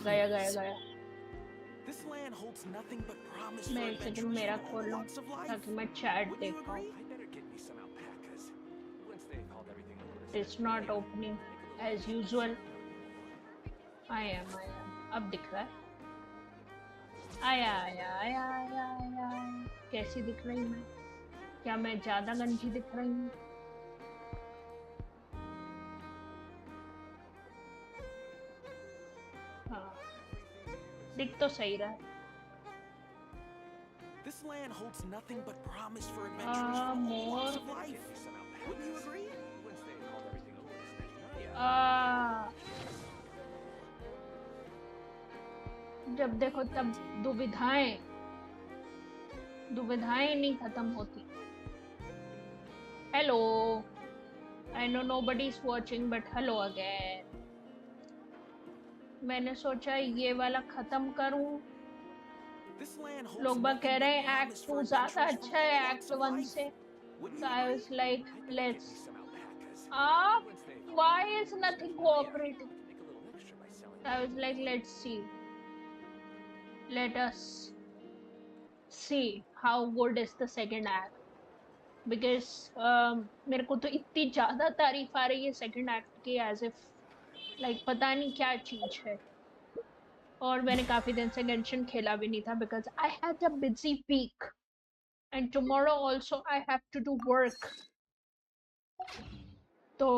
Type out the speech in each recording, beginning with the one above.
गया गया गया मैं एक सेकंड मेरा खोल लूं ताकि मैं चैट देख पाऊं. It's not opening as usual. I am. अब दिख रहा है. आया. कैसी दिख रही मैं? क्या मैं ज्यादा गंजी दिख रही हूँ? हाँ, दिख तो सही रहा है. This land holds nothing but promise for adventures for all walks of life. Wouldn't you agree? जब देखो तब दुविधाएं नहीं खत्म होती. Hello, I know nobody is watching but hello again. मैंने सोचा ये वाला खत्म करूं. लोग बाग कह रहे हैं एक्ट 2 ज्यादा अच्छा है एक्ट 1 से. So I was like, why is nothing cooperating? I was like, let's see. Let us see how good is the second act. Because मेरे को तो इतनी ज़्यादा तारीफ आ रही है second act की as if like पता नहीं क्या चीज़ है. और मैंने काफ़ी दिन से genshin खेला भी नहीं था because I had a busy week and tomorrow also I have to do work. तो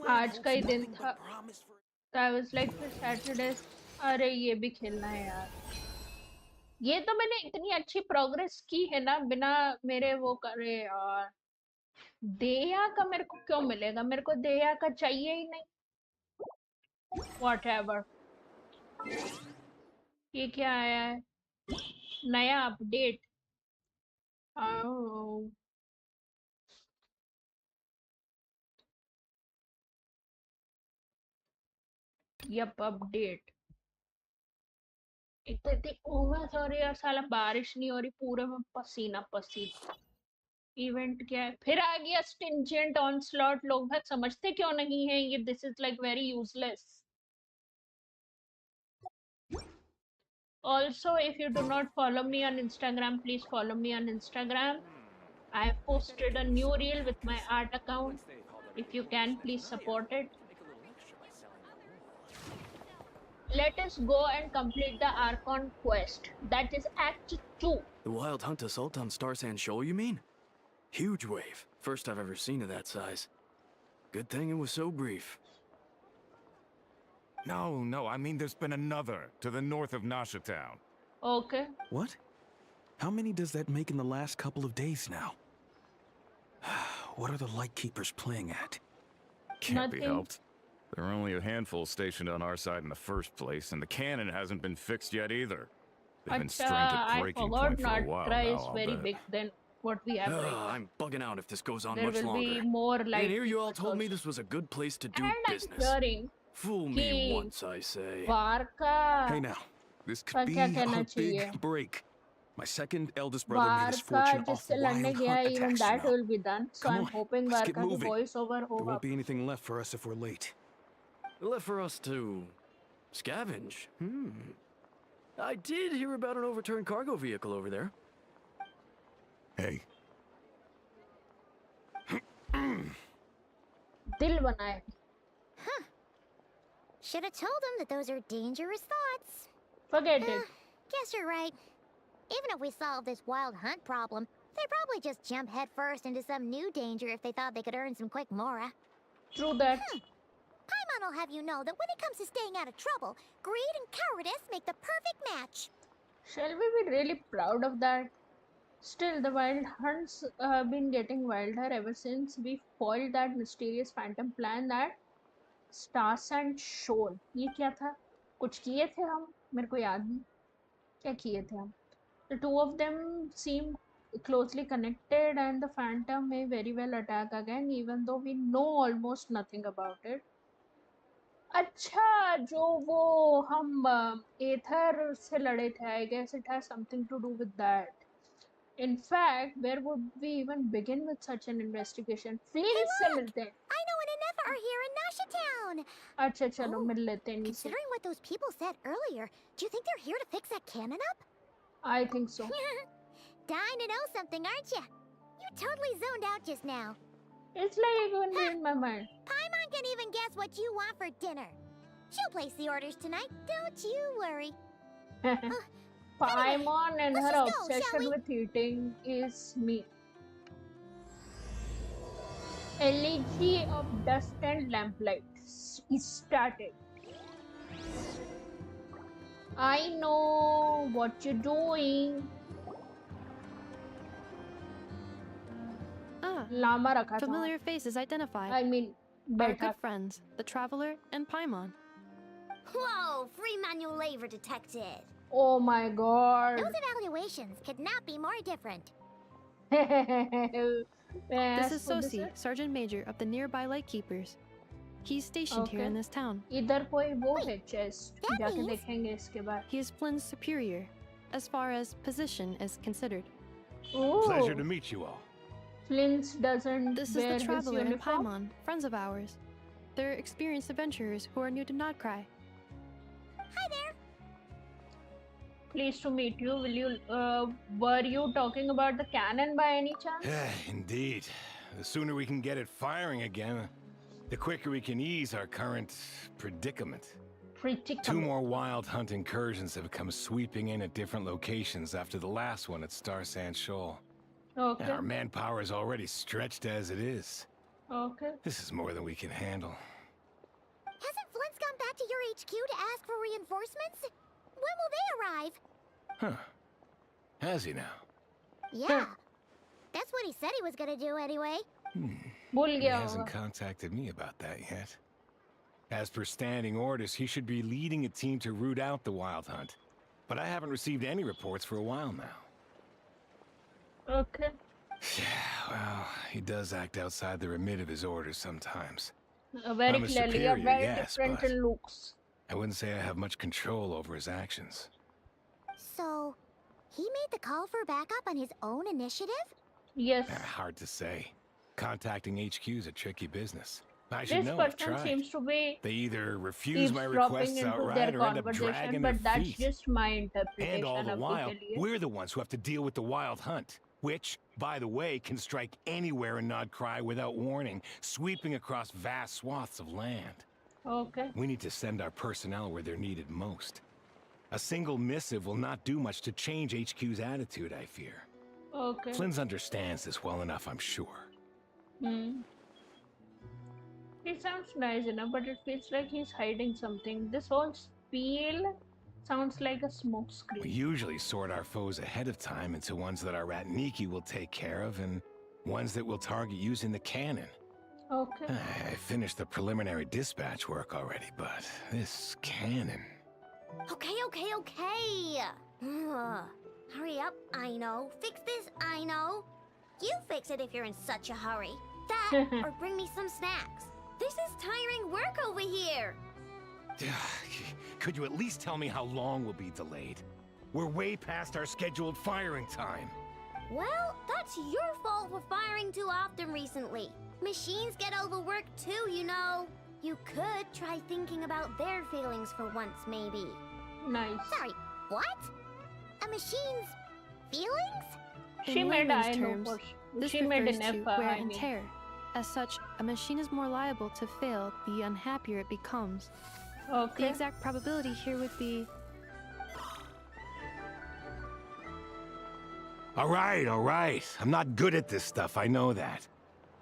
आज का ही दिन था. So I was like for Saturday, अरे ये भी खेलना है यार. ये तो मैंने इतनी अच्छी प्रोग्रेस की है ना बिना मेरे वो करे. और देया का मेरे को क्यों मिलेगा? मेरे को देया का चाहिए ही नहीं. Whatever. ये क्या आया है? नया अपडेट. Yup update. इतनी उमस हो रही है और साला बारिश नहीं हो रही. पूरे में पसीना. इवेंट क्या है? फिर आ गया स्टिंजेंट ऑनस्लॉट. लोग भाग समझते क्यों नहीं है ये? This is like very useless. Also, if you do not follow me on Instagram, please follow me on Instagram. I have posted a new reel with my art account. If you can, please support it. Let us go and complete the Archon quest. That is Act 2. The Wild Hunt Assault on Star Sand Shoal, you mean? Huge wave. First I've ever seen of that size. Good thing it was so brief. No, I mean there's been another to the north of Nasha Town. Okay. What? How many does that make in the last couple of days now? What are the Lightkeepers playing at? Can't be helped. There are only a handful stationed on our side in the first place, and the cannon hasn't been fixed yet either. They've been strained at breaking point for a while now, is very big than what we have right now. I'm bugging out if this goes on there much longer. There will be more like. And here you all told me this was a good place to do business. I'm hearing. Fool me once, I say. Hey now, this could be a big break. My second eldest brother made his fortune off the Wild Hunt attacks. Even that will be done. So I'm hoping let's get moving. voiceover There won't be anything left for us if we're late. Left for us to scavenge? I did hear about an overturned cargo vehicle over there. Hey. Dil banaye. Should have told him that those are dangerous thoughts. Forget it. Guess you're right. Even if we solve this wild hunt problem, they'd probably just jump headfirst into some new danger if they thought they could earn some quick mora. True that. Paimon will have you know that when it comes to staying out of trouble, greed and cowardice make the perfect match. Shall we be really proud of that? Still, the wild hunts have been getting wilder ever since we foiled that mysterious phantom plan that Star Sand Shoal. ये क्या था? कुछ किए थे हम? मेरे को याद नहीं. क्या किए थे हम? The two of them seem closely connected and the phantom may very well attack again even though we know almost nothing about it. अच्छा, जो वो हम एथर से लड़े थे, I guess it has something to do with that. In fact, where would we even begin with such an investigation? Field से मिलते हैं. I know what it never are here in Nasha Town. अच्छा चलो मिल लेते हैं इनसे. Considering what those people said earlier, do you think they're here to fix that cannon up? I think so. Dying to know something, aren't you? You totally zoned out just now. It's like you can read my mind. Paimon can even guess what you want for dinner. She'll place the orders tonight, don't you worry. Paimon and let's her just go, shall obsession we? with eating is me. Elegy of dust and lamplight is started. I know what you're doing. Lama rakha tha. Familiar faces identified. I mean, Our बैठा. good friends, the Traveler and Paimon. Whoa, free manual labor detected. Oh my god. Those evaluations could not be more different. This is Sosi, Sergeant Major of the nearby Lightkeepers. He's stationed here in this town. इधर कोई वो है chest. that जाके means- देखेंगे इसके बाद. He is Flynn's superior, as far as position is considered. Pleasure Oh, to meet you all. Flint's doesn't This is wear the his Traveler and uniform. Paimon, friends of ours. They're experienced adventurers who are new to Nodcry. Hi there. Pleased to meet you. Were you talking about the cannon by any chance? Indeed. The sooner we can get it firing again, the quicker we can ease our current predicament. Pretty Two more wild hunt incursions have come sweeping in at different locations after the last one at Star Sand Shoal. Okay. And our manpower is already stretched as it is. Okay. This is more than we can handle. Hasn't Flint's gone back to your HQ to ask for reinforcements? When will they arrive? Huh. Has he now? Yeah. That's what he said he was gonna do anyway. भूल He गया hasn't होगा. contacted me about that yet. As per standing orders, he should be leading a team to root out the wild hunt. But I haven't received any reports for a while now. Okay. Well, he does act outside the remit of his orders sometimes. Very I'm a clearly, you're superior, very yes, different but- in looks. I wouldn't say I have much control over his actions. So, he made the call for backup on his own initiative? Yes. Hard to say. Contacting HQ is a tricky business. I should This know, I've person tried. seems to be They either refuse my eavesdropping requests into outright their or end up conversation, dragging but their that's feet. just my interpretation And all the of while, के लिए. we're the ones who have to deal with the wild hunt, which, by the way, can strike anywhere in Nodcry without warning, sweeping across vast swaths of land. Okay. We need to send our personnel where they're needed most. A single missive will not do much to change HQ's attitude, I fear. Okay. Flynn's understands this well enough, I'm sure. He sounds nice enough, but it feels like he's hiding something. This whole spiel sounds like a smoke We screen. usually sort our foes ahead of time into ones that our Ratniki will take care of and ones that we'll target using the cannon. Okay. I finished the preliminary dispatch work already, but this cannon... Okay. Hurry up, I know. Fix this, I know. You fix it if you're in such a hurry. That, or bring me some snacks. This is tiring work over here. Could you at least tell me how long we'll be delayed? We're way past our scheduled firing time. Well, that's your fault for firing too often recently. Machines get overworked too, you know. You could try thinking about their feelings for once, maybe. Nice. Sorry, what? A machine's feelings? She In made layman's I know terms, for This she made refers an to F. wear I and mean. tear. As such, a machine is more liable to fail the unhappier it becomes. The Okay. exact probability here would be All right. I'm not good at this stuff, I know that.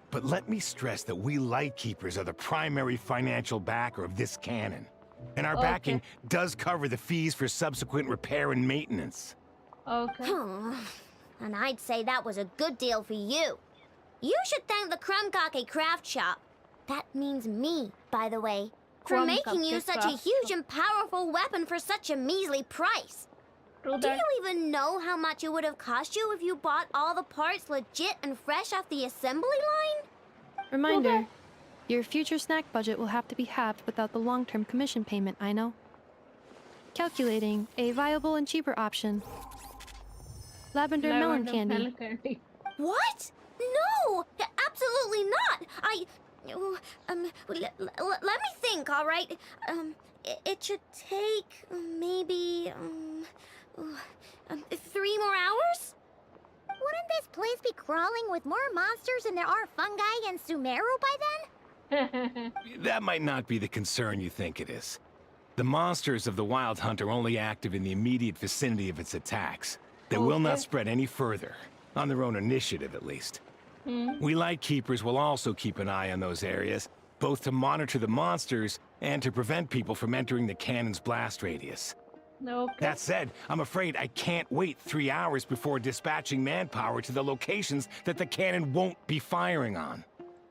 But let me stress that we Lightkeepers are the primary financial backer of this cannon. And our backing does cover the fees for subsequent repair and maintenance. Okay. And I'd say that was a good deal for you. You should thank the Krumkake craft shop. That means me, by the way, for making you Krumkake such a craft huge shop. and powerful weapon for such a measly price. True Do that. you even know how much it would have cost you if you bought all the parts legit and fresh off the assembly line? reminder. Your future snack budget will have to be halved without the long-term commission payment, I know. Calculating a viable and cheaper option. Lavender melon Lavender candy. melon candy. What? No! Absolutely not! let me think, all right? It should take maybe 3 more hours? Wouldn't this place be crawling with more monsters than there are fungi and Sumeru by then? That might not be the concern you think it is. The monsters of the Wild Hunt are only active in the immediate vicinity of its attacks. They will not spread any further, on their own initiative at least. We Lightkeepers will also keep an eye on those areas, both to monitor the monsters and to prevent people from entering the cannon's blast radius. Okay. That said, I'm afraid I can't wait 3 hours before dispatching manpower to the locations that the cannon won't be firing on.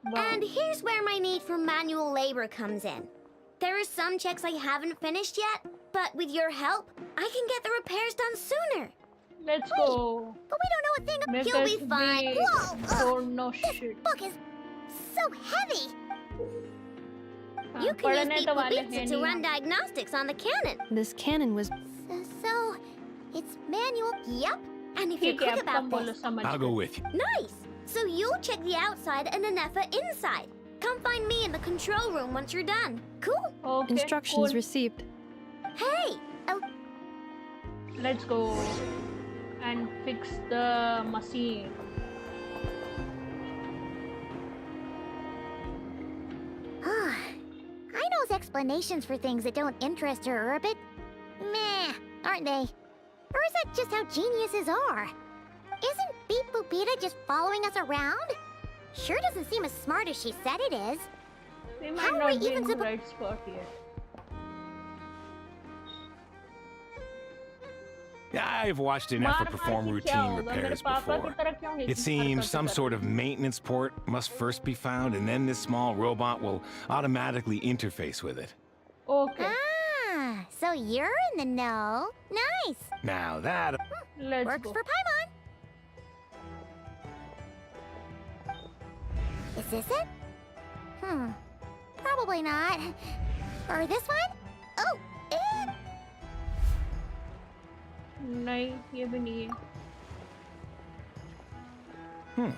Wow. And here's where my need for manual labor comes in. There are some checks I haven't finished yet, but with your help, I can get the repairs done sooner. Let's go. But we don't know a thing. Make You'll us be fine. be Whoa! for no This shit. book is so heavy. You can use पढ़ने Beep तो Boop वाले Pizza हैं to नहीं run हम. diagnostics on the cannon. This cannon was So, it's manual. Yep. And if you're ठीक है quick अब about तुम बोलो this, समझ I'll go with you. nice. So you'll check the outside and Anefa inside. Come find me in the control room once you're done. Cool. Okay, instructions cool. received. Hey. Let's go and fix the machine. I know explanations for things that don't interest her are a bit meh, aren't they? Or is that just how geniuses are? Isn't Beep Boopita just following us around? Sure doesn't seem as smart as she said it is. We How might are we not be even in the suppo- right spot yet. I've watched enough मार perform मार के क्या routine होगा? मेरे repairs पापा की before. तरह क्यों It seems some sort of maintenance port must first be found, and then this small robot will automatically interface with it. Okay, Ah, so you're in the know. Nice. Now that... let's Works go. for Paimon. Is this it? Probably not. Or this one? Oh, नहीं ये भी नहीं है.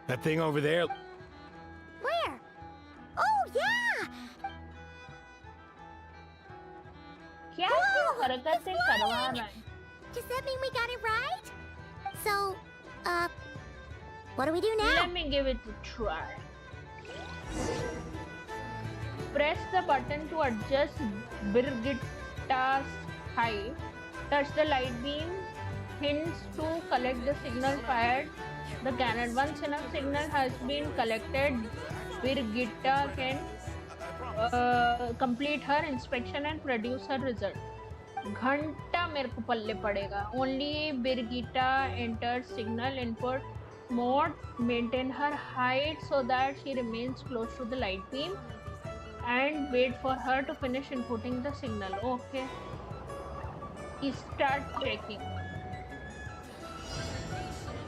That thing over there... where? Oh, yeah! क्या Whoa, क्यों हरकतें it's करवा flying! रहा है? Does that mean we got it right? So, what do we do now? Let me give it a try. Press the button to adjust Brigitta's height. Touch the light beam hints to collect the signal fired the cannon. Once enough signal has been collected, Brigitta can complete her inspection and produce her result. घंटा मेरे को पल्ले पड़ेगा. Only Brigitta enters signal input mode. Maintain her height so that she remains close to the light beam and wait for her to finish inputting the signal. Okay. Start checking.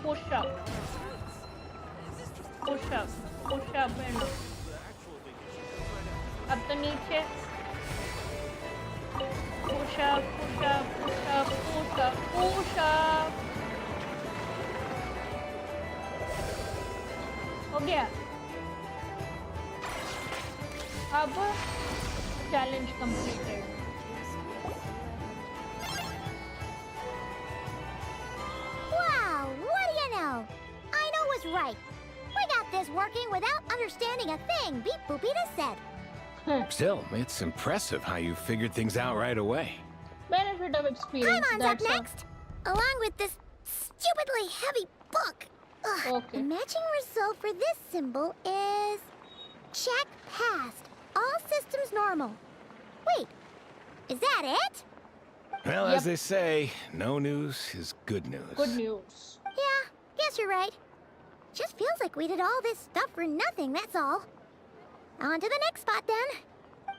Push up. Push up. Push up and अब तो नीचे. Push up. Push up. Push up. Push up. Push up. हो गया. अब challenge completed. Wow, what do you know? I know was right. We got this working without understanding a thing Beep Boopita said. Still, it's impressive how you figured things out right away. Benefit of experience. Paimon's up That's all. next, along with this stupidly heavy book. Ugh. Okay. The matching result for this symbol is... check passed. All systems normal. Wait, is that it? Well, Yep. as they say, no news is good news. Good news. Yeah, guess you're right. Just feels like we did all this stuff for nothing, that's all. On to the next spot, then.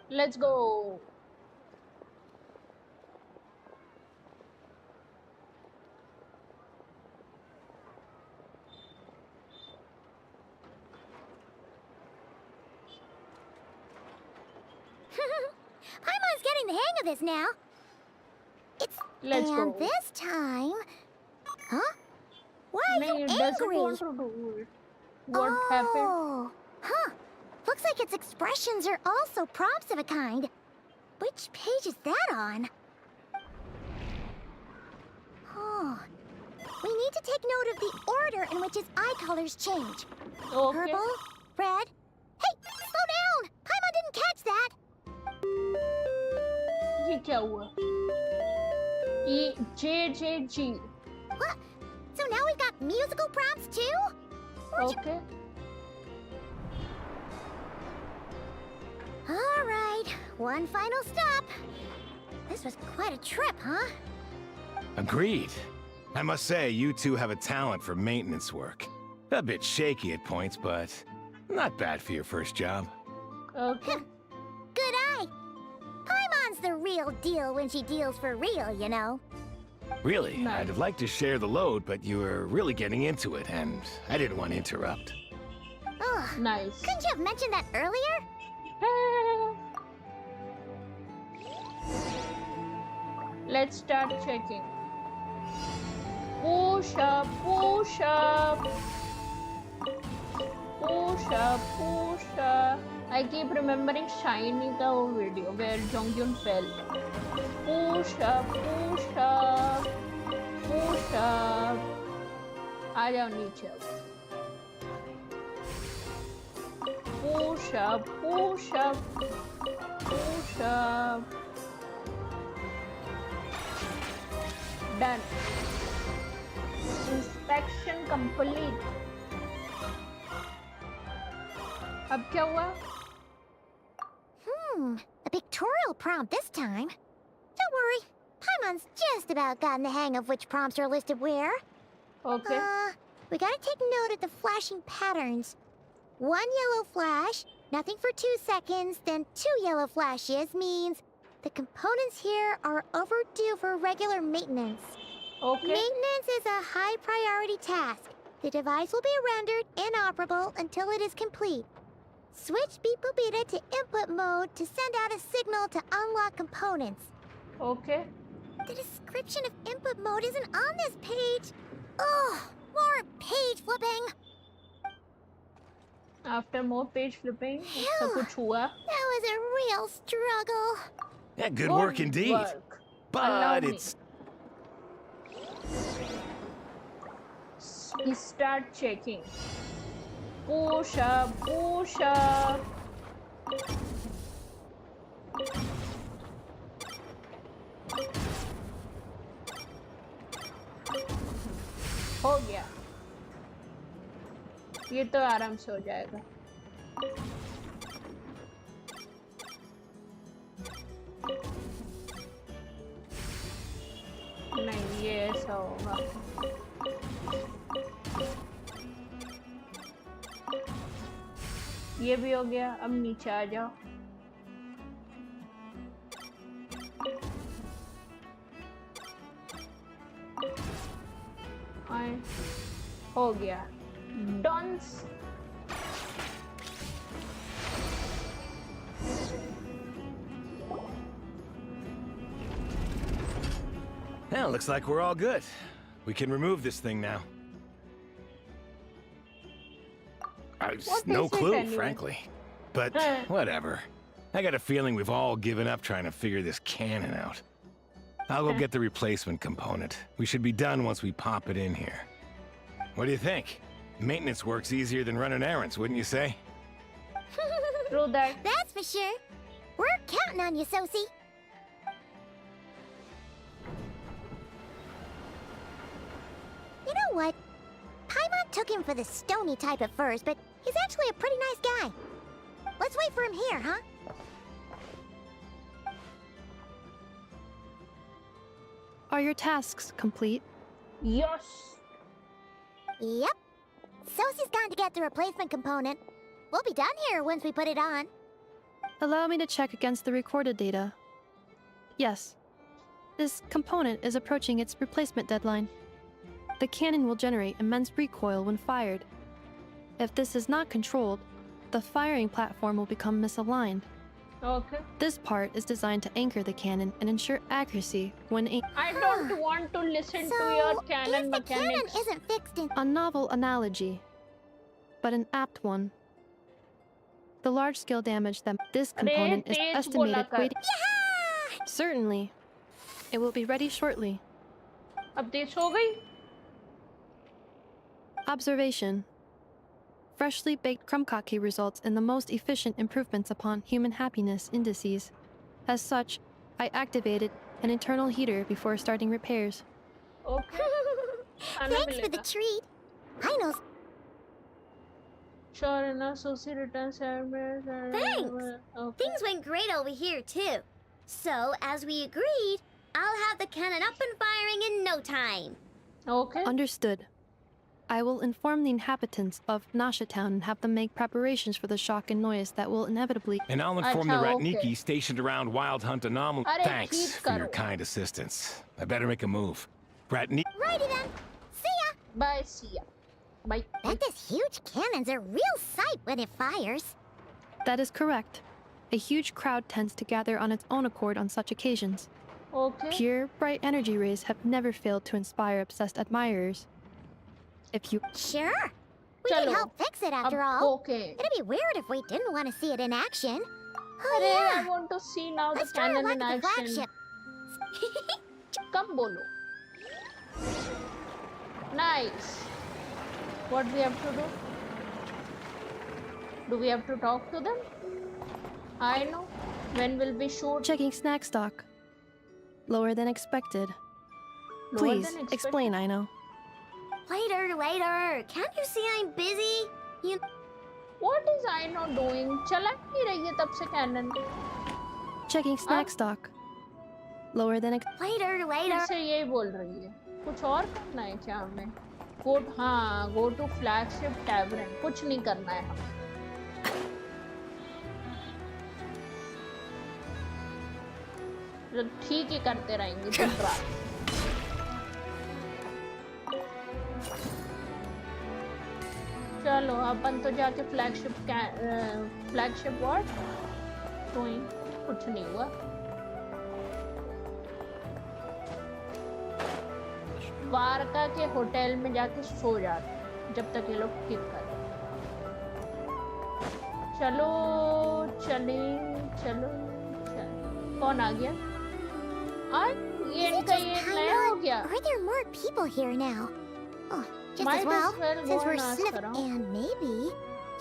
Let's go. Paimon's getting the hang of this now. It's... Let's and go. this time... Huh? Why are No, you it doesn't angry? want to do it. What happened? Oh, huh. Looks like its expressions are also prompts of a kind. Which page is that on? Oh. We need to take note of the order in which its eye colors change. Okay. Purple, red. Hey, slow down! Paimon didn't catch that! ये क्या हुआ? JJG. What? So now we've got musical prompts too? Okay. All right, one final stop. This was quite a trip, huh? Agreed. I must say, you two have a talent for maintenance work. A bit shaky at points, but not bad for your first job. Okay. Good eye. Paimon's the real deal when she deals for real, you know. Really, Nice. I'd have liked to share the load, but you were really getting into it, and I didn't want to interrupt. Ugh. Nice. Couldn't you have mentioned that earlier? Let's start checking. Push up, push up. Push up, push up. I keep remembering Shiny ka wo video where Jonghyun fell. Push up, push up. Push up. आ जाओ नीचे अब. Push up, push up. Push up. Done. Inspection complete. अब क्या हुआ? A pictorial prompt this time. Don't worry, Paimon's just about gotten the hang of which prompts are listed where. Okay. We gotta take note of the flashing patterns. One yellow flash, nothing for 2 seconds, then 2 yellow flashes means the components here are overdue for regular maintenance. Okay. Maintenance is a high priority task. The device will be rendered inoperable until it is complete. Switch Beep Boopita to input mode to send out a signal to unlock components. Okay. The description of input mode isn't on this page. Ugh, more page flipping. After more page flipping, Phew. so कुछ हुआ? That was a real struggle. Yeah, good work indeed. Work. Allow But me. it's... We start checking. Push up, push up. हो गया. ये तो आराम से हो जाएगा. नहीं ये ऐसा होगा. ये भी हो गया. अब नीचे आ जाओ. हो गया. Dance. Yeah, looks like we're all good. We can remove this thing now. What No is it clue, anyway? frankly. But whatever. I got a feeling we've all given up trying to figure this cannon out. I'll go get the replacement component. We should be done once we pop it in here. What do you think? Maintenance work's easier than running errands, wouldn't you say? True that. That's for sure. We're counting on you, Sosie. You know what? Paimon took him for the stony type at first, but he's actually a pretty nice guy. Let's wait for him here, huh? Are your tasks complete? Yes. Yep. Sosie's gone to get the replacement component. We'll be done here once we put it on. Allow me to check against the recorded data. Yes. This component is approaching its replacement deadline. The cannon will generate immense recoil when fired. If this is not controlled, the firing platform will become misaligned. Okay. This part is designed to anchor the cannon and ensure accuracy when I don't want to listen to your cannon if the cannon mechanics. isn't fixed in... a novel analogy, but an apt one. the large-scale damage that this component is Tej estimated बोला कर. waiting. Certainly. It will be ready shortly. अब तेज हो गई. Observation. Freshly baked krumkake results in the most efficient improvements upon human happiness indices. As such, I activated an internal heater before starting repairs. Okay. Thanks for the treat. I know. Sure enough, Susie returns. Thanks. Okay. Things went great over here, too. So, as we agreed, I'll have the cannon up and firing in no time. Okay. Understood. I will inform the inhabitants of Nasha Town and have them make preparations for the shock and noise that will inevitably. And I'll inform the Acha, Ratniki okay. stationed around Wild Hunt Anomaly. Arey, Thanks ठीक for your करो. kind assistance. I better make a move. Ratniki. Righty then. See ya. Bye, see ya. Bye. Bet this huge cannon's a real sight when it fires. That is correct. A huge crowd tends to gather on its own accord on such occasions. Okay. Pure, bright energy rays have never failed to inspire obsessed admirers. If you. Sure. We Chalo. can help fix it after Ab, all. okay. It'd be weird if we didn't want to see it in action. Oh Arey, I yeah. want to see now the Let's try to cannon land in at the action. flagship. Come bolo. Nice. What we have to do? Do we have to talk to them? I know. When will we shoot? Checking snack stock. Lower than expected. Lower Please, than expected? explain, Aino. Later. Can't you see I'm busy? You. What is I not doing? चला नहीं रही है तब से cannon. Checking snack stock. Lower than Later. फिर से यही बोल रही है. कुछ और करना है क्या हमें? Go to flagship tavern. कुछ नहीं करना है हमें. तो ठीक ही करते रहेंगे दिन रात. चलो अपन तो जाके फ्लैगशिप व्हाट कुछ नहीं हुआ. वारका के होटल में जाके सो जाते जब तक ये लोग ठीक कर. चलो कौन आ गया? ये Is it इनका just ये Paimon? नया हो गया. Are there more people here now? Oh, just Might as well. as well go Since we're and ask around. and maybe,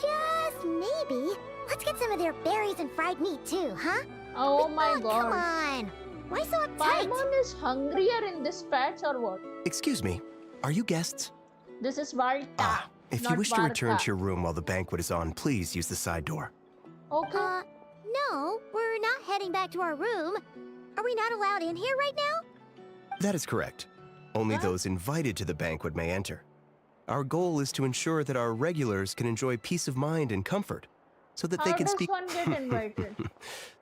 just maybe, let's get some of their berries and fried meat too, huh? Oh my Come god. on. Why so uptight? Paimon is hungrier in this patch or what? Excuse me, are you guests? This is Varta. If you not wish to return Varka. to your room while the banquet is on, please use the side door. Okay. No, we're not heading back to our room. Are we not allowed in here right now? That is correct. Only Huh? those invited to the banquet may enter. Our goal is to ensure that our regulars can enjoy peace of mind and comfort, so that they How can does speak. one get invited?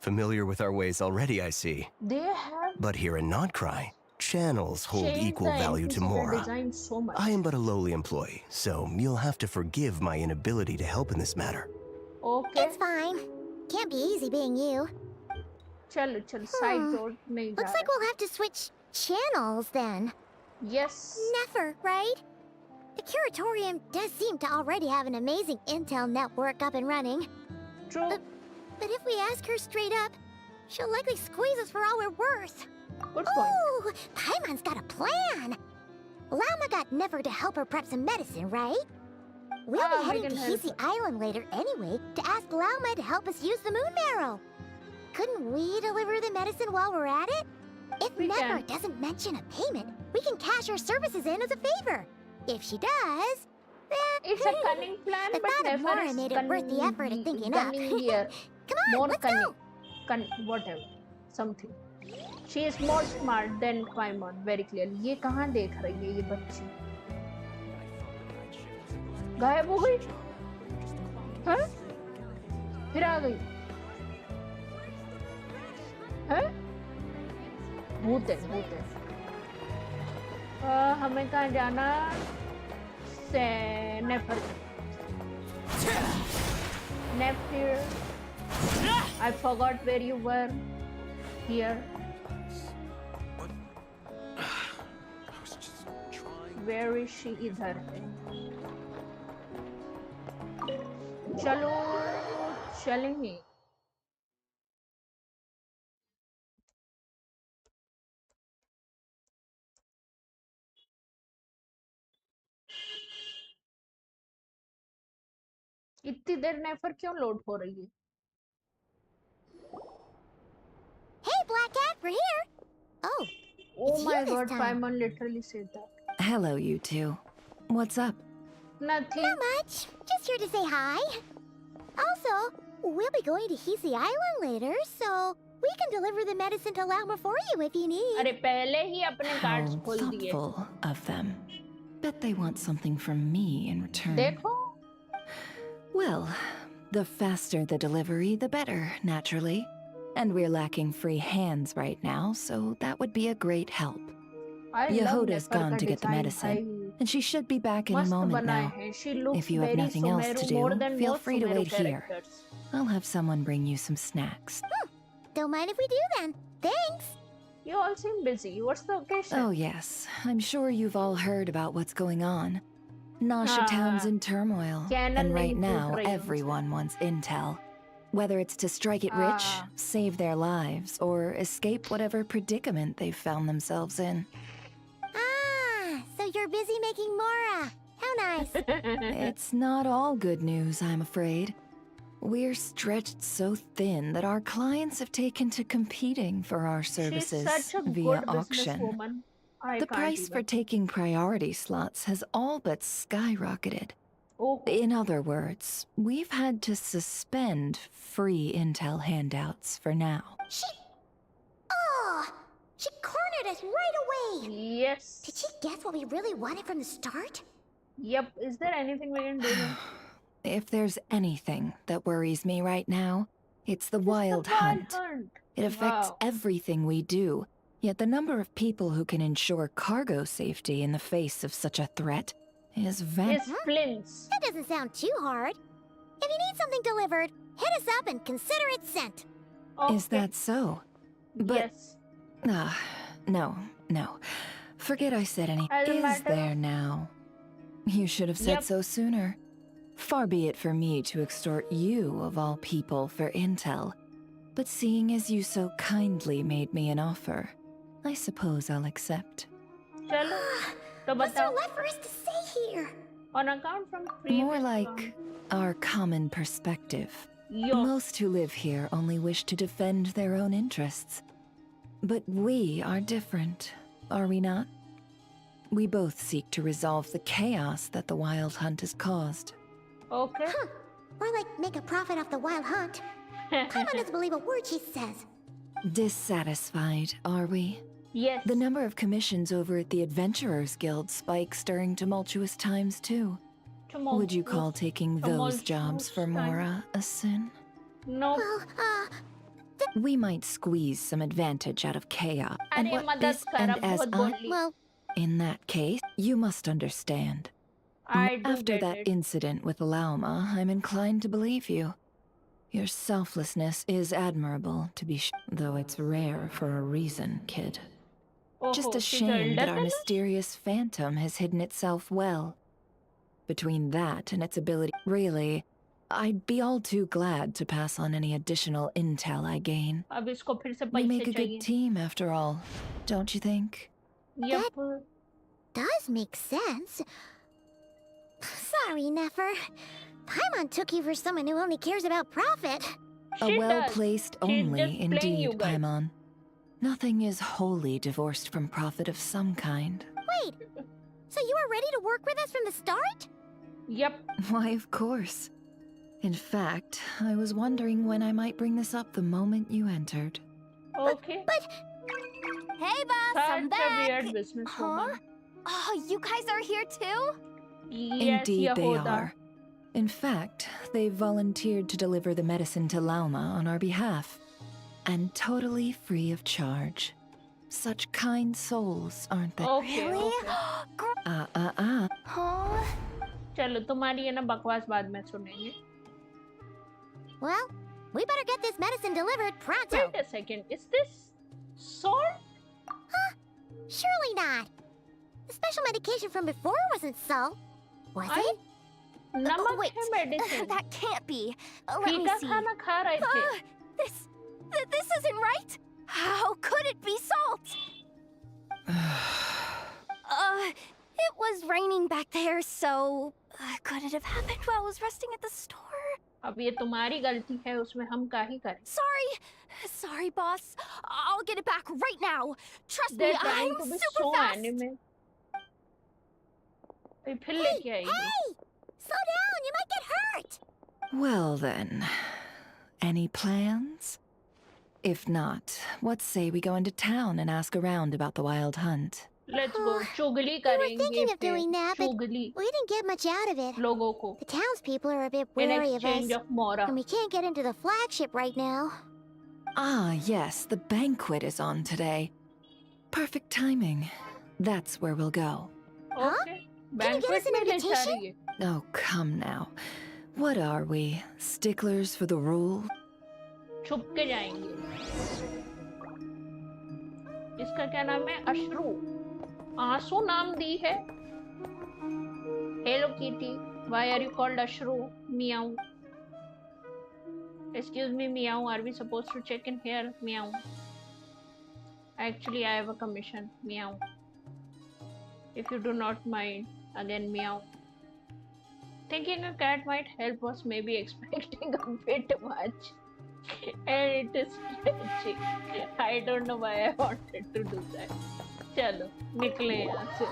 Familiar with our ways already, I see. They have But here in Nodcry, channels hold changed equal the value to NPC Mora. design so much. I am but a lowly employee, so you'll have to forgive my inability to help in this matter. Okay. It's fine. Can't be easy being you. चलो side door नहीं जा Looks like we'll have to switch channels then. रहा. Yes. Never, right? The curatorium does seem to already have an amazing intel network up and running. True. But if we ask her straight up, she'll likely squeeze us for all we're worth. Good point. Oh, Paimon's got a plan. Lauma got Never to help her prep some medicine, right? We'll Ah, be we heading can to help Hisi her. Island later anyway to ask Lauma to help us use the moon barrel. Couldn't we deliver the medicine while we're at it? If We Never can. doesn't mention a payment, we can cash our services in as a favor. If she does, then It's a cunning plan, the but thought of never Mora is made it worth the effort of thinking up. cunningier. Come on, More let's cunning. go. Whatever. Something. She is more smart than Paimon, very clearly. ये कहाँ देख रही है ये बच्ची? गायब हो गई? हाँ? फिर आ गई? हाँ? भूत है. हमें कहाँ जाना? Nefer. I forgot where you were. Here. Where is she? इधर है. चलो चलेंगे. इतनी देर नेफर क्यों लोड हो रही है? Hey, Black Cat, we're here. Oh, Oh it's my you this god, time. Paimon literally said that. Hello, you two. What's up? Nothing. Not much. Just here to say hi. Also, we'll be going to Hisi Island later, so we can deliver the medicine to Lauma for you if you need. अरे पहले ही अपने How cards खोल दिए. thoughtful of them. Bet they want something from me in return. देखो. Well, the faster the delivery, the better, naturally. And we're lacking free hands right now, so that would be a great help. I love Yehuda's नेफर gone का to get the design medicine, भाई. and she should be back in a मस्त moment बनाए now. हैं. She looks If you have very nothing else to Sumeru, do, more than feel most free to Sumeru wait here. characters. I'll have someone bring you some snacks. Don't mind if we do then. Thanks. You all seem busy. What's the occasion? Oh yes, I'm sure you've all heard about what's going on. Nasha Town's in turmoil, Canon and right नहीं now पूछ रही हूँ everyone wants intel. Whether it's to strike it rich, save their lives, or escape whatever predicament they've found themselves in. Ah, so you're busy making Mora. How nice. It's not all good news, I'm afraid. We're stretched so thin that our clients have taken to competing for our services She's such a via good auction. businesswoman. I The can't price for even. taking priority slots has all but skyrocketed. Oh, In other words, we've had to suspend free intel handouts for now. She cornered us right away. yes. Did she guess what we really wanted from the start? Yep. Is there anything we can do? If there's anything that worries me right now, it's the wild hunt. It affects Wow. everything we do, yet the number of people who can ensure cargo safety in the face of such a threat is Yes, Flints. That doesn't sound too hard. If you need something delivered, hit us up and consider it sent. Is that so? But Yes. no. Forget I said any. As a Is matter there now? You should have said Yep. so sooner. Far be it for me to extort you, of all people, for intel. But seeing as you so kindly made me an offer, I suppose I'll accept. चलो. तो What's there बताओ. left for us to say here? On account from previous. More like our common perspective. Yo. Most who live here only wish to defend their own interests. But we are different, are we not? We both seek to resolve the chaos that the Wild Hunt has caused. Okay. Or like make a profit off the wild hunt. Paimon doesn't believe a word she says. Dissatisfied, are we? Yes. The number of commissions over at the Adventurers Guild spikes during tumultuous times, too. Would you call taking those jobs for Mora a sin? No. Well, We might squeeze some advantage out of chaos. And अरे what मदद this कर and अब as बहुत I... बोल ली. well, In that case, you must understand. I do After get that it. incident with Lauma, I'm inclined to believe you. Your selflessness is admirable, to be though it's rare for a reason, kid. Just a she's shame that elder our than us? mysterious phantom has hidden itself well. Between that and its ability, really, I'd be all too glad to pass on any additional intel I gain. अब इसको फिर से We पैसे make a good चाहिए. team, after all, don't you think? Yep. does make sense. Sorry, Nefer. Paimon took you for someone who only cares about profit. A She well-placed does. She's only, just playing you indeed, guys. Paimon. Nothing is wholly divorced from profit of some kind. Wait, so you were ready to work with us from the start? Yep. Why, of course. In fact, I was wondering when I might bring this up the moment you entered. Okay. But Hey, boss, I'm Such a back. weird businesswoman. Oh, you guys are here too? Yes, Indeed they Yehuda. are. In fact, they've volunteered to deliver the medicine to Lauma on our behalf. And totally free of charge. Such kind souls, aren't they? Okay. Really? Okay. Huh? चलो तुम्हारी है ना बकवास बाद में सुनेंगे. well, we better get this medicine delivered pronto. Wait a second. Is this salt? Surely not. The special medication from before wasn't salt, was it? नमक wait, है medicine. that can't be. Let me फीका see. खाना खा रहे थे। This isn't right. How could it be salt? It was raining back there, so could it have happened while I was resting at the store? अब ये तुम्हारी गलती है, उसमें हम क्या ही करें? Sorry, boss. I'll get it back right now. Trust me, They're I'm trying to be super so fast. anime. फिर लेके आएगी। Hey! Slow down, you might get hurt! Well then, any plans? If not, what say we go into town and ask around about the wild hunt? Let's go. चुगली We करेंगे were thinking of फिर। doing that, but चुगली we didn't get much out of it. लोगों को। The townspeople are a bit In wary of us, exchange of Mora. and we can't get into the flagship right now. Ah, yes, the banquet is on today. Perfect timing. That's where we'll go. Okay. Can you get us Banquet an में ले जा invitation? रही है। Oh, come now. What are we? Sticklers for the rule? छुप के जाएंगे। इसका क्या नाम है? अश्रु। आंसू नाम दी है। Hello Kitty, why are you called Ashru? Meow. Excuse me, Meow. Are we supposed to check in here? Meow. Actually, I have a commission. Meow. If you do not mind, again meow. Thinking a cat might help us, maybe expecting a bit much. And it is stretching. I don't know why I wanted to do that. चलो निकले यहाँ से।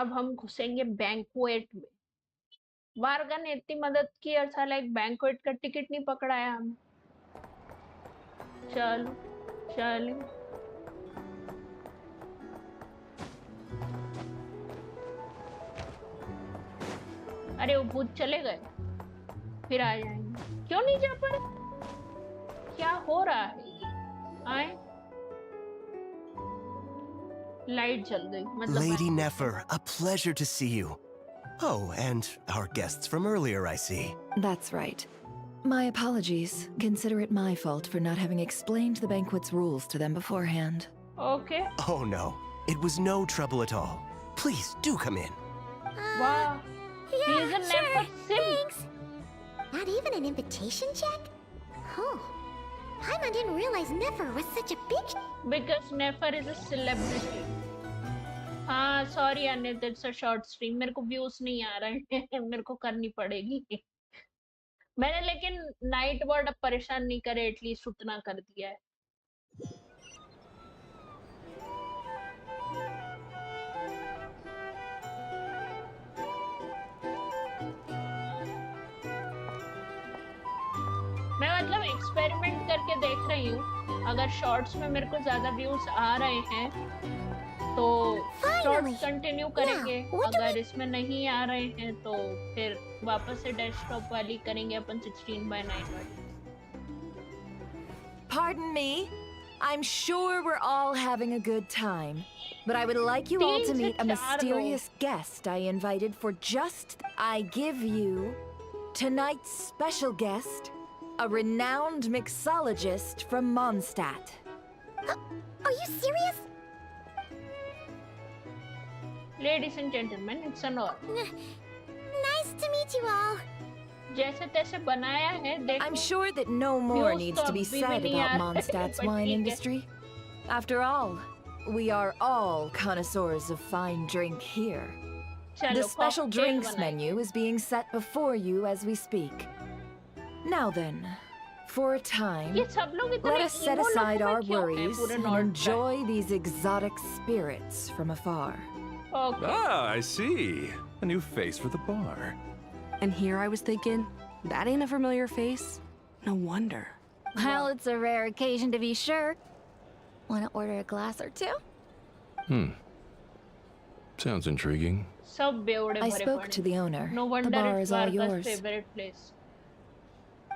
अब हम घुसेंगे banquet में। वार्गा ने इतनी मदद की और साला एक बैंक्वेट का टिकट नहीं पकड़ाया हमें। चलो चलो। अरे वो भूत चले गए, फिर आ जाएंगे। क्यों नहीं जा पा रहे? क्या हो रहा है? आए लाइट जल गई मतलब। Lady Nefer, a pleasure to see you. Oh, and our guests from earlier, I see. That's right. My apologies. Consider it my fault for not having explained the banquet's rules to them beforehand. Okay. Oh no, it was no trouble at all. Please do come in. Wow. Yeah, He's a sure, Nefer sim. thanks. Not even an invitation check? Oh, Paimon didn't realize Nefer was such a big... Because Nefer is a celebrity. हाँ sorry Anit, it's a short stream. मेरे को views नहीं आ रहे हैं, मेरे को करनी पड़ेगी। मैंने लेकिन नाइट वर्ड अब परेशान नहीं करे, एटलीस्ट उतना कर दिया है। मैं मतलब एक्सपेरिमेंट करके देख रही हूँ, अगर शॉर्ट्स में मेरे को ज्यादा व्यूज आ रहे हैं तो शॉर्ट्स कंटिन्यू करेंगे, अगर इसमें नहीं आ रहे हैं तो फिर वापस से डेस्कटॉप वाली करेंगे अपन 16:9 वाली। Pardon me. I'm sure we're all having a good time, but I would like you all to meet a mysterious guest I invited for just... I give you tonight's special guest, a renowned mixologist from Mondstadt. Are you serious? Ladies and gentlemen, it's an honor. Nice to meet you all. जैसे तैसे बनाया है, देखो। I'm sure that no more needs to be said about Mondstadt's wine industry. After all, we are all connoisseurs of fine drink here. The special drinks menu is being set before you as we speak. Now then, for a time, let us set aside our worries and enjoy these exotic spirits from afar. Okay. Ah, I see. A new face for the bar. And here I was thinking, that ain't a familiar face. No wonder. Well, it's a rare occasion to be sure. Want to order a glass or two? Sounds intriguing. I spoke to the owner. No The wonder bar it's is all Varga's yours. favorite place.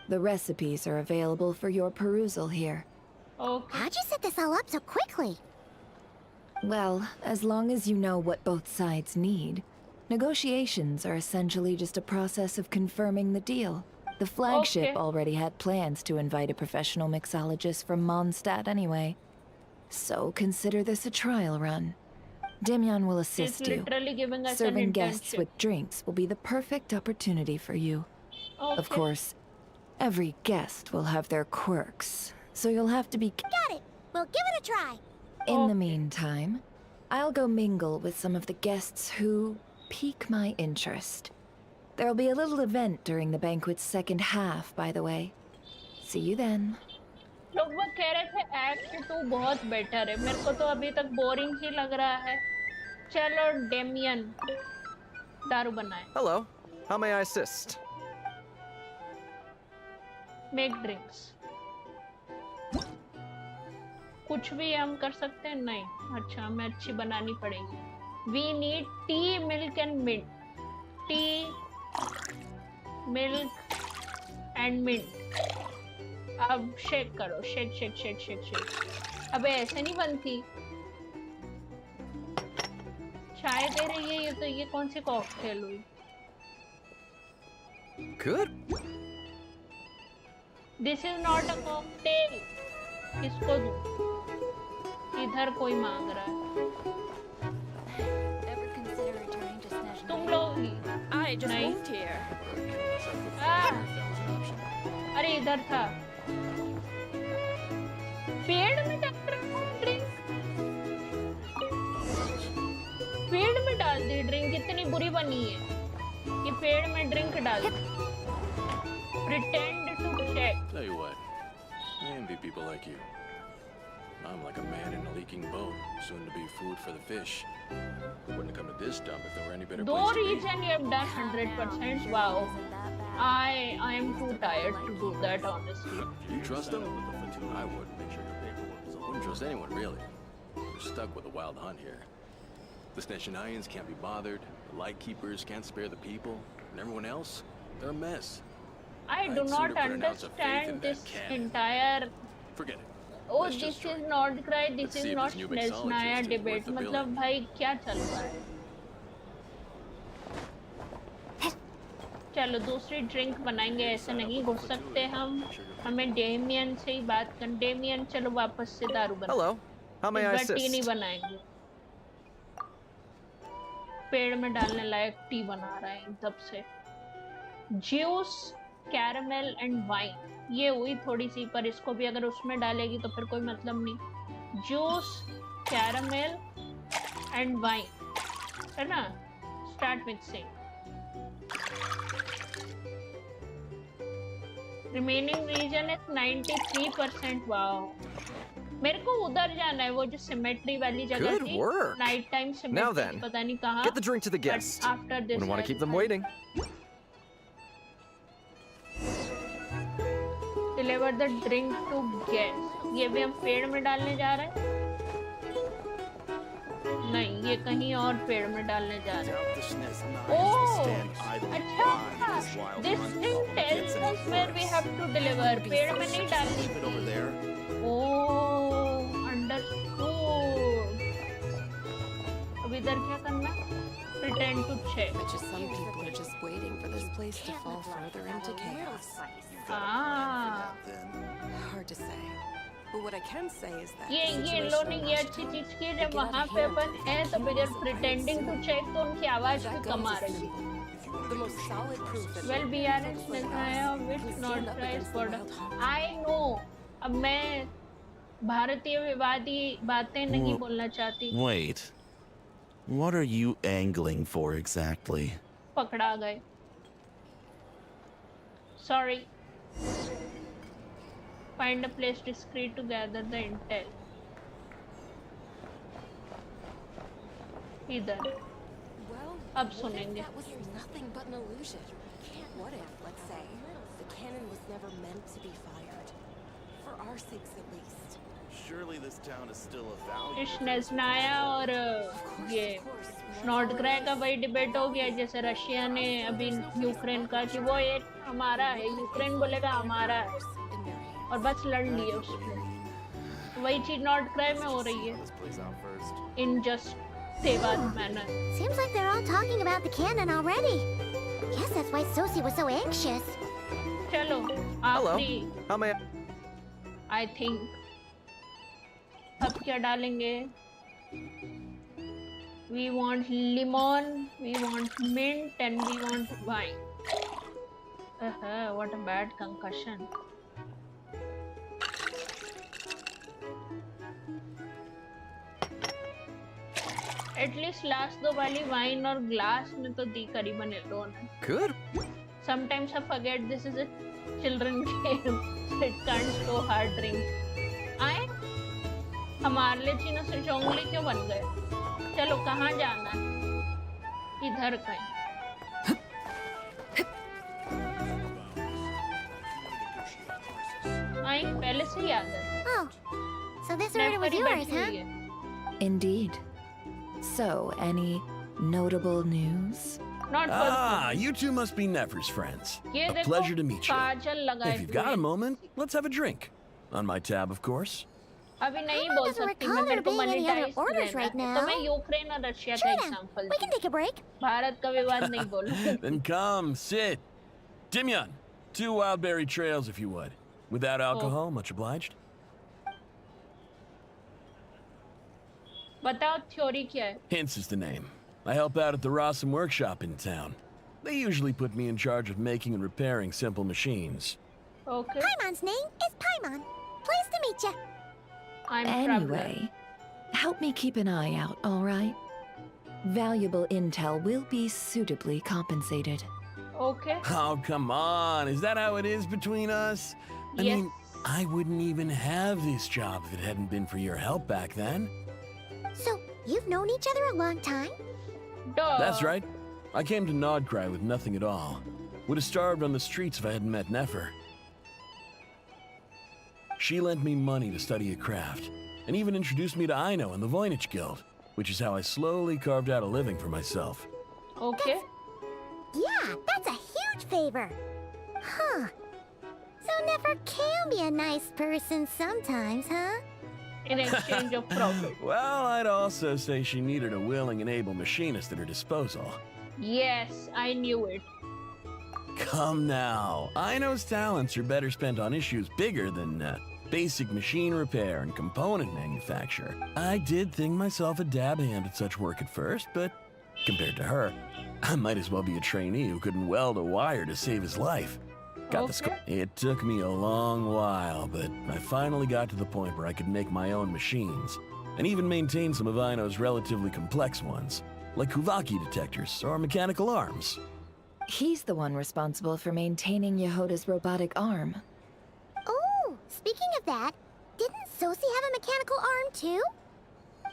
The recipes are available for your perusal here. Okay. How'd you set this all up so quickly? Well, as long as you know what both sides need, negotiations are essentially just a process of confirming the deal. The flagship already had plans to invite a professional mixologist from Mondstadt anyway. So consider this a trial run. Demyan will assist you. Giving us Serving guests with drinks will be the perfect opportunity for you. Of course, every guest will have their quirks, so you'll have to be... Got it! We'll give it a try! In the meantime, I'll go mingle with some of the guests who pique my interest. There'll be a little event during the banquet's second half, by the way. See you then. लोग वो कह रहे थे act 2 बहुत better है, मेरे को तो अभी तक बोरिंग ही लग रहा है। चलो डेमियन दारू बनाए। Hello, how may I assist? Make drinks. कुछ भी हम कर सकते हैं? नहीं। अच्छा, हमें अच्छी बनानी पड़ेगी। We need tea, milk and mint. Tea, milk and mint. अब शेक करो, shake shake shake shake shake. अबे ऐसे नहीं बनती। चाय दे रही है ये तो, ये कौन सी कॉकटेल हुई? Good. This is not a cocktail. किसको दूं? इधर कोई मांग रहा है। तुम लोग ही। नहीं। अरे इधर था। पेड़ में डाल ड्रिंक। पेड़ में डाल दी ड्रिंक, इतनी बुरी बनी है कि पेड़ में ड्रिंक डाल दी। Pretend to check. Tell you what, I envy people like you. I'm like a man in a leaking boat, soon to be food for the fish. Wouldn't have come to this dump if there were any better Though place to be. reach and you have done 100%. Wow. I am too tired to do that, honestly. You trust them? I wouldn't. Wouldn't trust anyone, really. We're stuck with a wild hunt here. The Snezhnayans can't be bothered, the Lightkeepers can't spare the people, and everyone else, they're a mess. I do not understand this entire... Forget it. Oh, this is not cry, this is not Snezhnaya debate. मतलब भाई क्या चल रहा है? चलो दूसरी drink बनाएंगे, ऐसे नहीं घुस सकते हम। हमें डेमियन से ही बात कर। डेमियन चलो वापस से दारू बनाओ। Hello, how may I assist? T नहीं बनाएंगे। पेड़ में डालने लायक टी बना रहा है तब से। ज्यूस, कैरमेल एंड वाइन, ये हुई थोड़ी सी, पर इसको भी अगर उसमें डालेगी तो फिर कोई मतलब नहीं। जूस, कैरमेल एंड वाइन, है ना? Start mixing. Remaining reason is 93%। Wow, मेरे को उधर जाना है, वो जो सिमेट्री वाली जगह थी। नाइट टाइम सिमेट्री, पता नहीं कहाँ। Get the drink to the guest. After this, Wouldn't want to keep them waiting. Deliver the drink to guest। ये भी हम पेड़ में डालने जा रहे हैं? नहीं, ये कहीं और पेड़ में डालने जा रहे हैं। ओह, अच्छा, this thing tells us where we have to deliver। पेड़ में नहीं डालनी थी। ओह, understood। अब इधर क्या करना? Pretend to check। Some people are just waiting for this place to fall further into chaos. Hard to say. But what I can say is that ये लोग ने ये अच्छी चीज की, जब वहाँ पे अपन हैं तो बगैर pretending to check तो उनकी आवाज भी कम आ रही है। Well, we are in Snezhnaya, which not price for I know। अब मैं भारतीय विवादी बातें नहीं बोलना चाहती। Wait, what are you angling for exactly? पकड़ा गए। Sorry। Find a place discreet to gather the intel। इधर। अब सुनेंगे। nothing but an illusion. What if, let's say, the cannon was never meant to be fired? For our sakes at least. Surely this town is still a value. स्नेज़नाया और ये नॉर्डग्राय का वही debate हो गया, जैसे रशिया ने अभी यूक्रेन का कि वो ये हमारा है, यूक्रेन बोलेगा हमारा है, और बस लड़ लिए उसको। वही चीज नॉर्डग्राय में हो रही है, इन जस्ट तेवाद manner. Seems like they're all talking about the cannon already. Guess that's why Sosie was so anxious. चलो Hello. आखिरी How may I think अब क्या डालेंगे? We want lemon, we want mint, and we want wine. What a bad concussion. At least last दो वाली wine और glass में तो दी करीबन ने. Good. Sometimes I forget this is a children game, so it can't so hard drink. आए हमारे लिए चीनों से जोंगली क्यों बन गए? चलो कहाँ जाना है? इधर कहीं. आई पहले से याद है. Oh, so this order was yours, huh? Indeed. So, any notable news? Not Ah, you two must be Nefer's friends. ये A देखो, pleasure to meet you. काजल लगाए If you've got a moment, let's have a drink. On my tab, of course. अभी नहीं बोल सकती मैं मेरे को monetize करना है. तो मैं यूक्रेन और रशिया का example. We can take a break. Bharat का विवाद नहीं बोलूं. Then come, sit. Dimyan, 2 wildberry trails if you would. Without alcohol, much obliged. बताओ थ्योरी क्या है? Hints is the name. I help out at the Rossum workshop in town. They usually put me in charge of making and repairing simple machines. Okay. Paimon's name is Paimon. Pleased to meet you. Anyway, help me keep an eye out, all right? Valuable intel will be suitably compensated. Okay. Oh, come on. Is that how it is between us? I mean, I wouldn't even have this job if it hadn't been for your help back then. So, you've known each other a long time? Duh. That's right. I came to Nodcry with nothing at all. Would have starved on the streets if I hadn't met Nefer. She lent me money to study a craft, and even introduced me to Aino and the Voynich Guild, which is how I slowly carved out a living for myself. Okay. Yeah, that's a huge favor. Huh. So Nefer can be a nice person sometimes, huh? In exchange of profit. Well, I'd also say she needed a willing and able machinist at her disposal. Yes, I knew it. Come now. Aino's talents are better spent on issues bigger than basic machine repair and component manufacture. I did think myself a dab hand at such work at first, but compared to her, I might as well be a trainee who couldn't weld a wire to save his life. It took me a long while, but I finally got to the point where I could make my own machines, and even maintain some of Aino's relatively complex ones, like Kuvaki detectors or mechanical arms. He's the one responsible for maintaining Yehoda's robotic arm. Oh, speaking of that, didn't Sosi have a mechanical arm too?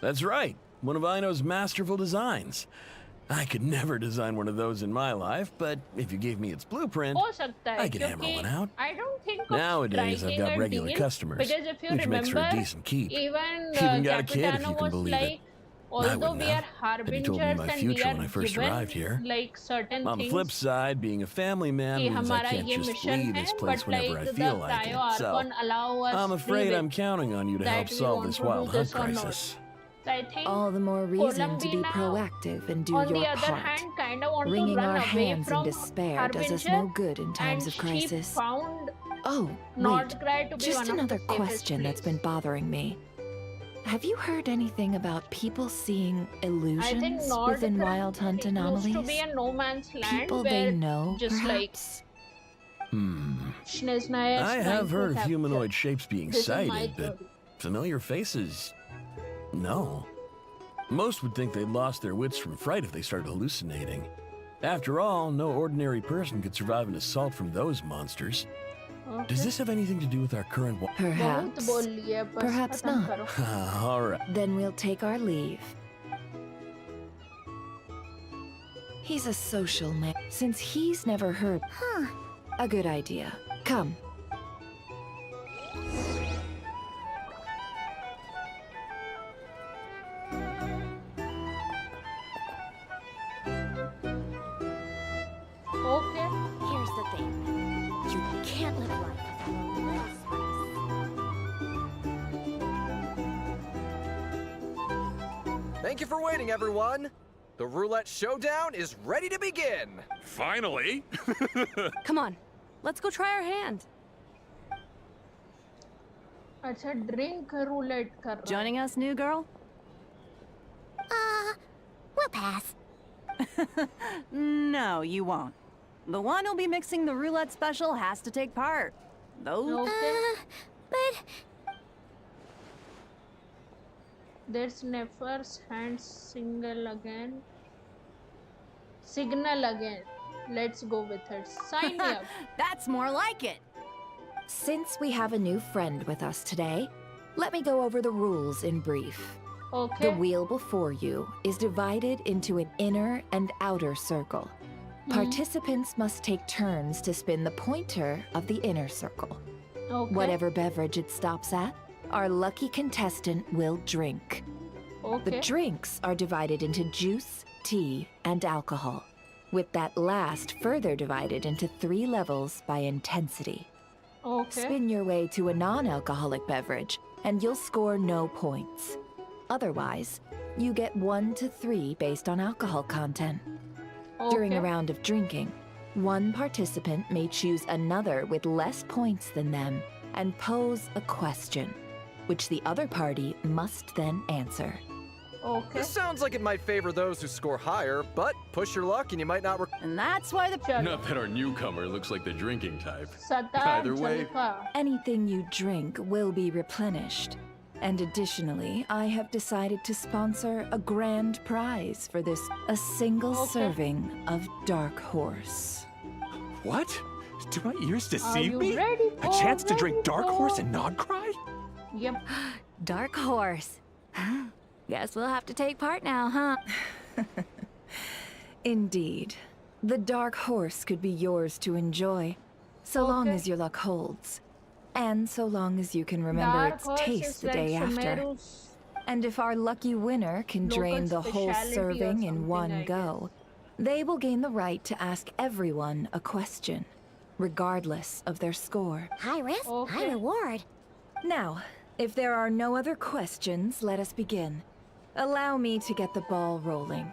That's right, one of Aino's masterful designs. I could never design one of those in my life, but if you gave me its blueprint, हो सकता है, I could hammer one out. I don't think of Nowadays, I've got striking a regular deal, customers, because if you which makes for a remember, decent keep. even Even got a kid, if Capitano you can was believe like, it. I although wouldn't we are have. Had he told me harbingers my and we future are when I first given arrived here. like certain On the things flip side, being a family man कि means I हमारा can't ये just mission leave है, this place but whenever like I the feel like Cryo it. So, Archon allow us I'm afraid free I'm counting on you to help that we solve want this to do wild hunt this or not. crisis. So I think All the more reason to be Columbina, proactive and do on the your other part. hand, kind of want Wringing to run our away hands in from despair does us Harbinger, no good in times and of crisis. she found Oh, wait. Nordcry to be Just one of another the safest question that's been place. bothering me. Have you heard anything about people seeing I think illusions within Nordcry Wild Hunt used to anomalies? be a no man's land People where they know, just perhaps? I have heard of humanoid shapes being This is my sighted, but theory. familiar faces? No. Most would think they'd lost their wits from fright if they started hallucinating. After all, no ordinary person could survive an assault from those monsters. Does this have anything to do with our current Perhaps. Perhaps not. All right. Then we'll take our leave. He's a social man. Since he's never heard... Huh. A good idea. Come. Okay. Here's the thing. You can't live life without a little spice. Thank you for waiting, everyone. The roulette showdown is ready to begin. Finally! Come on. Let's go try our hand. अच्छा drink roulette कर रहा Joining us, new girl? We'll pass. No, you won't. The one who'll be mixing the roulette special has to take part. Those. But there's Nefer's hand signal again. Signal again. Let's go with it. Sign me up. That's more like it. Since we have a new friend with us today, let me go over the rules in brief. Okay. The wheel before you is divided into an inner and outer circle. Participants must take turns to spin the pointer of the inner circle. Okay. Whatever beverage it stops at, our lucky contestant will drink. Okay. The drinks are divided into juice, tea, and alcohol, with that last further divided into 3 levels by intensity. Okay. Spin your way to a non-alcoholic beverage, and you'll score no points. Otherwise, you get 1 to 3 based on alcohol content. During a round of drinking, one participant may choose another with less points than them and pose a question, which the other party must then answer. Okay. This sounds like it might favor those who score higher, but push your luck and you might not. And that's why the. Not that our newcomer looks like the drinking type. Satan Either way. Anything you drink will be replenished. And additionally, I have decided to sponsor a grand prize for this, a single serving of Dark Horse. What? Do my ears deceive you me? ready A for chance to drink ready Dark for- Horse and not cry? Yep. Dark Horse. Guess we'll have to take part now, huh? Indeed. The Dark Horse could be yours to enjoy, so long Okay. as your luck holds. And so long as you can remember Dark its Horse taste is the like day after. Sumeru's And if our lucky winner can local drain the whole speciality or serving in something, one I go, they will gain the right to ask everyone a question, regardless of their score. High risk, high reward. Now, if there are no other questions, let us begin. Allow me to get the ball rolling.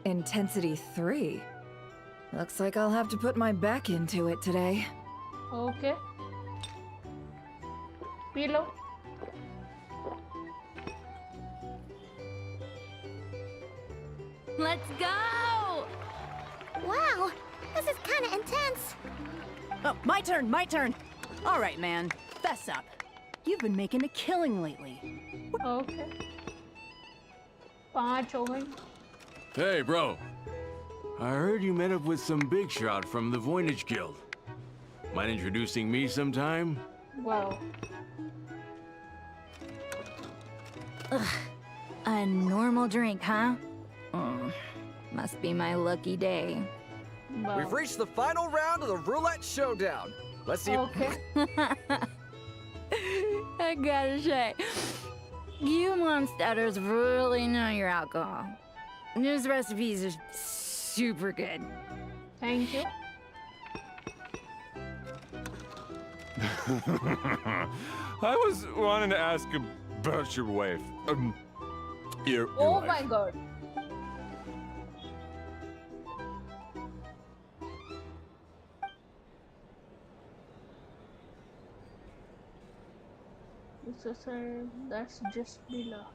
Intensity 3. Looks like I'll have to put my back into it today. Okay. Pillow. Let's go! Wow, this is kind of intense. Oh, my turn, my turn. All right, man. Fess up. You've been making a killing lately. Okay. 5 हो गई. Hey, bro. I heard you met up with some big shot from the Voynich Guild. Mind introducing me sometime? Wow. A normal drink, huh? Must be my lucky day. Wow. We've reached the final round of the roulette showdown. Let's see. Okay. I gotta say, you monsters really know your alcohol. These recipes are super good. Thank you. I was wanting to ask about your wife. Your Oh wife. my god. That's just below.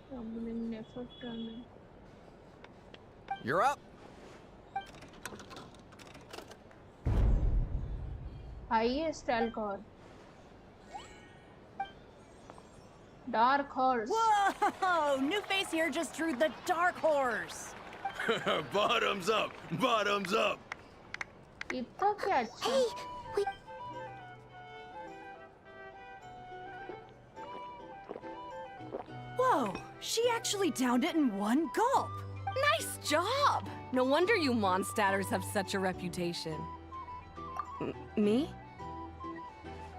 Tumbling never turning. You're up. Highest alcohol. Dark Horse. Whoa! New face here just drew the Dark Horse. Bottoms up! Bottoms up! इतना क्या अच्छा? Hey, wait. Whoa! She actually downed it in one gulp. Nice job! No wonder you Mondstadters have such a reputation. Me?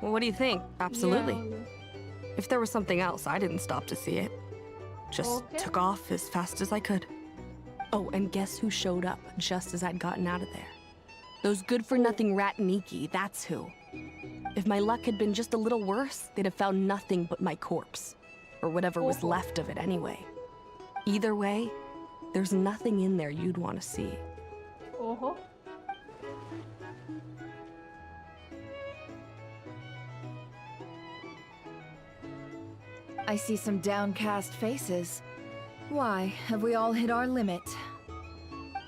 Well, what do you think? Absolutely. Yeah. If there was something else, I didn't stop to see it. Just Okay. took off as fast as I could. Oh, and guess who showed up just as I'd gotten out of there? Those good-for-nothing rat Niki, that's who. If my luck had been just a little worse, they'd have found nothing but my corpse. Or whatever was left of it anyway. Either way, There's nothing in there you'd want to see. Oh. I see some downcast faces. Why, have we all hit our limit?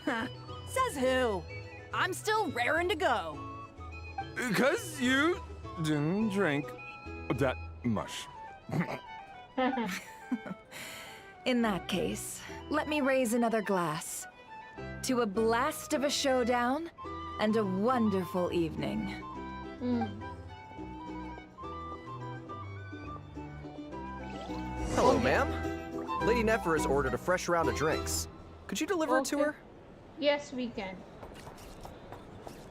Says who? I'm still raring to go. Because you didn't drink that much. In that case, let me raise another glass. To a blast of a showdown and a wonderful evening. Hello, ma'am. Lady Nefer has ordered a fresh round of drinks. Could you deliver it to her? Yes, we can.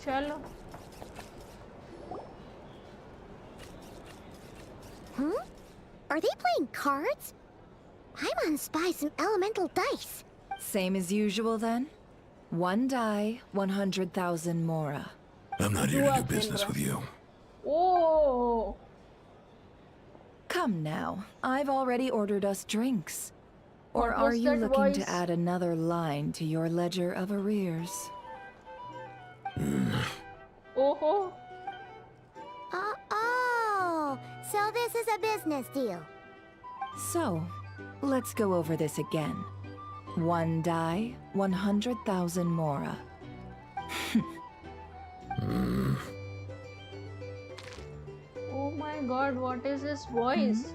Chalo. Are they playing cards? I'm on spy some elemental dice. Same as usual then? One die, 100,000 mora. I'm not here to do business with you. Oh. Come now, I've already ordered us drinks. Or What are was you that looking voice? to add another line to your ledger of arrears? Oh. Oh, so this is a business deal. So, let's go over this again. One die, 100,000 mora. Oh my god, what is his voice?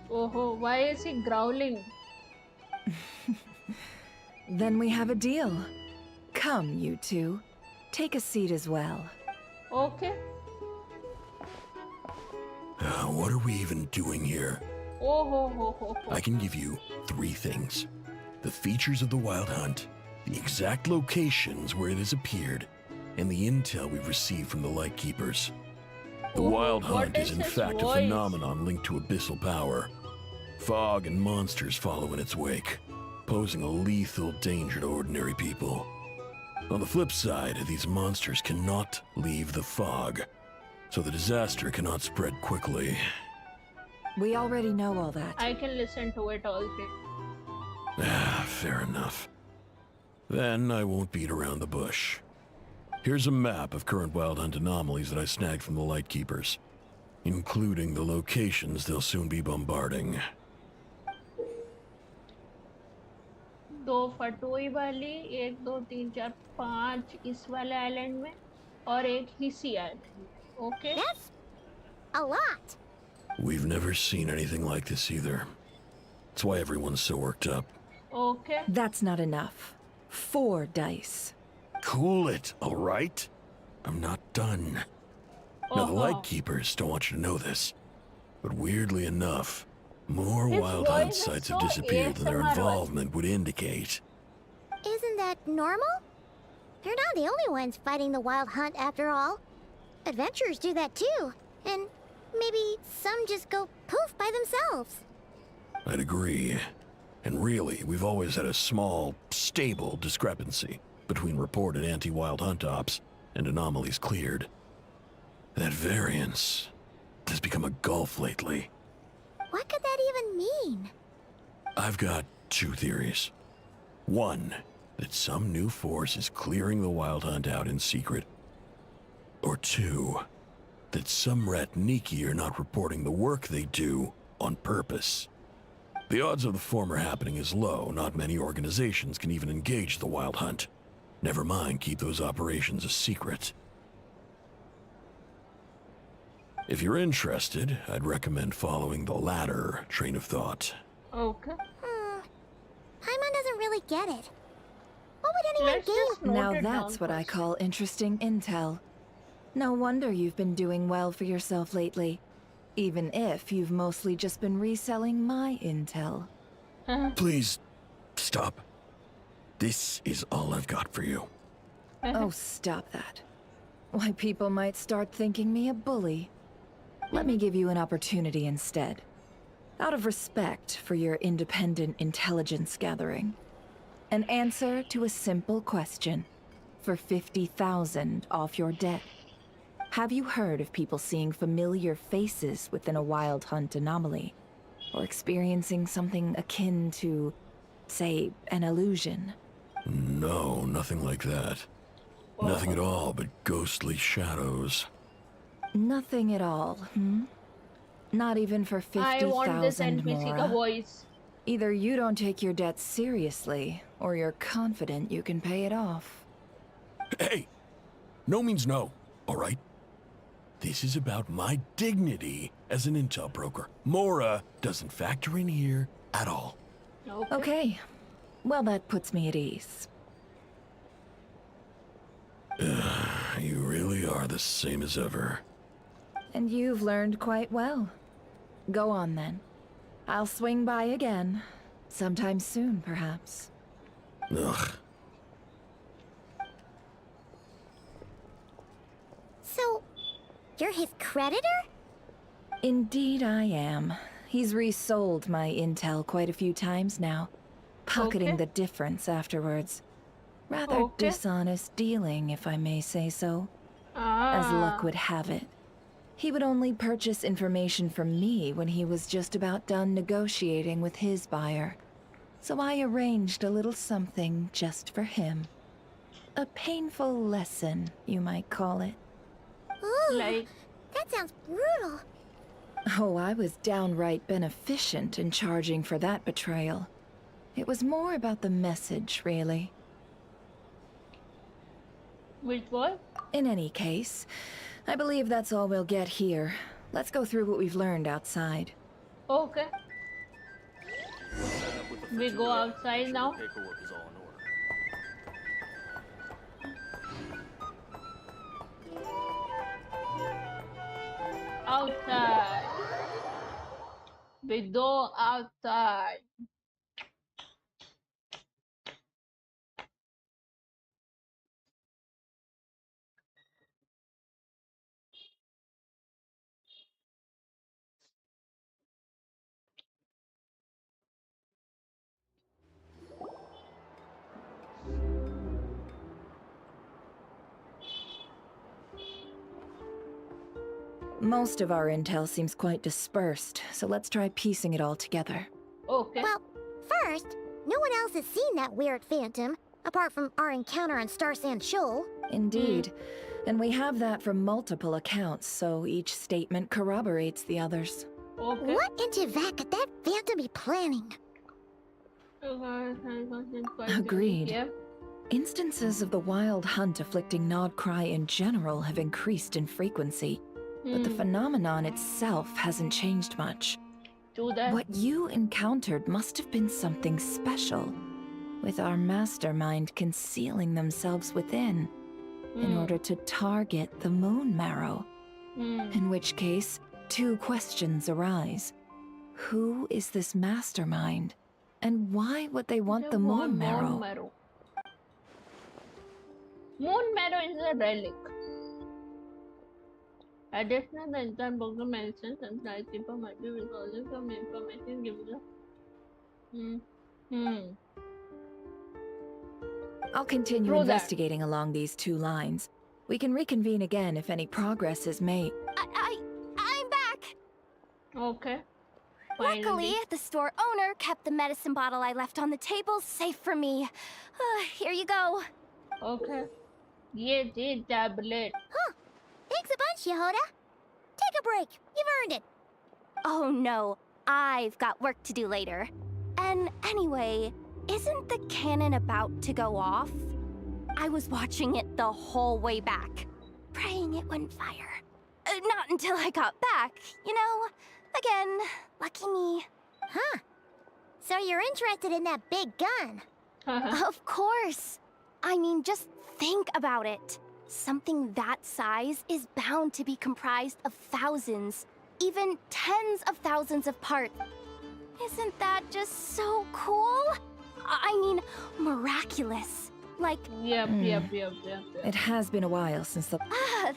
Oh, why is he growling? Then we have a deal. Come, you two. Take a seat as well. Okay. What are we even doing here? Oh. I can give you 3 things. The features of the Wild Hunt, the exact locations where it has appeared, and the intel we've received from the Lightkeepers. The Wild Hunt is in fact a phenomenon linked to abyssal power. Fog and monsters follow in its wake, posing a lethal danger to ordinary people. On the flip side, these monsters cannot leave the fog, so the disaster cannot spread quickly. We already know all that. I can listen to it all day. Fair enough. Then I won't beat around the bush. Here's a map of current Wild Hunt anomalies that I snagged from the Lightkeepers, including the locations they'll soon be bombarding. 2 फटोई वाली, 1 2 3 4 5 इस वाले island में और 1 हिसी island. Okay. That's a lot. We've never seen anything like this either. That's why everyone's so worked up. Okay. That's not enough. 4 dice. Cool it, all right? I'm not done. Now, the Lightkeepers don't want you to know this, but weirdly enough, more His Wild Hunt voice is sites so have disappeared than their ASMR. involvement would indicate. Isn't that normal? They're not the only ones fighting the Wild Hunt after all. Adventurers do that too. And maybe some just go poof by themselves. I'd agree. And really, we've always had a small, stable discrepancy between reported anti-Wild Hunt ops and anomalies cleared. That variance has become a gulf lately. What could that even mean? I've got 2 theories. One, that some new force is clearing the Wild Hunt out in secret. Or 2, that some Ratniki are not reporting the work they do on purpose. The odds of the former happening is low. Not many organizations can even engage the Wild Hunt. Never mind keep those operations a secret. If you're interested, I'd recommend following the latter train of thought. Okay. Paimon doesn't really get it. What would anyone Let's gain? just note Now it that's down what I first. call interesting intel. No wonder you've been doing well for yourself lately. Even if you've mostly just been reselling my intel. Please, stop. This is all I've got for you. Oh, stop that. Why, people might start thinking me a bully. Let me give you an opportunity instead. Out of respect for your independent intelligence gathering. An answer to a simple question. For 50,000 off your debt. Have you heard of people seeing familiar faces within a Wild Hunt anomaly? or experiencing something akin to, say, an illusion? No, nothing like that. Nothing at all but ghostly shadows. Nothing at all, hmm? Not even for I want this 50,000 NPC ka more. voice. Either you don't take your debts seriously, or you're confident you can pay it off. Hey! No means no, alright? This is about my dignity as an intel broker. Mora doesn't factor in here at all. Okay. Well, that puts me at ease. You really are the same as ever. And you've learned quite well. Go on, then. I'll swing by again. Sometime soon, perhaps. Ugh. So, you're his creditor? Indeed I am. He's resold my intel quite a few times now, pocketing the difference afterwards. Rather dishonest dealing, if I may say so. As luck would have it, he would only purchase information from me when he was just about done negotiating with his buyer. So I arranged a little something just for him. A painful lesson, you might call it. Ooh, that sounds brutal. Oh, I was downright beneficent in charging for that betrayal. It was more about the message, really. Which one? In any case, I believe that's all we'll get here. Let's go through what we've learned outside. Okay. We go outside now. Outside. We go outside. Most of our intel seems quite dispersed, so let's try piecing it all together. Okay. Well, first, no one else has seen that weird phantom, apart from our encounter on Star Sand Shoal. Indeed. And we have that from multiple accounts, so each statement corroborates the others. Okay. What in Tevak could that phantom be planning? Agreed. Yeah. Instances of the wild hunt afflicting Nodcry in general have increased in frequency, but the phenomenon itself hasn't changed much. What you encountered must have been something special, with our mastermind concealing themselves within, in order to target the Moon Marrow. In which case, two questions arise. Who is this mastermind? And why would they want the Moon Marrow? Moon Marrow is a relic. Additionally, the entire book mentions and Lightkeeper might be withholding some information given the... I'll continue investigating along these two lines. We can reconvene again if any progress is made. I'm back! Okay. Luckily, the store owner kept the medicine bottle I left on the table safe for me. Here you go. Okay. Yeah, the tablet. Huh. Thanks a bunch, Yehoda. Take a break. You've earned it. Oh no, I've got work to do later. And anyway, isn't the cannon about to go off? I was watching it the whole way back, praying it wouldn't fire. Not until I got back, you know? Again, lucky me. Huh. So you're interested in that big gun? Of course. I mean, just think about it. Something that size is bound to be comprised of thousands, even tens of thousands of parts. Isn't that just so cool? I mean, miraculous. Like... Yep. It has been a while since the...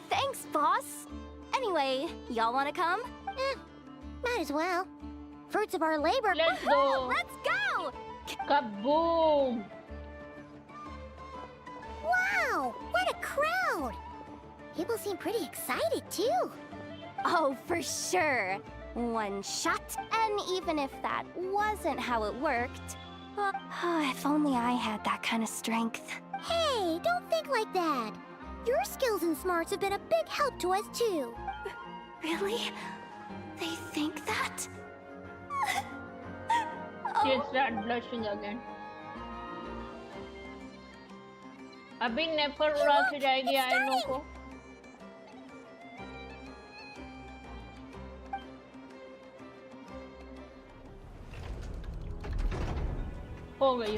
Thanks, boss. Anyway, y'all wanna come? Might as well. Fruits of our labor. Let's go. Let's go! Kaboom! Wow! What a crowd! People seem pretty excited, too. Oh, for sure. one shot. And even if that wasn't how it worked, if only I had that kind of strength. Hey, don't think like that. Your skills and smarts have been a big help to us too. Really? They think that? She started blushing again. अभी नेफर उड़ा के जाएगी आयनों को. हो गई.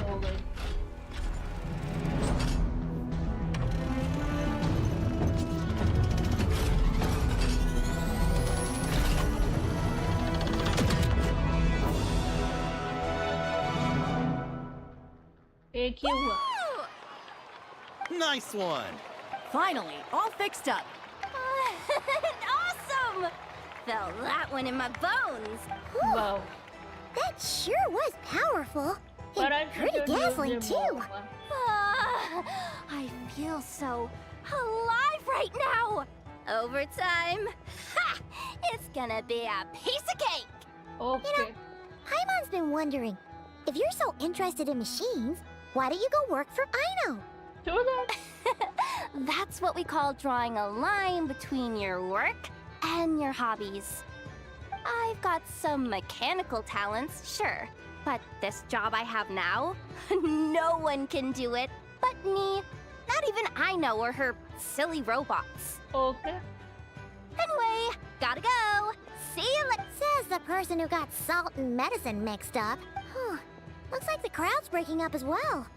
एक ही हुआ. Nice one! Finally, all fixed up. Awesome! Felt that one in my bones. Wow. That sure was powerful. But And pretty dazzling too. I feel so alive right now. Overtime. Ha! It's gonna be a piece of cake. Okay. You know, Paimon's been wondering, if you're so interested in machines, why don't you go work for Aino? Do that. That's what we call drawing a line between your work and your hobbies. I've got some mechanical talents, sure, but this job I have now, no one can do it but me. Not even Aino or her silly robots. Okay. Anyway, gotta go. See you later. Says the person who got salt and medicine mixed up. Looks like the crowd's breaking up as well.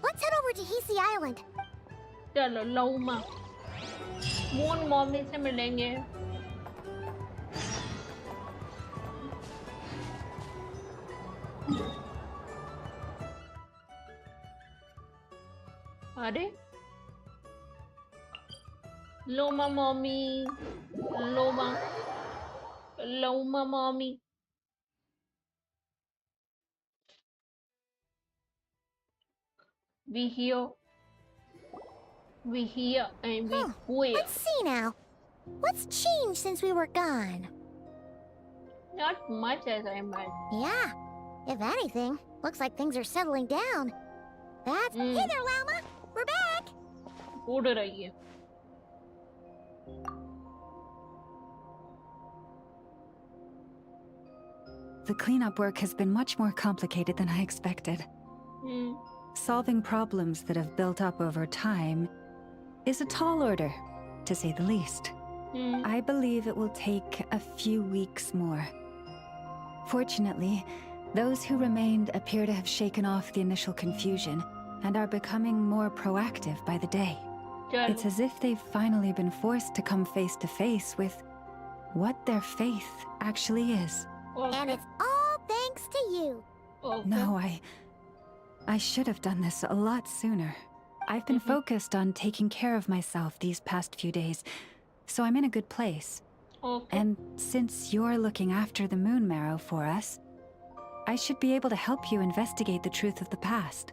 Let's head over to Hisi Island. चलो लाuma. Moon mommy से मिलेंगे. अरे लाuma mommy. लाuma mommy. We hear and we will. Let's see now. What's changed since we were gone? Not much as I might. Yeah. If anything, looks like things are settling down. That's... Hey there, Lauma! We're back! उड़ रही है. The cleanup work has been much more complicated than I expected. Solving problems that have built up over time is a tall order, to say the least. I believe it will take a few weeks more. Fortunately, those who remained appear to have shaken off the initial confusion and are becoming more proactive by the day. It's as if they've finally been forced to come face to face with what their faith actually is. And it's all thanks to you. No, I should have done this a lot sooner. I've been focused on taking care of myself these past few days, so I'm in a good place. And since you're looking after the moon marrow for us, I should be able to help you investigate the truth of the past.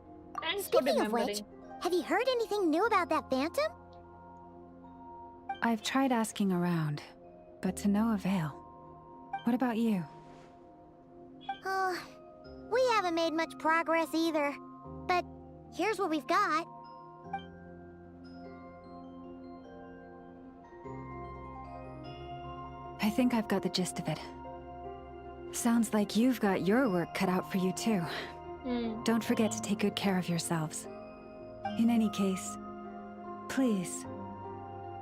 Speaking of which, have you heard anything new about that phantom? I've tried asking around, but to no avail. What about you? We haven't made much progress either. But here's what we've got. I think I've got the gist of it. Sounds like you've got your work cut out for you too. Don't forget to take good care of yourselves. In any case, please,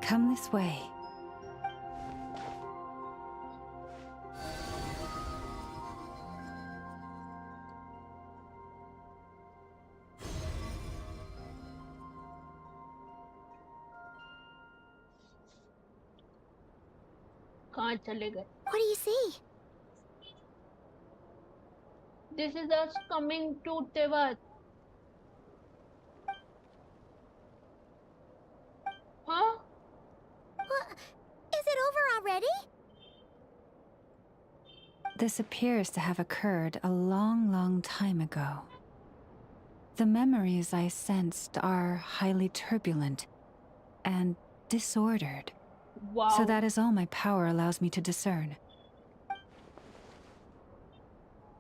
come this way. कहाँ चले गए? What do you see? This is us coming to Tevat. Huh? What? Is it over already? This appears to have occurred a long, long time ago. The memories I sensed are highly turbulent and disordered. Wow. So that is all my power allows me to discern.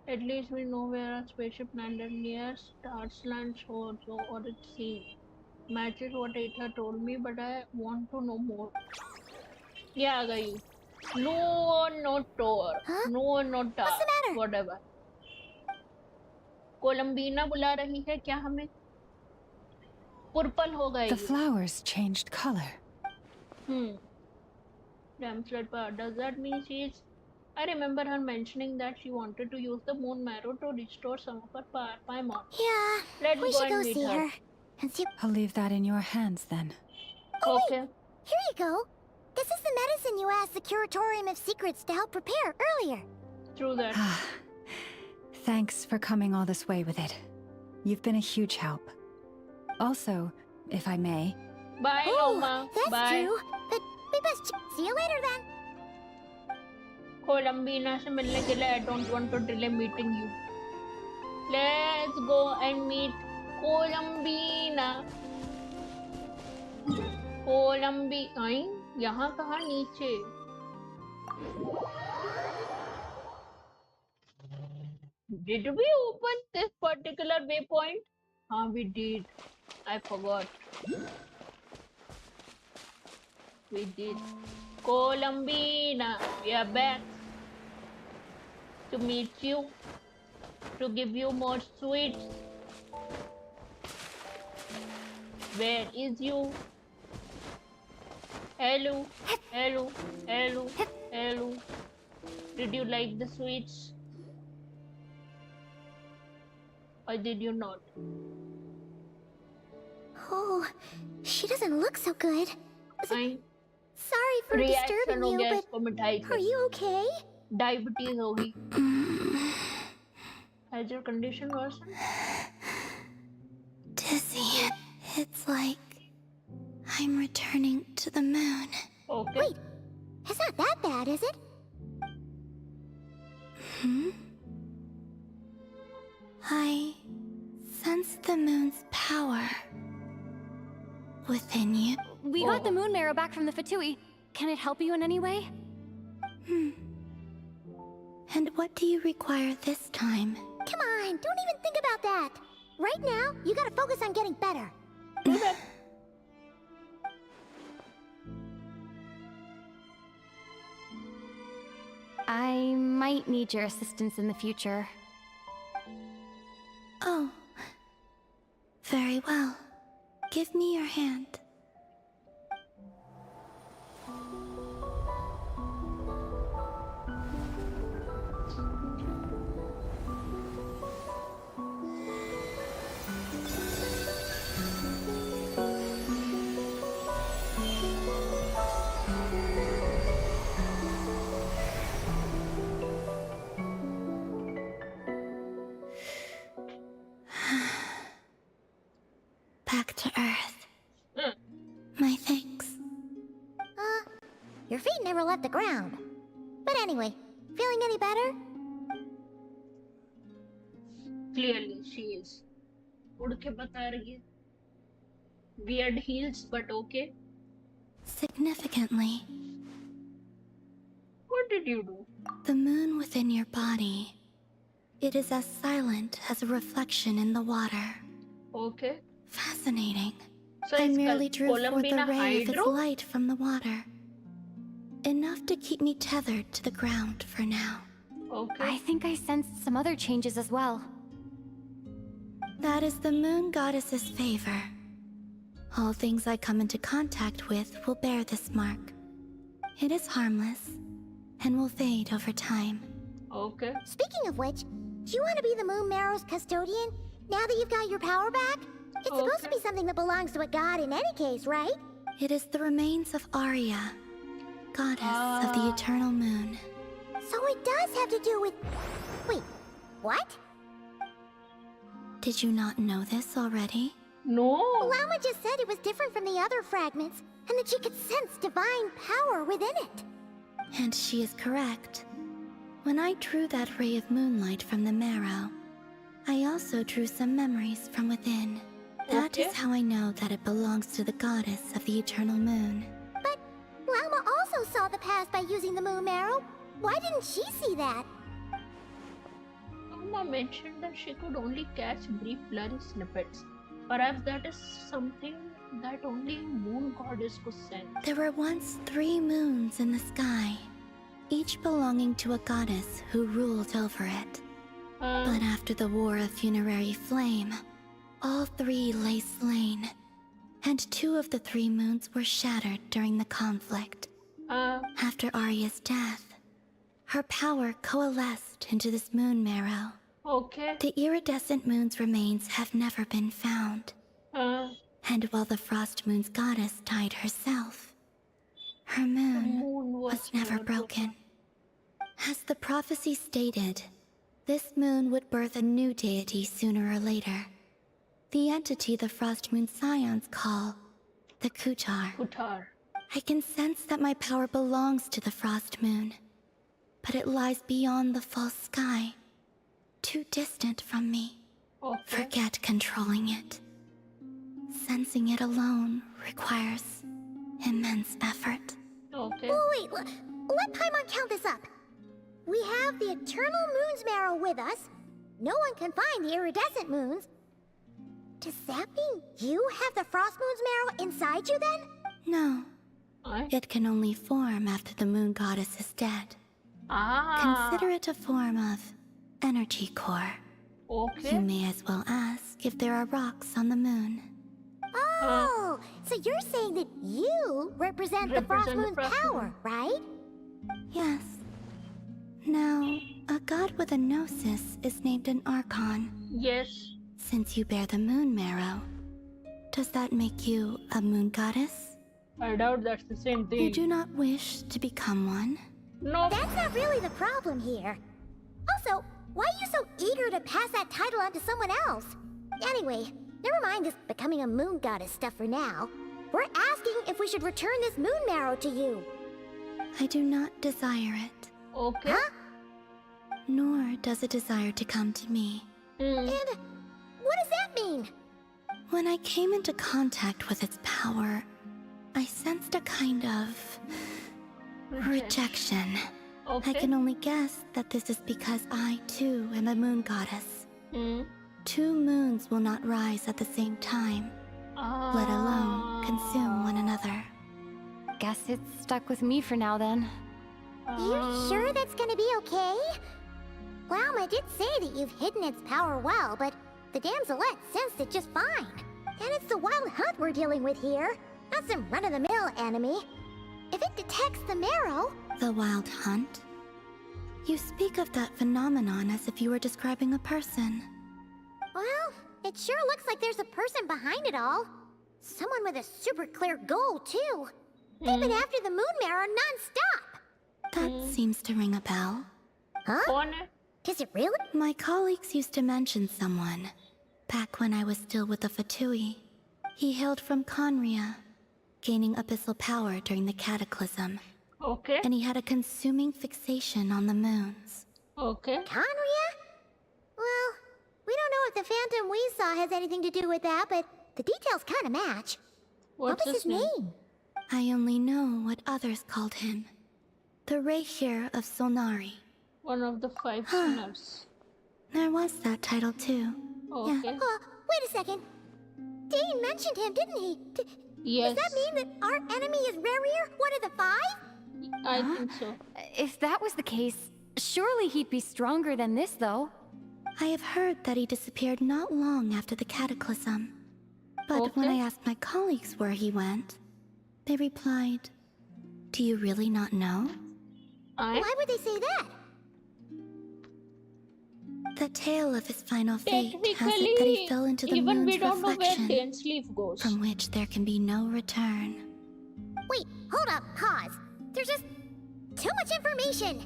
At least we know where a spaceship landed near Starsland Shore, so or it seems. Matches what Aether told me, but I want to know more. Yeah, guys. No, no tour. Huh? No, no What's tar. the matter? Whatever. कोलंबीना बुला रही है क्या हमें? Purple हो गए The ये. flowers changed color. Damn straight power. Does that mean she's... I remember her mentioning that she wanted to use the moon marrow to restore some of her Paimon. Yeah, Let's we go should and go meet see her. her. And see... I'll leave that in your hands then. Oh, okay. wait! Here you go. This is the medicine you asked the Curatorium of Secrets to help prepare earlier. True that. Thanks for coming all this way with it. You've been a huge help. Also, if I may... Bye, Lauma. That's Bye. true. But we best see you later then. कोलंबीना से मिलने के लिए I don't want to delay meeting you. Let's go and meet कोलंबीना. यहाँ कहाँ नीचे? Did we open this particular waypoint? We did. I forgot. We did. Columbina, we are back to meet you, to give you more sweets. Where is you? Hello, hello, hello, hello. Did you like the sweets? Or did you not? Oh, she doesn't look so good. Sorry for Reaction disturbing हो you, गया but इसको मिठाई से. are you okay? Diabetes होगी. Has your condition worsened? Dizzy. It's like I'm returning to the moon. Okay. Wait, it's not that bad, is it? I sense the moon's power within you. We got the moon marrow back from the Fatui. Can it help you in any way? And what do you require this time? Come on, don't even think about that. Right now, you gotta focus on getting better. I might need your assistance in the future. Oh. Very well. Give me your hand. Back to Earth. My thanks. Your feet never left the ground. But anyway, feeling any better? Clearly, she is. उड़ के बता रही है. Weird heels, but okay. Significantly. What did you do? The moon within your body. It is as silent as a reflection in the water. Okay. Fascinating. So I it's merely drew forth a Columbina ray of its Hydro? light from the water. Enough to keep me tethered to the ground for now. Okay. I think I sensed some other changes as well. That is the moon goddess's favor. All things I come into contact with will bear this mark. It is harmless, and will fade over time. Okay. Speaking of which, do you want to be the Moon Marrow's custodian, now that you've got your power back? It's supposed to be something that belongs to a god in any case, right? It is the remains of Arya, goddess of the eternal moon. So it does have to do with... Wait, what? Did you not know this already? No. Lauma just said it was different from the other fragments, and that she could sense divine power within it. And she is correct. When I drew that ray of moonlight from the marrow, I also drew some memories from within. That is how I know that it belongs to the goddess of the eternal moon. But Lauma also saw the past by using the moon marrow. Why didn't she see that? Lauma mentioned that she could only catch brief blurry snippets. Perhaps that is something that only Moon Goddess could sense. There were once 3 moons in the sky, each belonging to a goddess who ruled over it. But after the War of Funerary Flame, all 3 lay slain, and 2 of the 3 moons were shattered during the conflict. After Arya's death, her power coalesced into this moon marrow. Okay. The iridescent moon's remains have never been found. And while the Frost Moon's goddess died herself, her moon was never broken. As the prophecy stated, this moon would birth a new deity sooner or later. The entity the Frost Moon Scions call the Kutar. I can sense that my power belongs to the Frost Moon, but it lies beyond the false sky, too distant from me. Forget controlling it. Sensing it alone requires immense effort. Okay. Oh, wait, let Paimon count this up. We have the Eternal Moon's Marrow with us. No one can find the iridescent moons. Does that mean you have the Frost Moon's Marrow inside you then? No. It can only form after the Moon Goddess is dead. Consider it a form of energy core. Okay. You may as well ask if there are rocks on the moon. Oh, so you're saying that you represent the Frost Moon's power, right? Yes. Now, a god with a gnosis is named an Archon. Yes. Since you bear the moon marrow, does that make you a moon goddess? I doubt that's the same thing. You do not wish to become one? No. That's not really the problem here. Also, why are you so eager to pass that title on to someone else? Anyway, never mind this becoming a moon goddess stuff for now. We're asking if we should return this moon marrow to you. I do not desire it. Okay. Huh? Nor does it desire to come to me. And what does that mean? When I came into contact with its power, I sensed a kind of rejection. Okay. I can only guess that this is because I, too, am a moon goddess. 2 moons will not rise at the same time, let alone consume one another. Guess it's stuck with me for now then. You sure that's gonna be okay? Lauma did say that you've hidden its power well, but the damselette sensed it just fine. And it's the wild hunt we're dealing with here, not some run-of-the-mill enemy. If it detects the marrow... The wild hunt? You speak of that phenomenon as if you were describing a person. Well, it sure looks like there's a person behind it all. Someone with a super clear goal, too. They've been after the moon marrow non-stop. That seems to ring a bell. Huh? Does it really? My colleagues used to mention someone. Back when I was still with the Fatui. He hailed from Conria, gaining abyssal power during the Cataclysm. Okay. And he had a consuming fixation on the moons. Okay. Conria? Well, we don't know if the phantom we saw has anything to do with that, but the details kind of match. What's what was his name? I only know what others called him. The Reikir of Solnari. One of the 5 sinners. There was that title too. Okay. Yeah. Wait a second. Dane mentioned him, didn't he? Yes. Does that mean that our enemy is Rerir, one of the 5? I think so. If that was the case, surely he'd be stronger than this, though. I have heard that he disappeared not long after the Cataclysm. But when I asked my colleagues where he went, they replied, "Do you really not know?" Why would they say that? The tale of his final fate has it that he fell into the moon's reflection, from which there can be no return. Wait, hold up, pause. There's just too much information.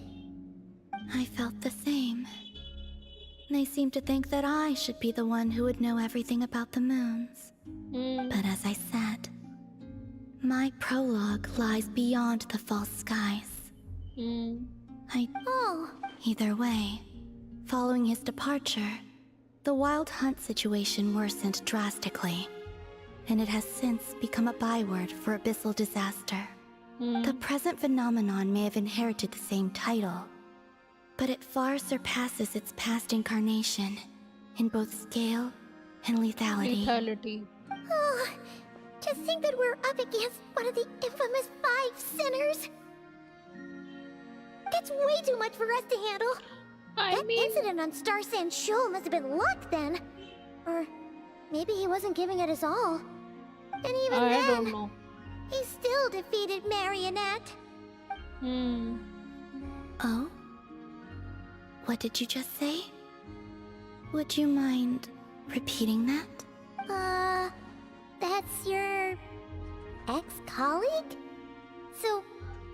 I felt the same. They seemed to think that I should be the one who would know everything about the moons. But as I said, my prologue lies beyond the false skies. Either way, following his departure, the wild hunt situation worsened drastically, and it has since become a byword for abyssal disaster. The present phenomenon may have inherited the same title, but it far surpasses its past incarnation in both scale and lethality. Oh, to think that we're up against one of the infamous 5 sinners. That's way too much for us to handle. That incident on Star Sand Shoal must have been luck then. Or maybe he wasn't giving it his all. And even I then, don't know. he still defeated Marionette. Oh? What did you just say? Would you mind repeating that? That's your ex-colleague? So,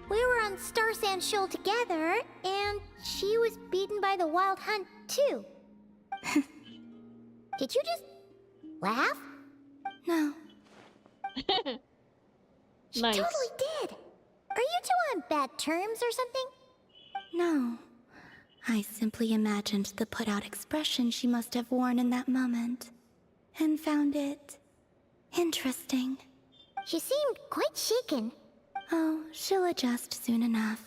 we were on Star Sand Shoal together, and she was beaten by the Wild Hunt too. Did you just laugh? No. She Nice. totally did. Are you two on bad terms or something? No. I simply imagined the put-out expression she must have worn in that moment, and found it interesting. She seemed quite shaken. Oh, she'll adjust soon enough.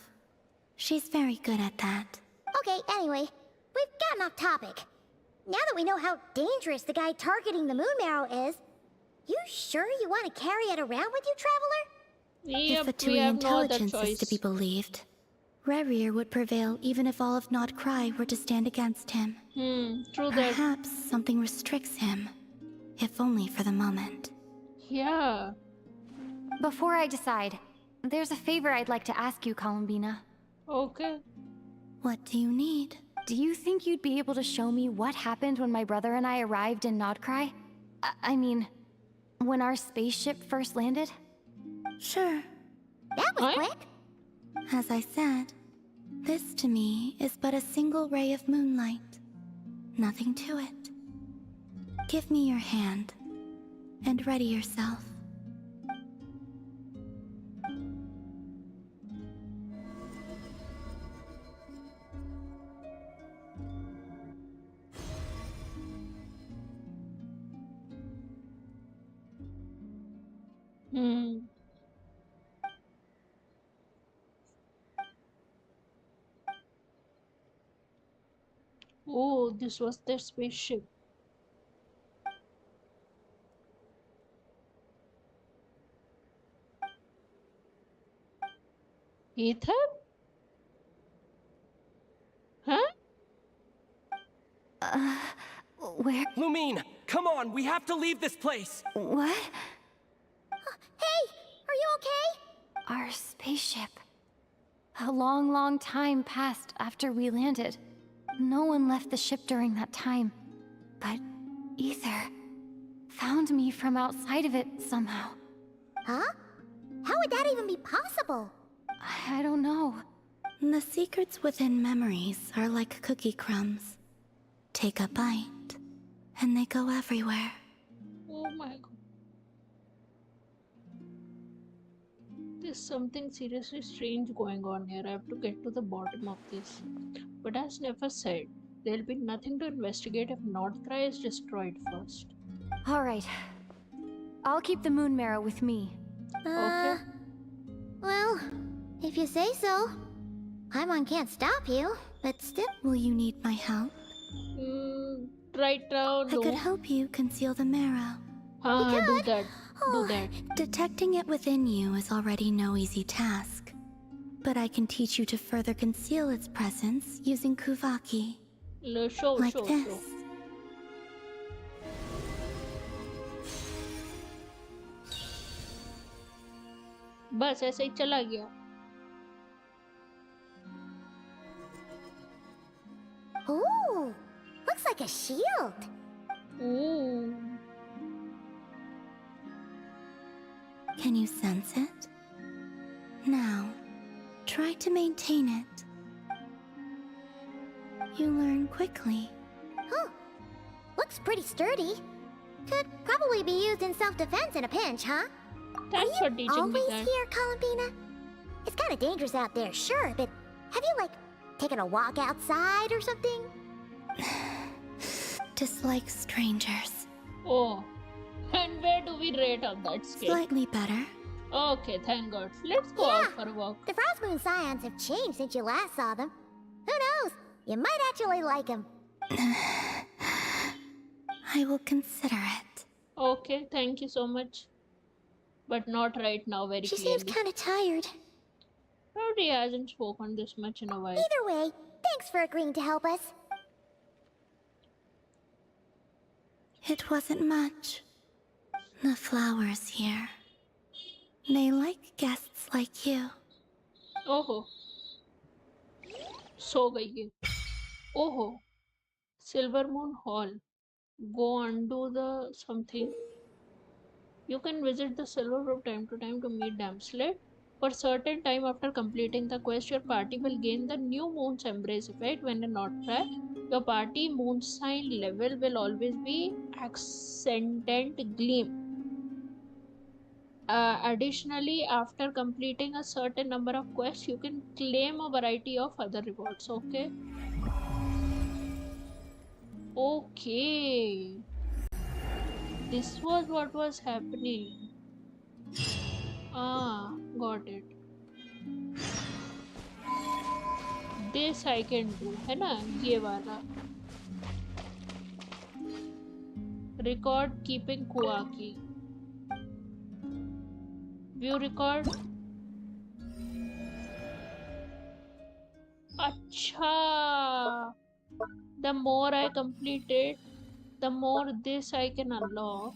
She's very good at that. Okay, anyway, we've gotten off topic. Now that we know how dangerous the guy targeting the moon marrow is, you sure you want to carry it around with you, Traveler? Yep, If the we Tui have no other intelligence is to be choice. believed, Rerir would prevail even if all of Nod Cry were to stand against him. True that. Perhaps something restricts him, if only for the moment. Yeah. Before I decide, there's a favor I'd like to ask you, Columbina. Okay. What do you need? Do you think you'd be able to show me what happened when my brother and I arrived in Nodcry? I mean, when our spaceship first landed? Sure. That was quick. As I said, this to me is but a single ray of moonlight. Nothing to it. Give me your hand, and ready yourself. Oh, this was their spaceship. Ethan? Huh? Where? Lumine, come on, we have to leave this place. What? Hey, are you okay? Our spaceship. A long, long time passed after we landed. No one left the ship during that time. But Ether found me from outside of it somehow. Huh? How would that even be possible? I don't know. The secrets within memories are like cookie crumbs. Take a bite, and they go everywhere. Oh my god. There's something seriously strange going on here. I have to get to the bottom of this. But as Nefer said, there'll be nothing to investigate if Nordcry is destroyed first. Alright. I'll keep the moon marrow with me. Okay. Well, if you say so. Paimon can't stop you, but still, will you need my help? Right now, no. I could help you conceal the marrow. Do that. Do that. Detecting it within you is already no easy task. But I can teach you to further conceal its presence using Kuvaki. Show, like show, this. show. बस ऐसे ही चला गया. Ooh, looks like a shield. Ooh. Can you sense it? Now, try to maintain it. You learn quickly. Huh. Looks pretty sturdy. Could probably be used in self-defense in a pinch, huh? Thanks for teaching me Always that. here, Columbina? It's kind of dangerous out there, sure, but have you, like, taken a walk outside or something? Dislike strangers. Oh. And where do we rate on that scale? Slightly better. Okay, thank God. Let's go out for a walk. The Frost Moon Scions have changed since you last saw them. Who knows? You might actually like him. I will consider it. Okay, thank you so much. But not right now, very She clearly. seems kind of tired. Probably hasn't spoken this much in a while. Either way, thanks for agreeing to help us. It wasn't much. The flowers here. They like guests like you. Oh, so गई ये. Oh, Silver Moon Hall. Go undo the something. You can visit the silver from time to time to meet Damslet. For certain time after completing the quest, your party will gain the new Moon's Embrace effect. When in not track, your party moon sign level will always be Ascendant Gleam. Additionally, after completing a certain number of quests, you can claim a variety of other rewards. Okay. Okay. This was what was happening. Ah, got it. This I can do, है ना? ये वाला. Record keeping Kuaki. View record. Acha. The more I complete it, the more this I can unlock.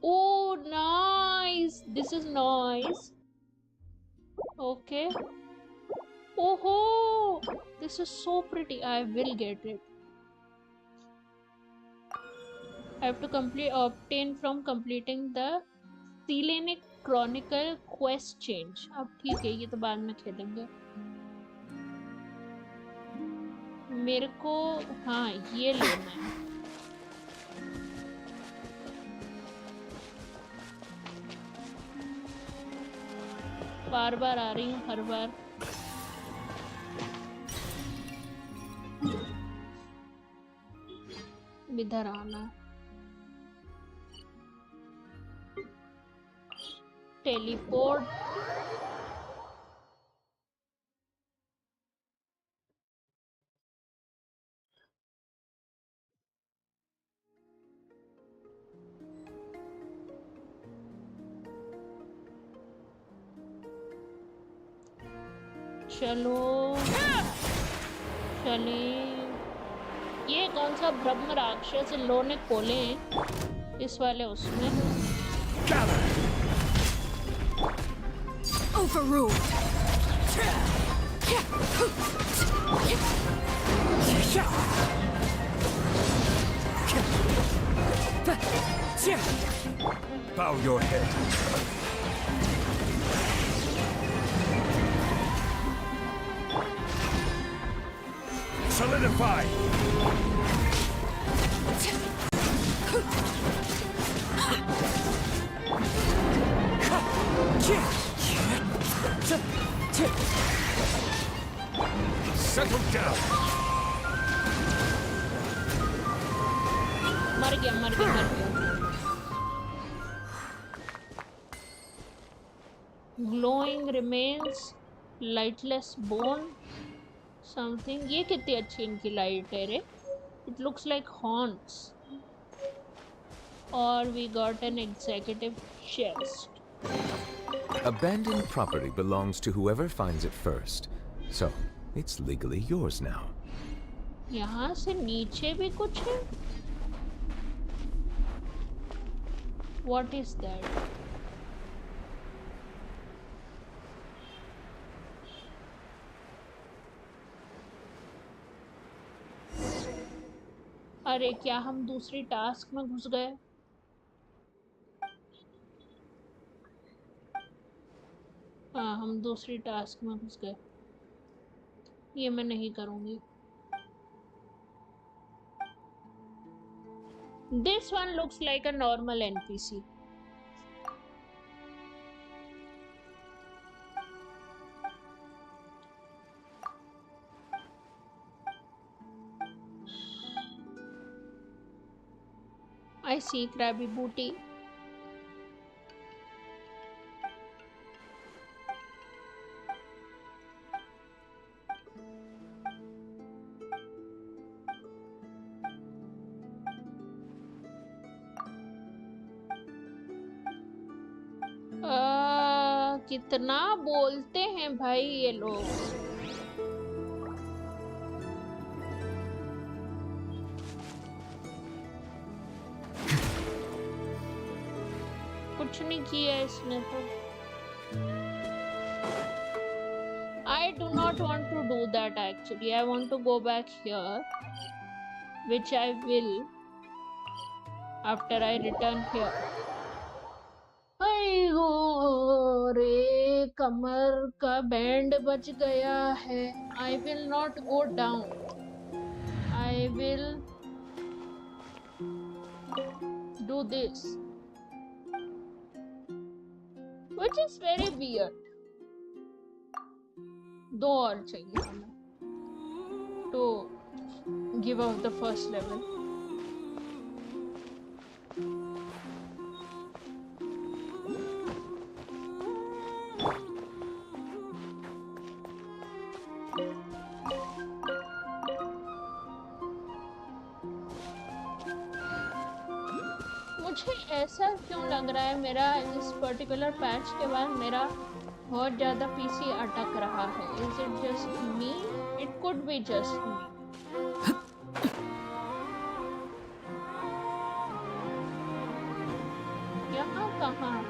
Oh, nice. This is nice. Okay. Oh, this is so pretty. I will get it. I have to obtain from completing the Selenic Chronicle quest change. अब ठीक है, ये तो बाद में खेलेंगे. मेरे को हाँ ये लेना है. बार बार आ रही हूँ हर बार. इधर आना. Teleport. चलो चले. ये कौन सा ब्रह्म राक्षस इन लोगों ने खोले हैं? इस वाले उसमें. Overruled. Bow your head. Solidify. Settle down. मर गया मर गया मर गया. Glowing remains, lightless bone, something. ये कितनी अच्छी इनकी लाइट है रे. It looks like horns. Or we got an executive chest. Abandoned property belongs to whoever finds it first, so it's legally yours now. यहाँ से नीचे भी कुछ है. What is that? अरे क्या हम दूसरी टास्क में घुस गए? हाँ हम दूसरी टास्क में घुस गए. ये मैं नहीं करूँगी. This one looks like a normal NPC. I see Krabby Booty. कितना बोलते हैं भाई ये लोग। कुछ नहीं किया इसने तो। I do not want to do that actually. I want to go back here, which I will after I return here. रे कमर का बैंड बच गया है। I will not go down. I will do this, which is very weird. दो और चाहिए हमें to give out the first level. मुझे ऐसा क्यों लग रहा है मेरा इस पर्टिकुलर पैच के बाद मेरा बहुत ज़्यादा पीसी अटक रहा है। Is it just me? It could be just me. यहाँ कहाँ है?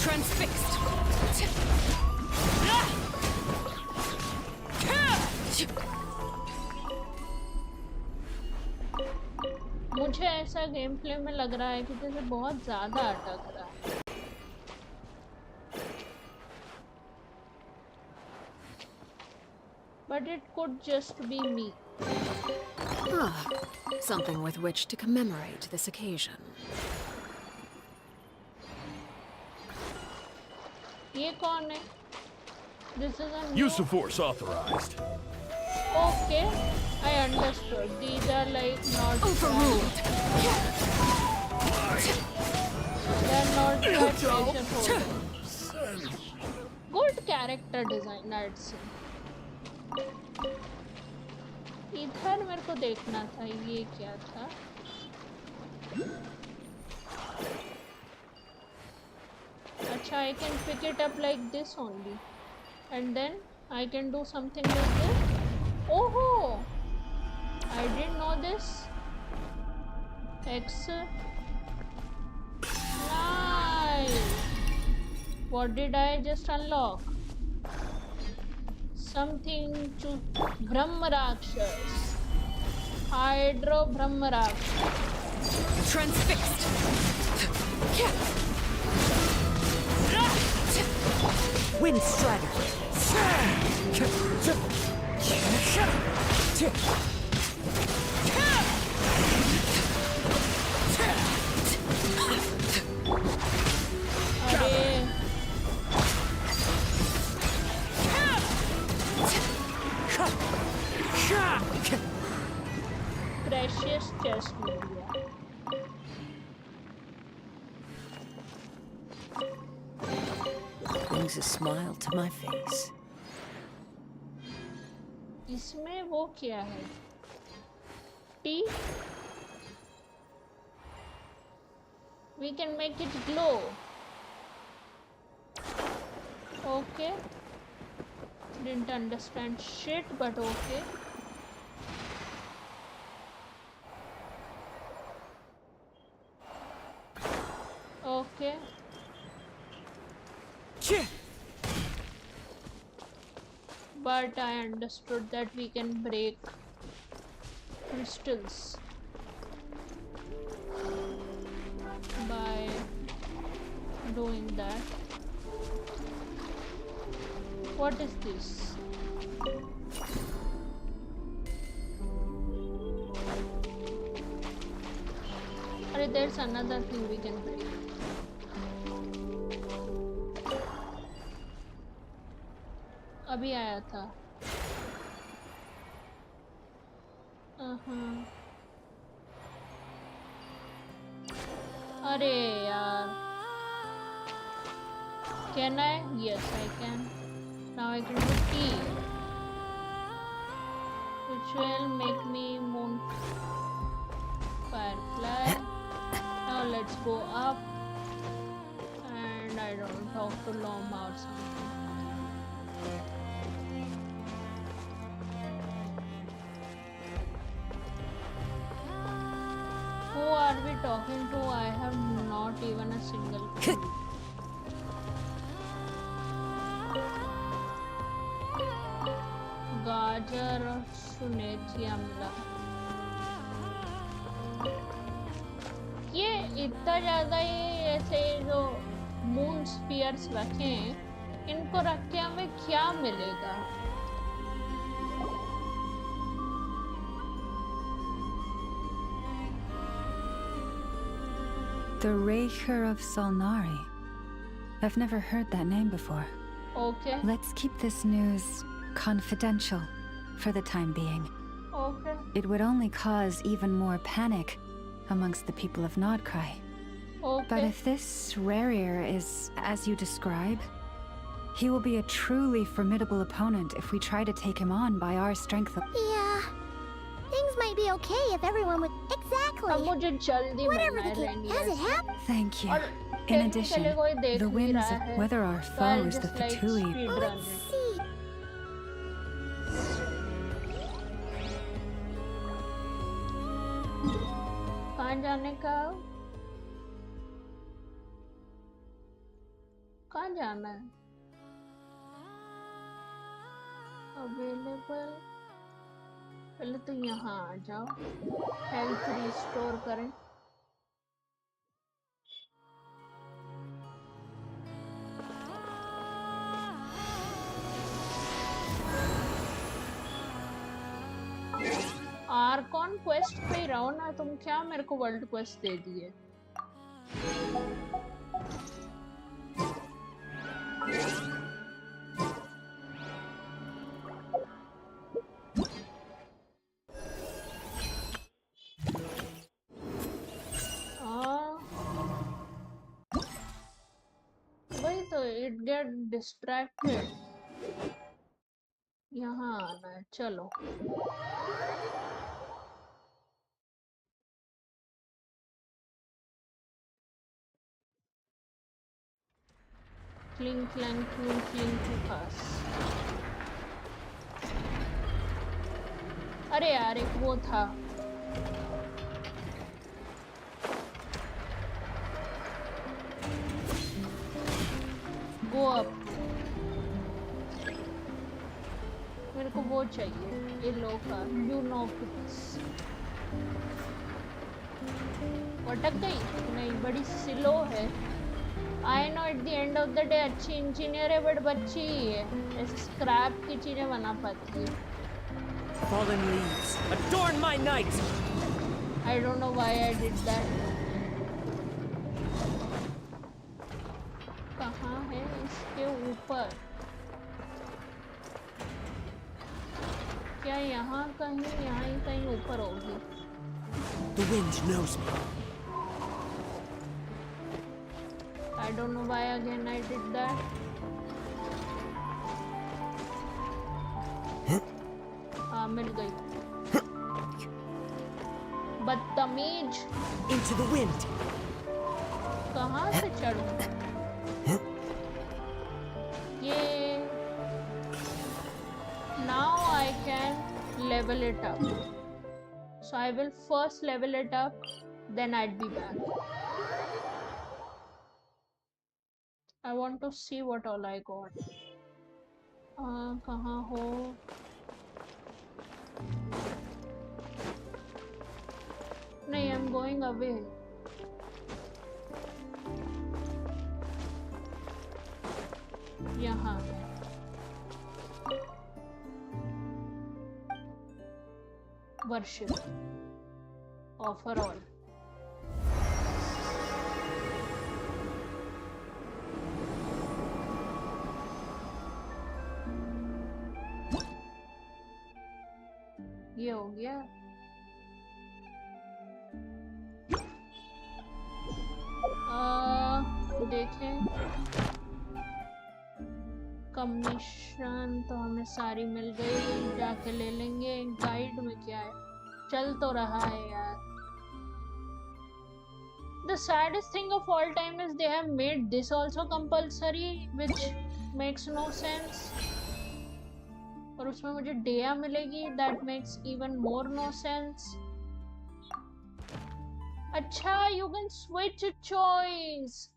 Transfixed. मुझे ऐसा गेम प्ले में लग रहा है कि जैसे बहुत ज्यादा अटक रहा है। But it could just be me. Ah, something with which to commemorate this occasion. ये कौन है? This is a new... Use of force authorized. Okay, I understood. These are like not overruled. They're not that pressure holders. Good character design, I'd say. इधर मेरे को देखना था, ये क्या था? अच्छा, I can pick it up like this only, and then I can do something like this. Oh, I didn't know this. X. Nice. What did I just unlock? Something to Brahmarakshas. Hydro Brahmarakshas. Transfixed. Wind Strider. Precious chest मिल गया। Brings a smile to my face. इसमें वो क्या है? T? We can make it glow. Okay. Didn't understand shit, but okay. Okay. But I understood that we can break crystals by doing that. What is this? There's another thing we can break. अभी आया था। अरे यार, can I? Yes, I can. Now I can do T. ritual make me moon firefly. Now let's go up, and I don't talk to Lauma or something. Who are we talking to? I have not even a single clue. गाजर और सुनेजिया मिला। ये इतना ज्यादा ये ऐसे जो moon spheres रखे हैं, इनको रख के हमें क्या मिलेगा? The Raker of Solnari. I've never heard that name before. Okay. Let's keep this news confidential for the time being. Okay. It would only cause even more panic amongst the people of Nodcry. Okay. But if this Rarir is as you describe, he will be a truly formidable opponent if we try to take him on by our strength. Yeah. Things might be okay if everyone would... Exactly. Whatever the case, has it happened? Thank you. In addition, the winds of whether our foes, the Fatui... Let's see. कहाँ जाने का? कहाँ जाना है? Available. पहले तो यहाँ आ जाओ, हेल्थ रिस्टोर करें। आर्कॉन क्वेस्ट पे ही रहो ना तुम, क्या मेरे को वर्ल्ड क्वेस्ट दे दिए? वही तो, इट गेट डिस्ट्रैक्टेड। यहाँ आना है, चलो। क्लिंग क्लैंग क्लूंग क्लिंग पास। अरे यार एक वो था। Go up. मेरे को वो चाहिए, ये लो का यू नो अटक गई नहीं, बड़ी स्लो है। I know at the end of the day अच्छी इंजीनियर है बट बच्ची ही है, ऐसे स्क्रैप की चीजें बना पाती है। Fallen leaves, adorn my night. I don't know why I did that. कहाँ है? इसके ऊपर। क्या यहाँ कहीं, यहाँ ही कहीं ऊपर होगी? The wind knows me. I don't know why again I did that. हाँ मिल गई। बदतमीज। Into the wind. कहाँ से चढ़ूं? ये now I can level it up. So I will first level it up, then I'd be back. I want to see what all I got. कहाँ हो? नहीं, I'm going away. यहाँ worship offer all. ये हो गया। देखें commission तो हमें सारी मिल गई, जाके ले लेंगे। गाइड में क्या है, चल तो रहा है यार। The saddest thing of all time is they have made this also compulsory, which makes no sense. और उसमें मुझे डेया मिलेगी, that makes even more no sense. अच्छा, you can switch a choice.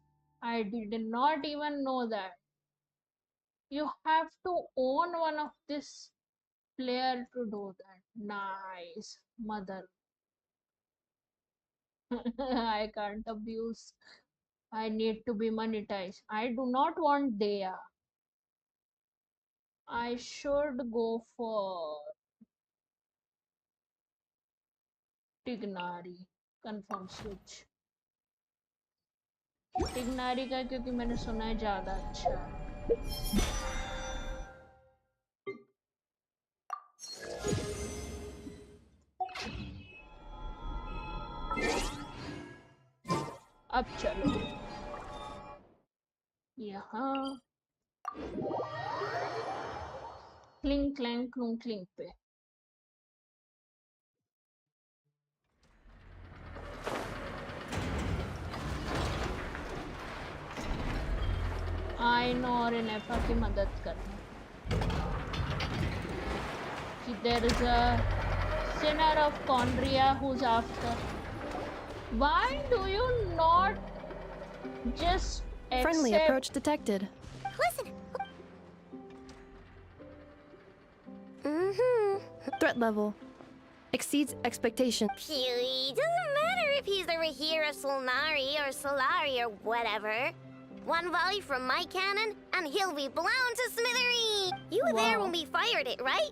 I did not even know that. You have to own one of this player to do that. Nice, mother. I can't abuse. I need to be monetized. I do not want Dea. I should go for Tignari. Confirm switch. Tignari का क्योंकि मैंने सुना है ज़्यादा अच्छा है। अब चलो यहाँ क्लिंग क्लैंग क्लूंग क्लिंग पे। आइन और इनेफा की मदद करना कि there is a sinner of Conria who's after. Why do you not just accept? Friendly approach detected. Listen. Threat level exceeds expectation. Phew, doesn't matter if he's the Rahira Solnari or Solari or whatever. One volley from my cannon, and he'll be blown to smithereens. You were there when we fired it, right?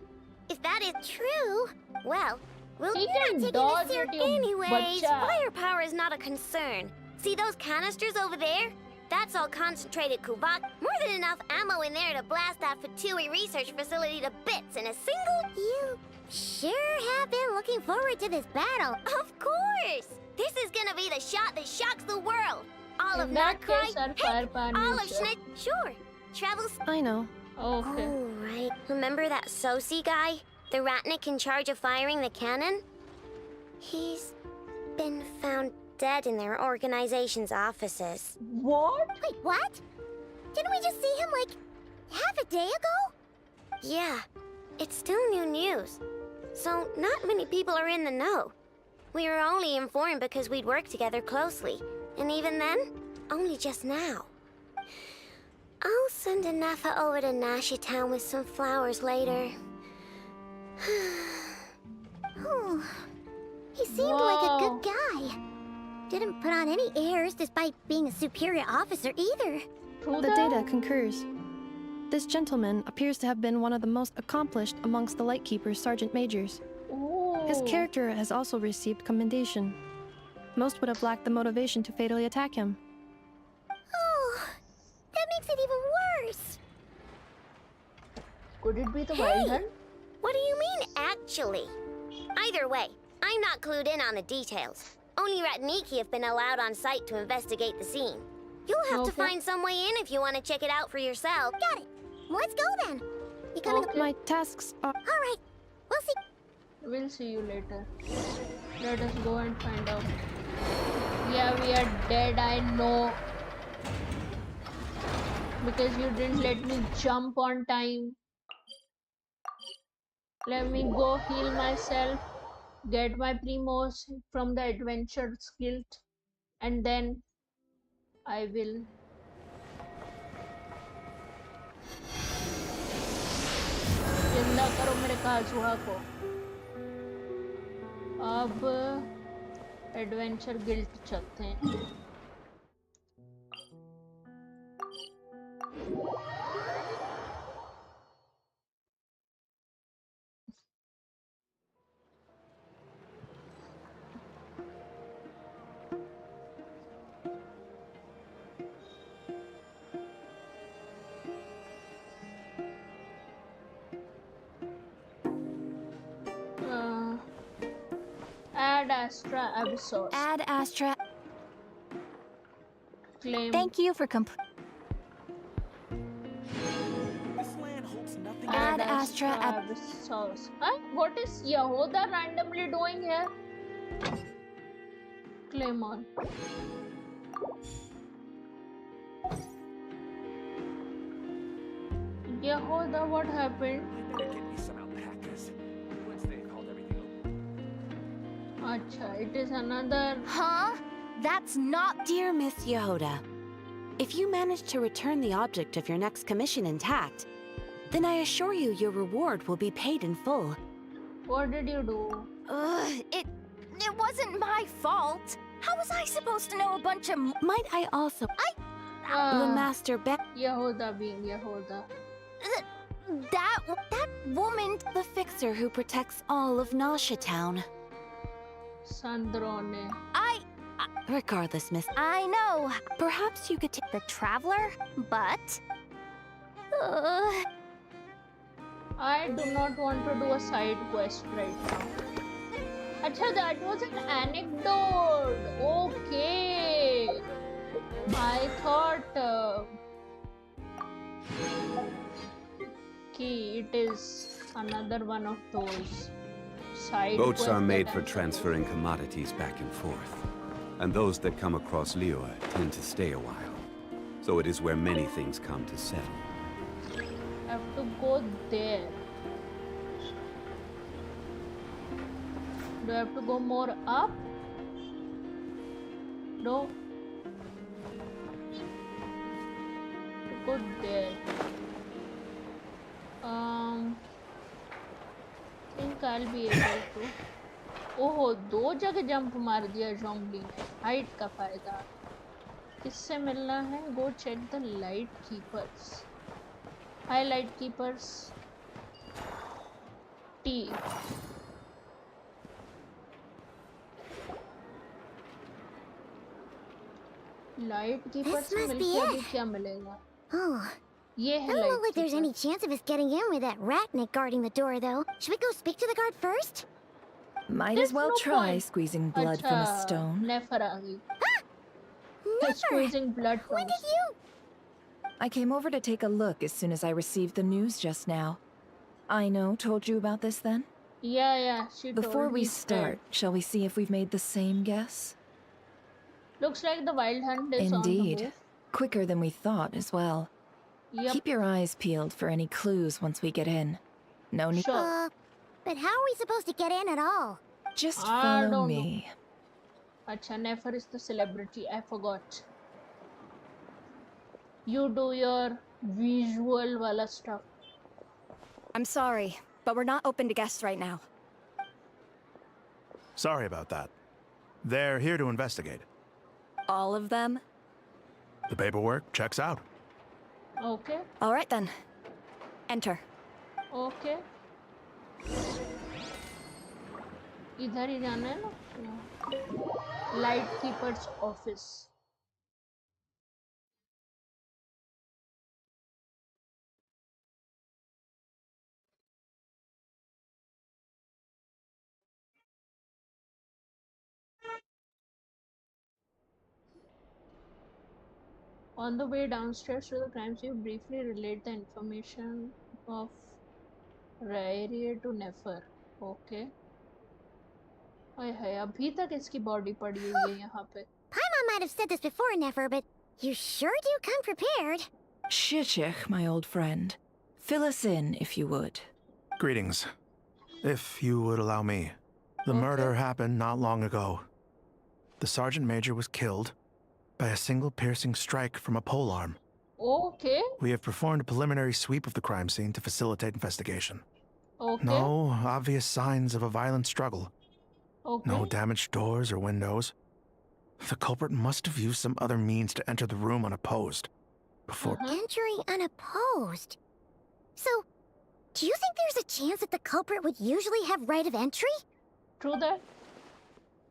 If that is true, well, we'll be not taking this serious anyways. Firepower is not a concern. See those canisters over there? That's all concentrated kuvak. More than enough ammo in there to blast that Fatui research facility to bits in a single... You sure have been looking forward to this battle. Of course! This is gonna be the shot that shocks the world. All of Nutcry, all of Schnitt... Sure. Travels... I know. Okay. Oh, right. Remember that Sosi guy? The Ratnik in charge of firing the cannon? He's been found dead in their organization's offices. What? Wait, what? Didn't we just see him, like, half a day ago? Yeah. It's still new news. So, not many people are in the know. We were only informed because we'd worked together closely. And even then, only just now. I'll send Anafa over to Nashi Town with some flowers later. Oh, he seemed like a good guy. Didn't put on any airs despite being a superior officer either. The data concurs. This gentleman appears to have been one of the most accomplished amongst the Lightkeeper's Sergeant Majors. His character has also received commendation. Most would have lacked the motivation to fatally attack him. Oh, that makes it even worse. Could it be the wild hunt? What do you mean, actually? Either way, I'm not clued in on the details. Only Ratniki have been allowed on site to investigate the scene. You'll have to find some way in if you want to check it out for yourself. Got it. Let's go then. You coming? My tasks are... All right. We'll see. We'll see you later. Let us go and find out. Yeah, we are dead, I know. Because you didn't let me jump on time. Let me go heal myself. Get my primos from the adventurers guild. And then I will... जिंदा करो मेरे काजुआ को. अब adventure guild चलते हैं. Ad Astra Abyssos. Ad Astra. Claim. Thank you for Ad Astra Sauce. Huh? What is Yehuda randomly doing here? Claymore. Yehuda, what happened? I better get me some alpacas. Once they called everything over. Acha, it is another. Huh? That's not. Dear Miss Yehuda, if you manage to return the object of your next commission intact, then I assure you your reward will be paid in full. What did you do? It wasn't my fault. How was I supposed to know a bunch of... Might I also... The Master Yehuda being Yehuda. That woman... The fixer who protects all of Nasha Town. Sandrone. Regardless, Miss... I know. Perhaps you could take the Traveler, but... I do not want to do a side quest right now. Acha, that was an anecdote. Okay. I thought... okay, it is another one of those side Boats are made that for transferring commodities back and forth. And those that come across liye tend to stay a while. So it is where many things come to settle. I have to go there. Do I have to go more up? No. To go there. Think I'll be able to. ओहो, 2 जगह jump मार दिया जोंगली ने. Height का फायदा. किससे मिलना है? Go check the light keepers. Hi light keepers. T. Light keepers से मिलके अभी क्या मिलेगा? Oh. ये है I don't light look like there's any chance of us getting in with that ratnik guarding the door, though. Should we go speak to the guard first? Might as well try squeezing blood from a stone. Nefer आ गई. Squeezing blood from. When did you? I came over to take a look as soon as I received the news just now. Aino told you about this then? Yeah, she told Before we me start, shall we see if we've made the same guess? Looks like the wild hunt is on the Indeed. move. Quicker than we thought as well. Yep. Keep your eyes peeled for any clues once we get in. No need. But how are we supposed to get in at all? Just I follow don't me. know. Acha, Nefer is the celebrity. I forgot. You do your visual wala stuff. I'm sorry, but we're not open to guests right now. Sorry about that. They're here to investigate. All of them? The paperwork checks out. Okay. All right then. Enter. Okay. इधर ही जाना है ना? Light keeper's office. On the way downstairs to the crime scene, briefly relate the information of Raerie to Nefer. Okay. हाय हाय, अभी तक इसकी body पड़ी हुई है यहाँ पे. Paimon might have said this before, Nefer, but you sure do come prepared. Shishich, my old friend. Fill us in, if you would. Greetings. If you would allow me. The murder happened not long ago. The Sergeant Major was killed by a single piercing strike from a polearm. Okay. We have performed a preliminary sweep of the crime scene to facilitate investigation. Okay. No obvious signs of a violent struggle. Okay. No damaged doors or windows. The culprit must have used some other means to enter the room unopposed. Before... Entering unopposed? So, do you think there's a chance that the culprit would usually have right of entry? True that.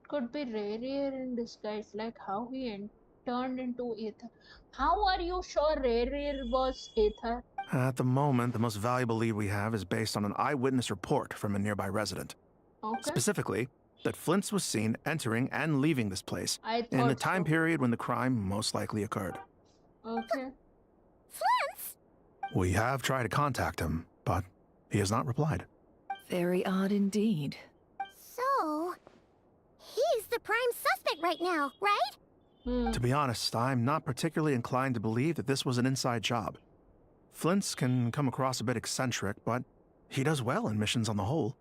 Could be Raerie in disguise, like how he turned into Aether. How are you sure Raerie was Aether? At the moment, the most valuable lead we have is based on an eyewitness report from a nearby resident. Okay. Specifically, that Flint's was seen entering and leaving this place in the time period when the crime most likely occurred. Okay. Flint's? We have tried to contact him, but He has not replied. Very odd indeed. So, he's the prime suspect right now, right? To be honest, I'm not particularly inclined to believe that this was an inside job. Flint's can come across a bit eccentric, but he does well in missions on the whole.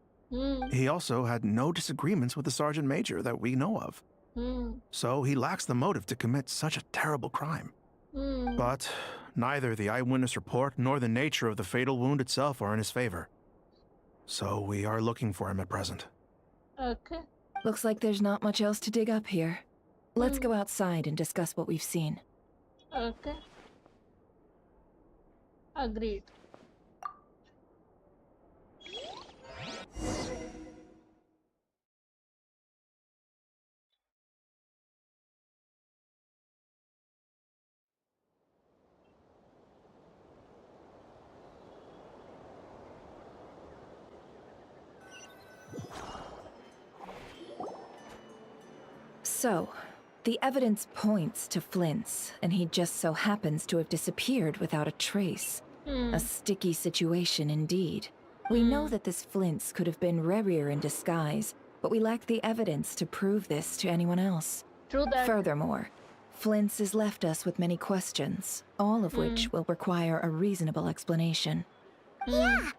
He also had no disagreements with the Sergeant Major that we know of. So he lacks the motive to commit such a terrible crime. But neither the eyewitness report nor the nature of the fatal wound itself are in his favor. So we are looking for him at present. Okay. Looks like there's not much else to dig up here. Let's go outside and discuss what we've seen. Okay. Agreed. So, the evidence points to Flint's, and he just so happens to have disappeared without a trace. A sticky situation indeed. We know that this Flint's could have been Rerir in disguise, but we lack the evidence to prove this to anyone else. True that. Furthermore, Flint's has left us with many questions, all of which will require a reasonable explanation. Yeah.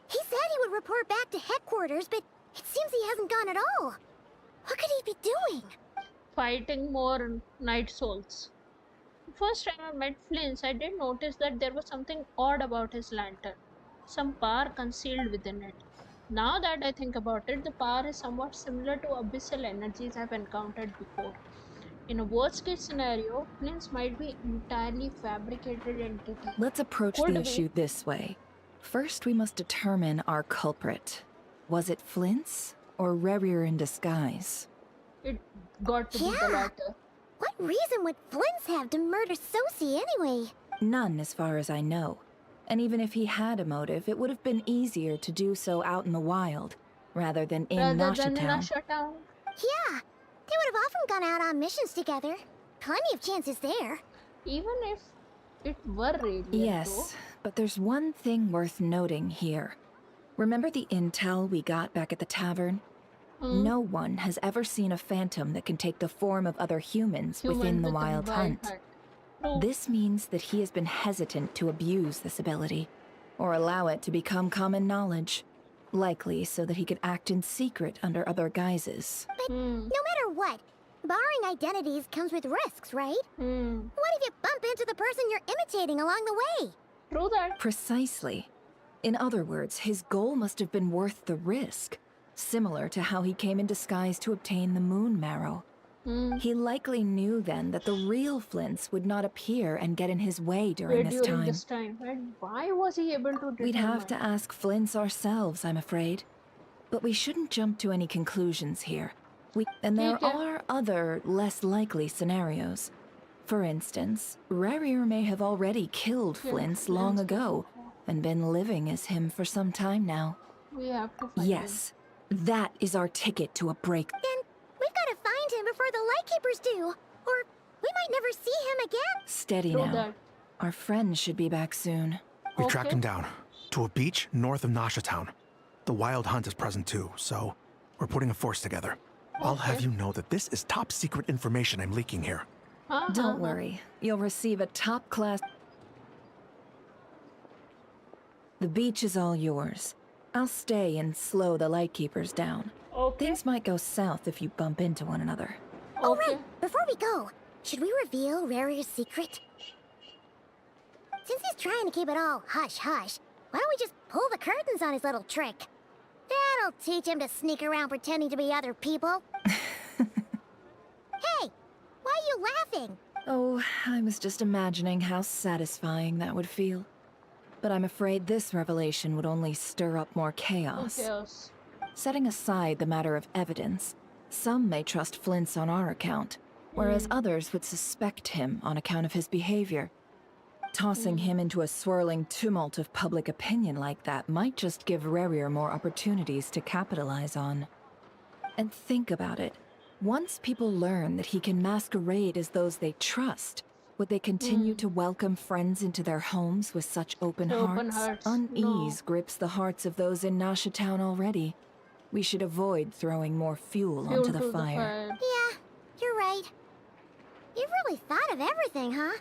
He said he would report back to headquarters, but it seems he hasn't gone at all. What could he be doing? Fighting more night souls. First time I met Flint's, I did notice that there was something odd about his lantern. Some power concealed within it. Now that I think about it, the power is somewhat similar to abyssal energies I've encountered before. In a worst case scenario, Flint's might be entirely fabricated entity. Let's approach the issue this way. First, we must determine our culprit. Was it Flint's or Rerir in disguise? It got to be the latter. What reason would Flint's have to murder Sosie anyway? None, as far as I know. And even if he had a motive, it would have been easier to do so out in the wild, rather than in Nasha Town. Yeah, they would have often gone out on missions together. Plenty of chances there. Even if it were radiant. Yes, but there's one thing worth noting here. Remember the intel we got back at the tavern? No one has ever seen a phantom that can take the form of other humans within the Wild Hunt. This means that he has been hesitant to abuse this ability, or allow it to become common knowledge, likely so that he could act in secret under other guises. But no matter what, borrowing identities comes with risks, right? What if you bump into the person you're imitating along the way? True that. Precisely. In other words, his goal must have been worth the risk. Similar to how he came in disguise to obtain the moon marrow. He likely knew then that the real Flint's would not appear and get in his way during this time. And why was he able to determine? We'd have to ask Flint's ourselves, I'm afraid. But we shouldn't jump to any conclusions here. And there are other, less likely scenarios. For instance, Rerir may have already killed Flint's long ago and been living as him for some time now. We have to find him. That is our ticket to a break. Then we've got to find him before the Lightkeepers do, or we might never see him again. Steady now. Our friend should be back soon. We've tracked him down to a beach north of Nasha Town. The Wild Hunt is present too, so we're putting a force together. I'll have you know that this is top secret information I'm leaking here. Don't worry. You'll receive a top-class... The beach is all yours. I'll stay and slow the Lightkeepers down. Things might go south if you bump into one another. Oh, right. Before we go, should we reveal Rerir's secret? Since he's trying to keep it all hush-hush, why don't we just pull the curtains on his little trick? That'll teach him to sneak around pretending to be other people. Hey, why are you laughing? Oh, I was just imagining how satisfying that would feel. But I'm afraid this revelation would only stir up more chaos. Setting aside the matter of evidence, some may trust Flint's on our account, whereas others would suspect him on account of his behavior. Tossing him into a swirling tumult of public opinion like that might just give Rerir more opportunities to capitalize on. And think about it. Once people learn that he can masquerade as those they trust, Would they continue to welcome friends into their homes with such open hearts? Unease grips the hearts of those in Nasha Town already. We should avoid throwing more fuel onto the fire. Yeah, you're right. You really thought of everything, huh?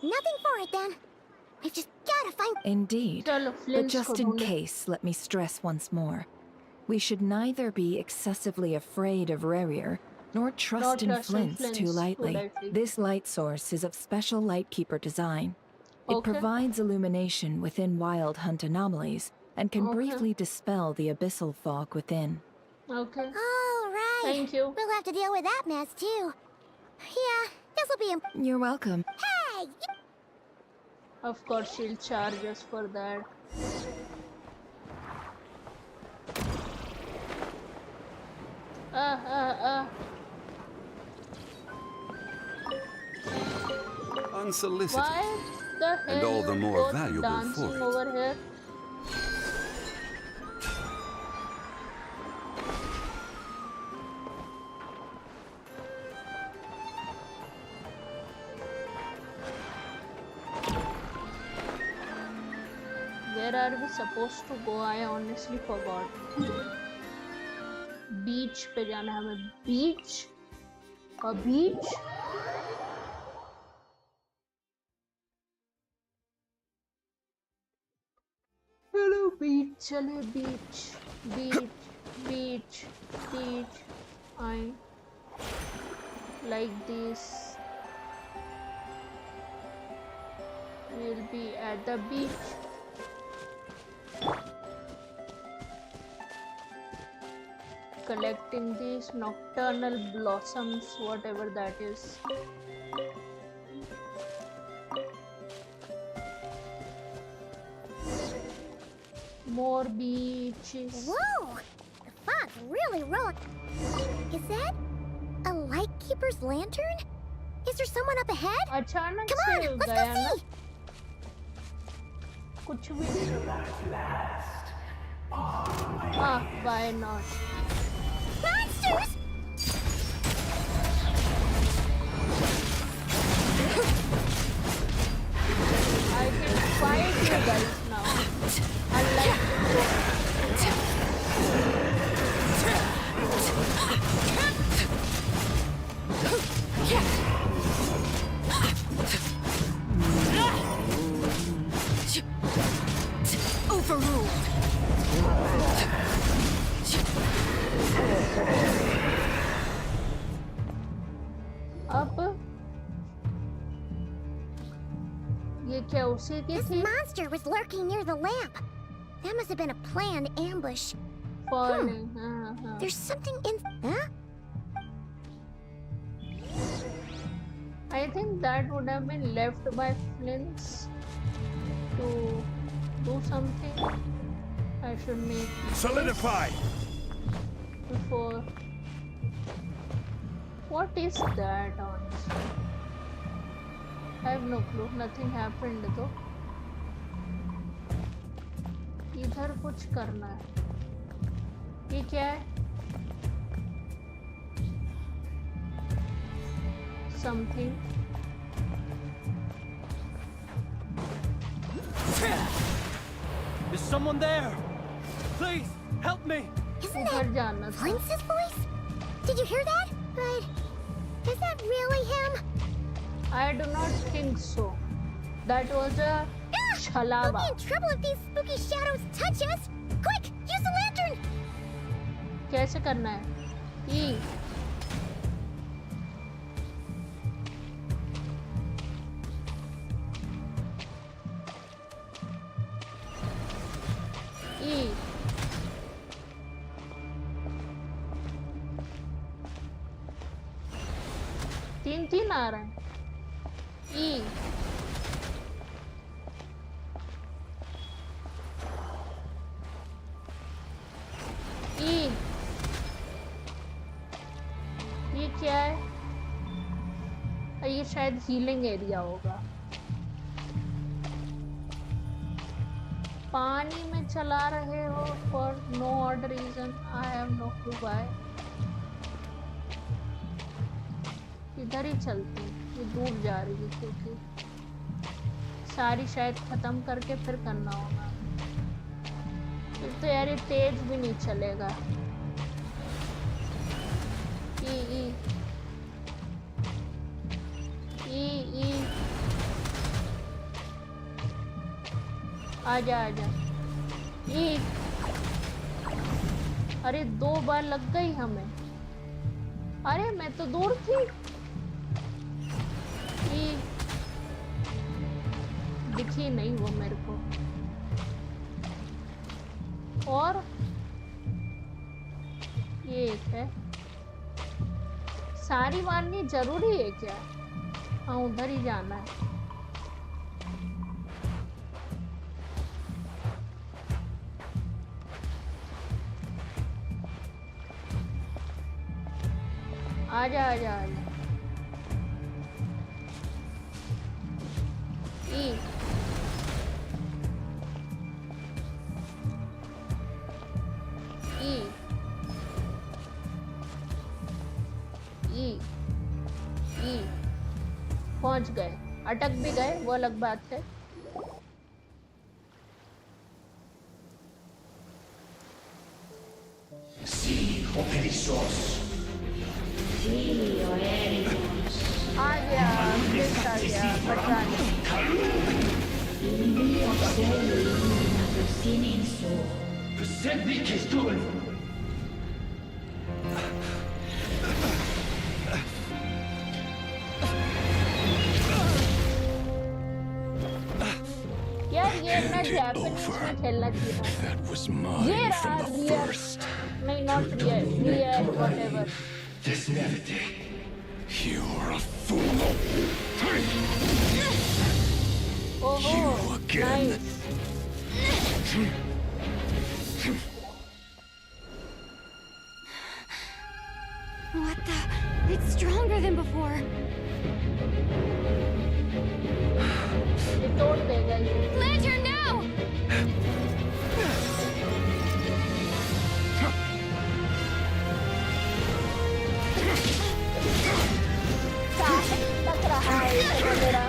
Nothing for it then. We've just gotta find... Indeed. But just in case, let me stress once more. We should neither be excessively afraid of Rerir, nor trust in Flints too lightly. This light source is of special Lightkeeper design. It provides illumination within Wild Hunt anomalies, and can briefly dispel the abyssal fog within. Okay. All right. Thank you. We'll have to deal with that mess too. Yeah, this'll be... You're welcome. Hey! Of course, she'll charge us for that. Unsolicited. Why the hell and all the more both valuable dancing for it. over here? Where are we supposed to go? I honestly forgot. Beach पे जाना है हमें. Beach? A beach? Hello beach, चले beach, beach, beach, beach. I like this. We'll be at the beach. Collecting these nocturnal blossoms, whatever that is. More beaches. Whoa! The fog's really rolling. Is that a Lightkeeper's lantern? Is there someone up ahead? अचानक Come से on, let's गया go ना. see. कुछ भी why not? Monsters! I can fight you guys now. Unlike Overruled. अब ये क्या उसी की This थी? monster was lurking near the lamp. That must have been a planned ambush. Falling. There's something in... Huh? I think that would have been left by Flints to do something. I should make Solidify! Before. What is that honestly? I have no clue. Nothing happened though. इधर कुछ करना है. ये क्या है? Something. Is someone there? Please, help me! Isn't that Flints' voice? Did you hear that? But is that really him? I do not think so. That was a We'll be in trouble if these spooky shadows touch us. Quick, use the lantern. कैसे करना है? E. E. तीन आ रहे हैं. E. E. ये क्या है? ये शायद हीलिंग एरिया होगा. पानी में चला रहे हो for no odd reason. I have no clue why. इधर ही चलती. ये दूर जा रही है क्योंकि सारी शायद खत्म करके फिर करना होगा। फिर तो यार ये तेज भी नहीं चलेगा। ई आजा आजा। ई अरे 2 बार लग गई हमें। अरे मैं तो दूर थी। दिखी नहीं वो मेरे को। और ये एक है। सारी मारनी जरूरी है क्या? हाँ उधर ही जाना है। आजा आजा आजा। ई ई ई ई पहुंच गए। अटक भी गए वो अलग बात है। आ गया लिस्ट आ गया बचाने। यार ये ना जापानीज में खेलना चाहिए। ये रहा रियल, नहीं not real, real whatever. This navity. You're a fool. Oh, you again. Nice. What the? It's stronger than before. ये तोड़ देगा ये। Lantern, no! टक रहा है ये मेरा।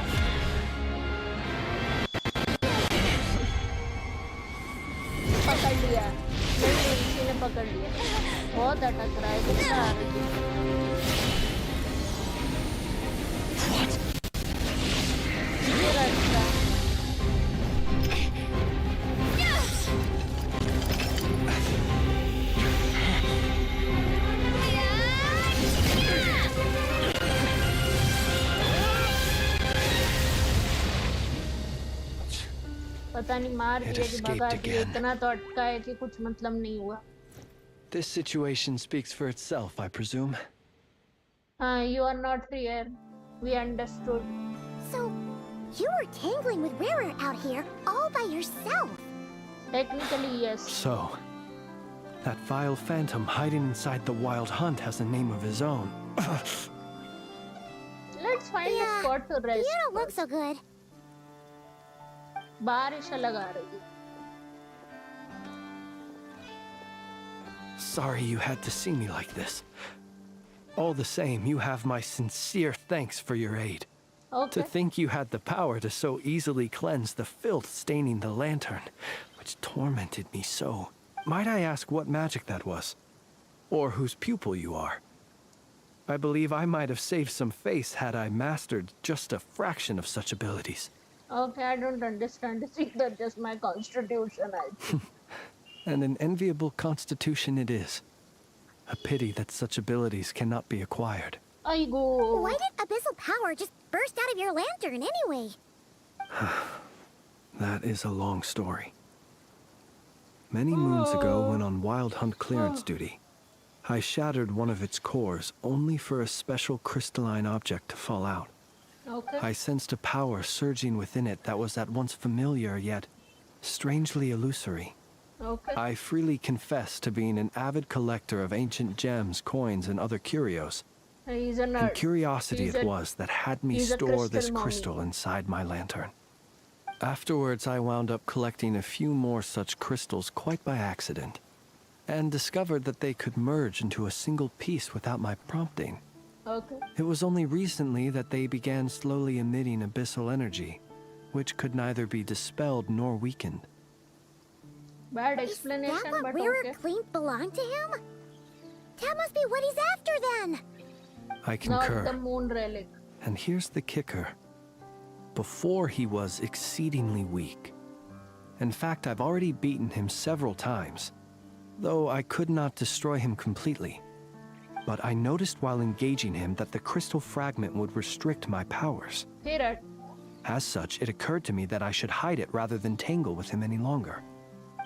पकड़ लिया। नहीं किसी ने पकड़ लिया। बहुत अटक रहा है। कितना आ रही है? ये रास्ता। पता नहीं मार दिया कि भगा दिया। इतना तो अटका है कि कुछ मतलब नहीं हुआ। This situation speaks for itself, I presume. You are not here. We understood. So, you were tangling with Rara out here all by yourself. Technically, yes. So, that vile phantom hiding inside the wild hunt has a name of his own. Let's find a spot to rest. You don't look so good. बारिश लगा रही है। Sorry you had to see me like this. All the same, you have my sincere thanks for your aid. Okay. To think you had the power to so easily cleanse the filth staining the lantern, which tormented me so. Might I ask what magic that was? Or whose pupil you are? I believe I might have saved some face had I mastered just a fraction of such abilities. Okay, I don't understand. It's either just my constitution, I think. And an enviable constitution it is. A pity that such abilities cannot be acquired. I go. Why did abyssal power just burst out of your lantern anyway? That is a long story. Many moons ago, when on wild hunt clearance duty, I shattered one of its cores only for a special crystalline object to fall out. Okay. I sensed a power surging within it that was at once familiar yet strangely illusory. Okay. I freely confess to being an avid collector of ancient gems, coins, and other curios. He's a nerd. And curiosity it was that had me store this mommy. crystal inside my lantern. Afterwards, I wound up collecting a few more such crystals quite by accident, and discovered that they could merge into a single piece without my prompting. Okay. It was only recently that they began slowly emitting abyssal energy, which could neither be dispelled nor weakened. Bad explanation, Is that what but Rare okay. claimed belonged to him? That must be what he's after then. I concur. Not the moon relic. And here's the kicker. Before he was exceedingly weak. In fact, I've already beaten him several times, though I could not destroy him completely. But I noticed while engaging him that the crystal fragment would restrict my powers. Here. As such, it occurred to me that I should hide it rather than tangle with him any longer.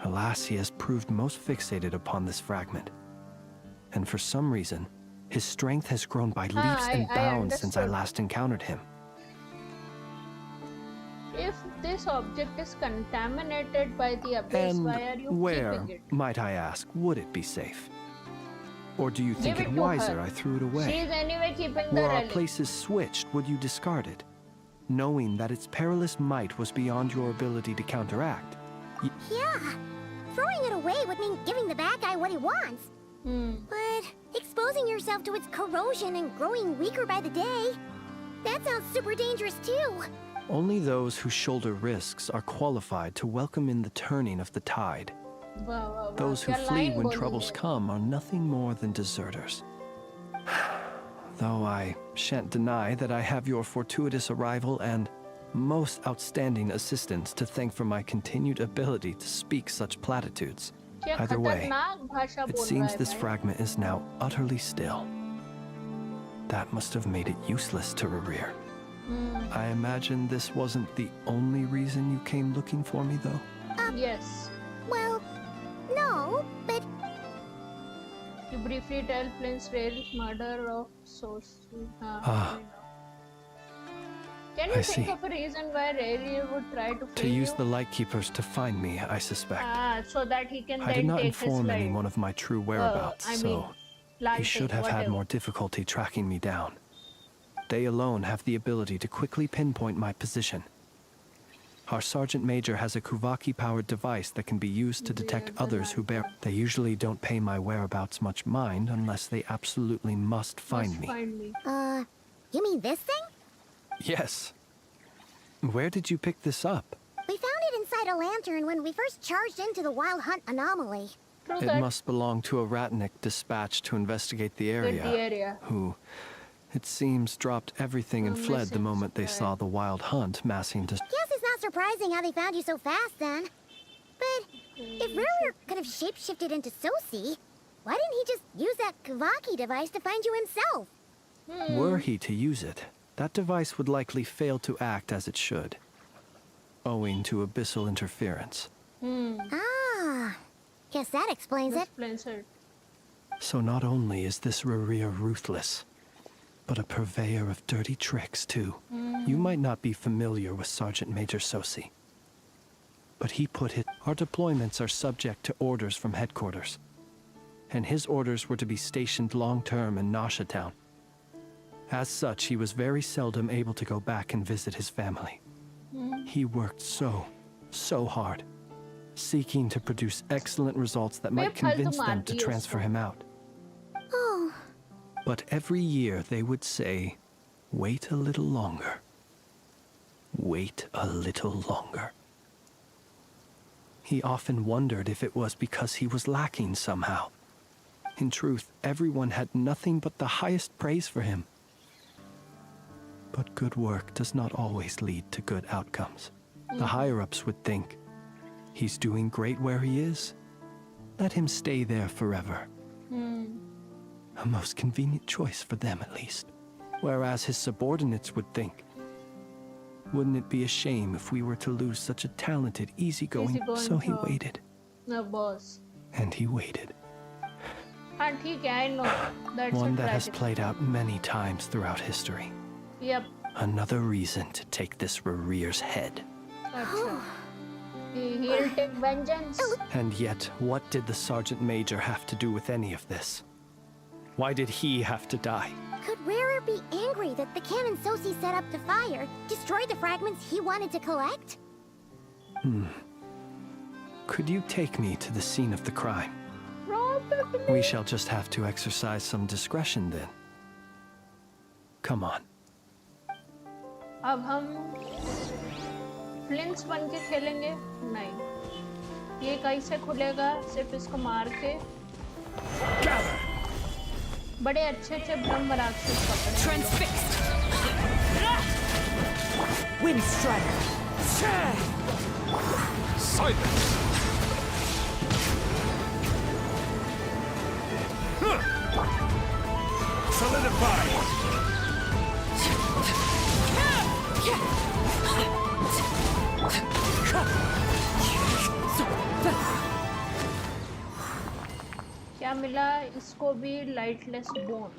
Alas, he has proved most fixated upon this fragment. And for some reason, his strength has grown by leaps and bounds since I last encountered him. If this object is contaminated by the abyss, And why are you where, keeping it? might I ask, would it be safe? Or do you think Give it it to wiser her. I threw it away? She is anyway keeping the Were our relic. places switched, would you discard it, knowing that its perilous might was beyond your ability to counteract? Yeah. Throwing it away would mean giving the bad guy what he wants. But exposing yourself to its corrosion and growing weaker by the day, that sounds super dangerous too. Only those who shoulder risks are qualified to welcome in the turning of the tide. Those who flee when troubles come are nothing more than deserters. Though I shan't deny that I have your fortuitous arrival and most outstanding assistance to thank for my continued ability to speak such platitudes. Either way, it seems this fragment is now utterly still. That must have made it useless to Rerear. I imagine this wasn't the only reason you came looking for me, though? Yes. Well, no, but... You briefly tell Flint's Rare's murder of Source. Can you I think see. of a reason why Rare would try to To free use you? the Lightkeepers to find me, I suspect. So that he can I then did not take his inform life. anyone of my true whereabouts, I mean, so he lighting, should have had whatever. more difficulty tracking me down. They alone have the ability to quickly pinpoint my position. Our Sergeant Major has a Kuvaki-powered device that can be used to detect others who bear... They usually don't pay my whereabouts much mind unless they absolutely must find me. You mean this thing? Yes. Where did you pick this up? We found it inside a lantern when we first charged into the Wild Hunt anomaly. It must belong to a Ratnik dispatched to investigate the area, who, it seems, dropped everything and fled the moment they saw the Wild Hunt massing to... Guess it's not surprising how they found you so fast then. But if Rare could have shapeshifted into Sosi, why didn't he just use that Kavaki device to find you himself? Were he to use it, that device would likely fail to act as it should, owing to abyssal interference. Ah, guess that explains it. So not only is this Rerear ruthless, but a purveyor of dirty tricks, too. You might not be familiar with Sergeant Major Sosi, but he put it... Our deployments are subject to orders from headquarters, and his orders were to be stationed long-term in Nasha Town. As such, he was very seldom able to go back and visit his family. He worked so hard, seeking to produce excellent results that might convince them to transfer him out. Oh. But every year they would say, wait a little longer. Wait a little longer. He often wondered if it was because he was lacking somehow. In truth, everyone had nothing but the highest praise for him. But good work does not always lead to good outcomes. The higher-ups would think, he's doing great where he is. Let him stay there forever. A most convenient choice for them, at least. Whereas his subordinates would think, wouldn't it be a shame if we were to lose such a talented, easygoing... So he waited. No, boss. And he waited. And he can know. That's One a that has tragedy. played out many times throughout history. Yep. Another reason to take this Rerear's head. He'll take vengeance. And yet, what did the Sergeant Major have to do with any of this? Why did he have to die? Could Rare be angry that the cannon Sosi set up to fire destroyed the fragments he wanted to collect? Could you take me to the scene of the crime? Probably. We shall just have to exercise some discretion then. Come on. अब हम फ्लिंट्स बन के खेलेंगे? नहीं, ये कैसे खुलेगा? सिर्फ इसको मार के बड़े अच्छे ब्रह्म राक्षस पकड़े। Transfixed. Wind Strider. Silence. Solidify. क्या मिला इसको भी? लाइटलेस बोन,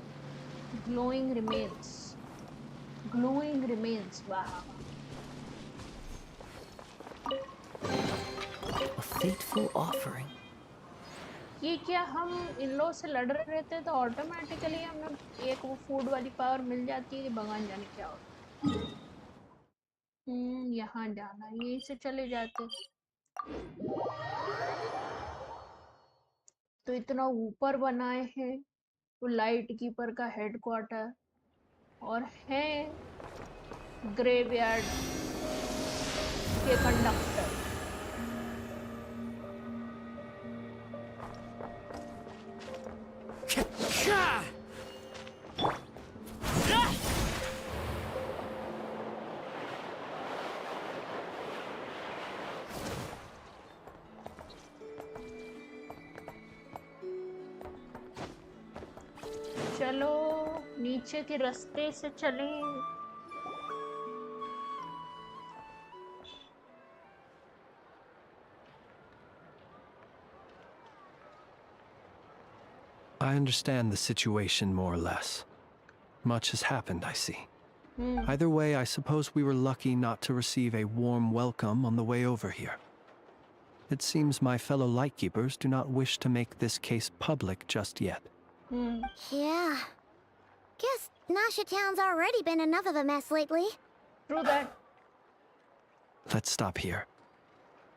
ग्लोइंग रिमेन्स। वाह, A fateful offering. ये क्या हम इन लोगों से लड़ रहे रहते तो ऑटोमेटिकली हमें एक वो फूड वाली पावर मिल जाती है कि भगवान जाने क्या होता। यहाँ जाना, यहीं से चले जाते तो इतना ऊपर बनाए हैं। वो लाइट कीपर का हेडक्वार्टर और है ग्रेवयार्ड के कंडक्टर। चलो नीचे के रास्ते से चलें। I understand the situation more or less. Much has happened, I see. Either way, I suppose we were lucky not to receive a warm welcome on the way over here. It seems my fellow Lightkeepers do not wish to make this case public just yet. Yeah. Guess Nasha Town's already been enough of a mess lately. True that. Let's stop here.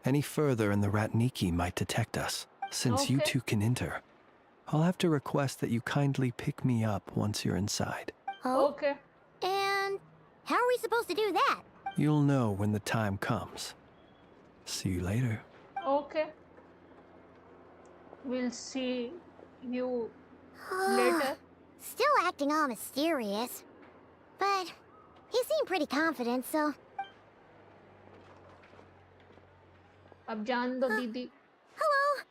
Any further and the Ratniki might detect us. Since you two can enter, I'll have to request that you kindly pick me up once you're inside. Oh? Okay. And how are we supposed to do that? You'll know when the time comes. See you later. Okay. We'll see you later. Still acting all mysterious. But he seemed pretty confident, so... अब जान दो दीदी। Hello.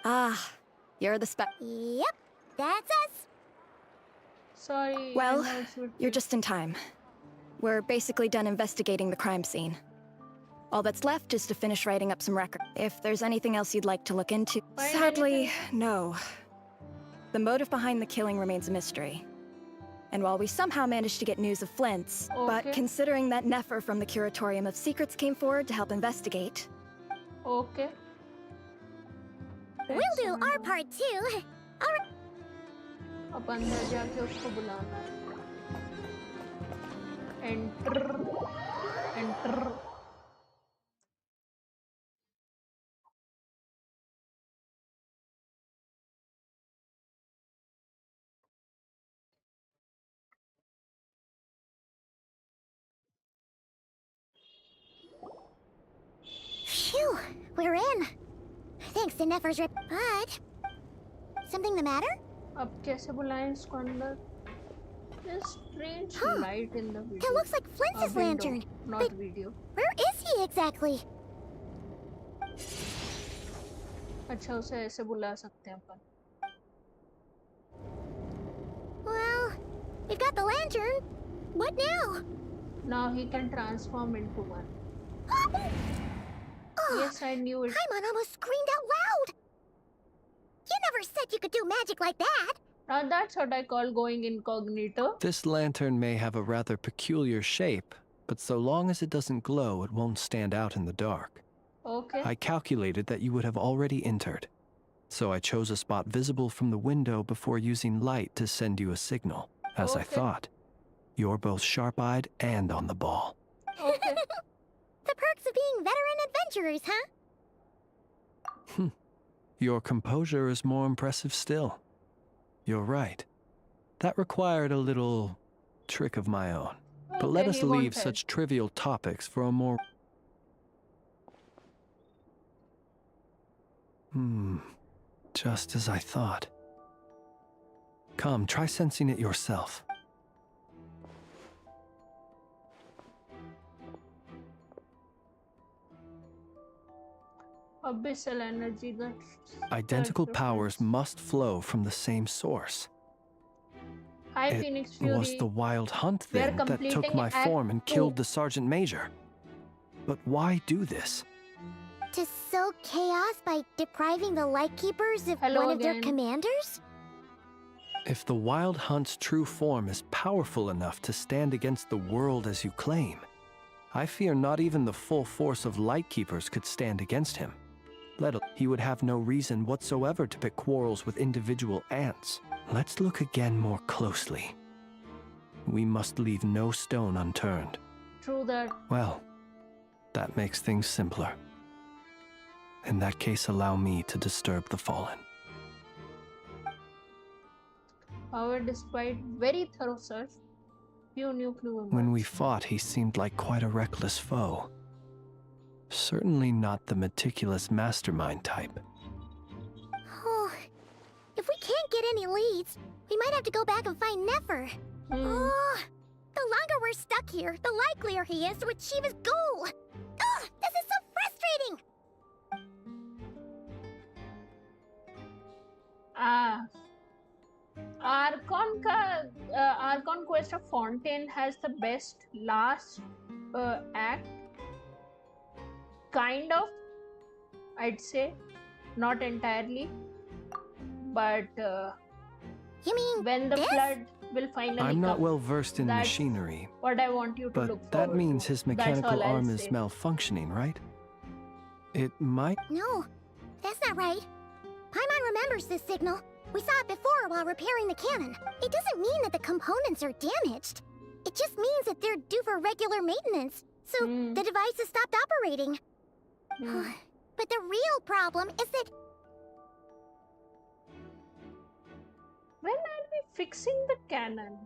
Ah, you're the Yep, that's us. Sorry. Well, you're just in time. We're basically done investigating the crime scene. All that's left is to finish writing up some records. If there's anything else you'd like to look into... Sadly, no. The motive behind the killing remains a mystery. And while we somehow managed to get news of Flint's, but considering that Nefer from the Curatorium of Secrets came forward to help investigate... Okay. We'll do our part too. Alright. अब अंदर जाके उसको बुलाना है। Enter. Phew, we're in. Thanks to Nefer's rip. But... something the matter? अब कैसे बुलाएं इसको अंदर? There's strange light in the video. That looks like Flint's lantern. Not but video. Where is he exactly? अच्छा उसे ऐसे बुला सकते हैं अपन। Well, we've got the lantern. What now? Now he can transform into one. Yes, I knew it. Paimon almost screamed out loud. You never said you could do magic like that. Now that's what I call going incognito. This lantern may have a rather peculiar shape, but so long as it doesn't glow, it won't stand out in the dark. Okay. I calculated that you would have already entered, so I chose a spot visible from the window before using light to send you a signal. As I thought, you're both sharp-eyed and on the ball. Okay. The perks of being veteran adventurers, huh? Your composure is more impressive still. You're right. That required a little trick of my own. But Okay, let us he won't leave help. such trivial topics for a more... Just as I thought. Come, try sensing it yourself. Abyssal energy. Identical powers must flow from the same source. Hi, It Phoenix Fury. was the wild hunt We are then that took completing my Act form and 2. killed the Sergeant Major. But why do this? To sow chaos by depriving the Lightkeepers of Hello one of their again. commanders? If the Wild Hunt's true form is powerful enough to stand against the world as you claim, I fear not even the full force of Lightkeepers could stand against him. He would have no reason whatsoever to pick quarrels with individual ants. Let's look again more closely. We must leave no stone unturned. True that. Well, that makes things simpler. In that case, allow me to disturb the fallen. However, despite very thorough search, few new clues. When we fought, he seemed like quite a reckless foe. Certainly not the meticulous mastermind type. Oh, if we can't get any leads, we might have to go back and find Nefer. Oh, the longer we're stuck here, the likelier he is to achieve his goal. Oh, this is so frustrating. Archon Quest of Fontaine has the best last act. Kind of, I'd say, not entirely, but you mean when the this? flood will finally I'm not come, well versed in that's machinery, what I want you to but look that forward means to. his That's mechanical all I'll arm is say. malfunctioning, right? It might... No, that's not right. Paimon remembers this signal. We saw it before while repairing the cannon. It doesn't mean that the components are damaged. It just means that they're due for regular maintenance, so the device has stopped operating. But the real problem is that... When are we fixing the cannon?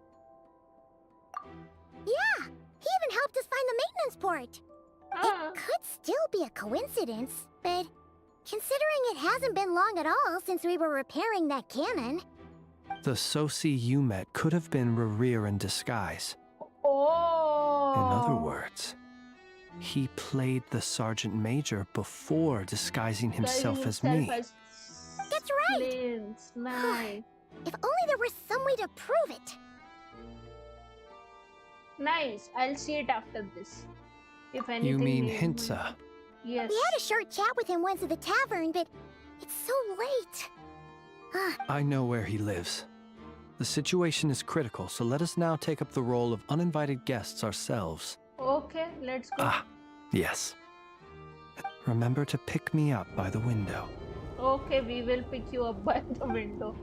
Yeah, he even helped us find the maintenance port. It could still be a coincidence, but considering it hasn't been long at all since we were repairing that cannon... The Sosi you met could have been Rerir in disguise. Oh! In other words, he played the Sergeant Major before disguising himself as me. That's right! Nice. If only there was some way to prove it. Nice. I'll see it after this. If anything. You mean is- Hintsa? Yes. We had a short chat with him once at the tavern, but it's so late. I know where he lives. The situation is critical, so let us now take up the role of uninvited guests ourselves. Okay, let's go. Yes. Remember to pick me up by the window. Okay, we will pick you up by the window.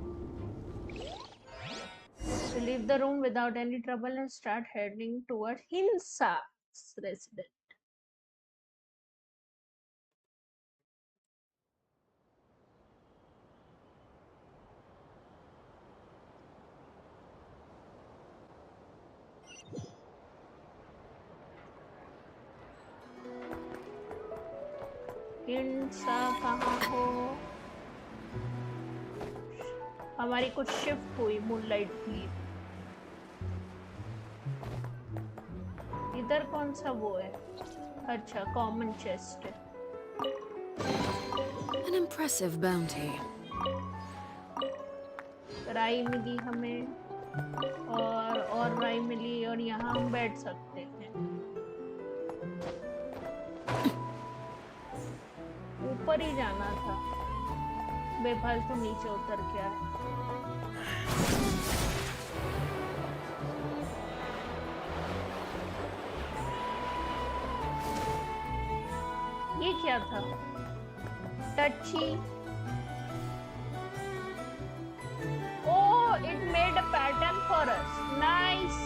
So leave the room without any trouble and start heading toward Hinsa's residence. हिंसा कहाँ हो? हमारी कुछ shift हुई moonlight की. इधर कौन सा वो है? अच्छा, कॉमन चेस्ट है. An impressive bounty. राई मिली हमें और राई मिली और यहाँ हम बैठ सकते हैं. ऊपर ही जाना था. बेफालतू नीचे उतर के आए. ये क्या था? टची. Oh, it made a pattern for us. Nice.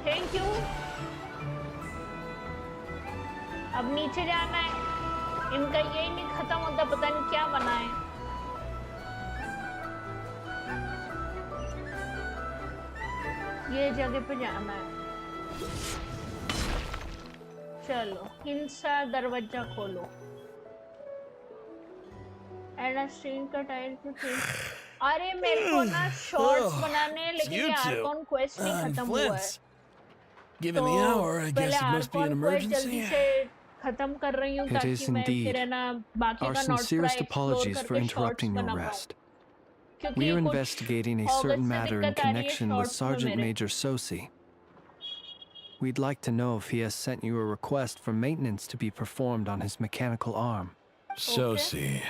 Thank you. अब नीचे जाना है. इनका यही नहीं खत्म होता, पता नहीं क्या बना है. ये जगह पे जाना है। चलो हिंसा दरवाजा खोलो। एंड स्ट्रीम का टाइम टू चेंज। अरे मेरे को ना शॉर्ट्स बनाने लेकिन ये आर्कॉन क्वेस्ट नहीं खत्म हुआ है। Given the hour, I guess it must be an emergency. जल्दी से खत्म कर रही हूँ ताकि मैं फिर है ना बाकी Our का not sincerest apologies for interrupting your rest. We are investigating a certain matter in connection with Sergeant Major Sosi. We'd like to know if he has sent you a request for maintenance to be performed on his mechanical arm. Sosi.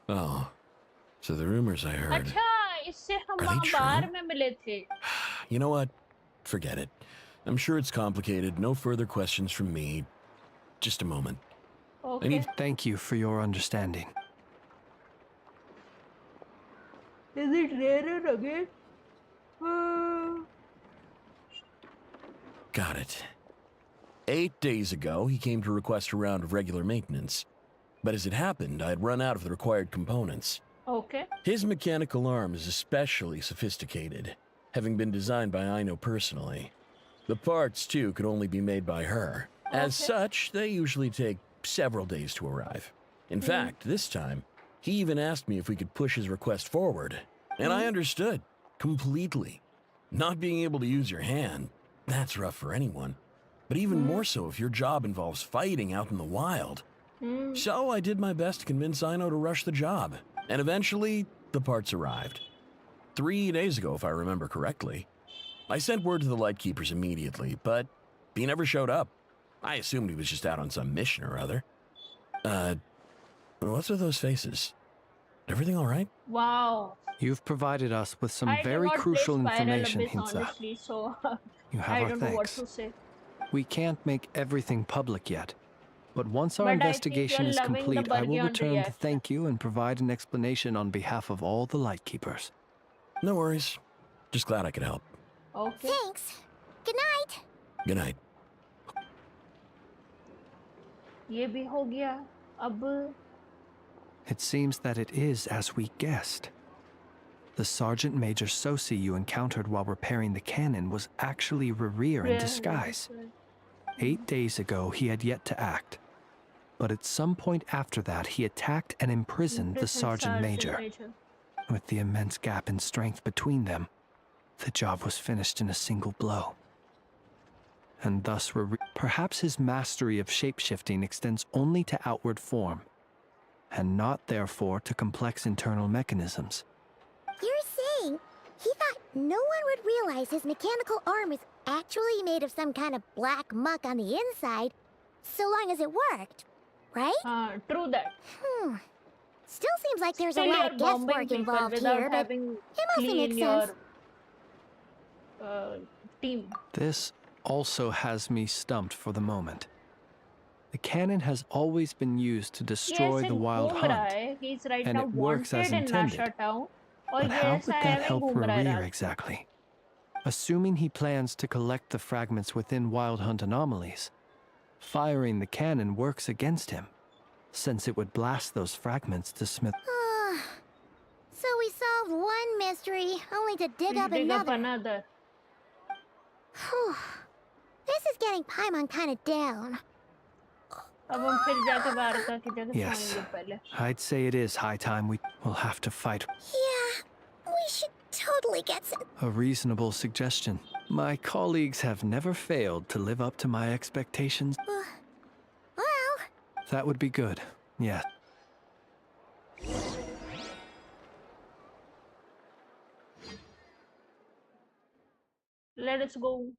Oh, so the rumors I heard. अच्छा, इससे हम वहाँ बार में मिले थे। You know what? Forget it. I'm sure it's complicated. No further questions from me. Just a moment. Okay. Thank you for your understanding. Is it rarer again? Got it. 8 days ago, he came to request a round of regular maintenance. But as it happened, I had run out of the required components. Okay. His mechanical arm is especially sophisticated, having been designed by Aino personally. The parts, too, could only be made by her. As such, they usually take several days to arrive. In fact, this time, he even asked me if we could push his request forward. And I understood. Completely. Not being able to use your hand, that's rough for anyone. But even more so if your job involves fighting out in the wild. So I did my best to convince Aino to rush the job. And eventually, the parts arrived. 3 days ago, if I remember correctly. I sent word to the Lightkeepers immediately, but he never showed up. I assumed he was just out on some mission or other. What's with those faces? Everything all right? Wow. You've provided us with some very crucial information, Hinsa. Honestly, so you have I our don't know what thanks. to say. We can't make everything public yet. But once our investigation is complete, I will return to thank you and provide an explanation on behalf of all the Lightkeepers. No worries. Just glad I could help. Okay. Thanks. Good night. Good night. ये भी हो गया अब। It seems that it is as we guessed. The Sergeant Major Sosi you encountered while repairing the cannon was actually Rerir in disguise. 8 days ago, he had yet to act. But at some point after that, he attacked and imprisoned the Sergeant Major. With the immense gap in strength between them, the job was finished in a single blow. And thus, perhaps his mastery of shapeshifting extends only to outward form, and not therefore to complex internal mechanisms. You're saying he thought no one would realize his mechanical arm is actually made of some kind of black muck on the inside, so long as it worked, right? True that. Still seems like there's a lot of guesswork involved here, but it mostly makes sense. Team. This also has me stumped for the moment. The cannon has always been used to destroy the wild hunt, and it works as intended. But how could that help Rerir exactly? Assuming he plans to collect the fragments within wild hunt anomalies, firing the cannon works against him, since it would blast those fragments to Smith. So we solved one mystery, only to dig up another. Whew. This is getting Paimon kind of down. Yes, I'd say it is high time we will have to fight. Yeah, we should totally get some. A reasonable suggestion. My colleagues have never failed to live up to my expectations. Well... That would be good, yes. Let us go.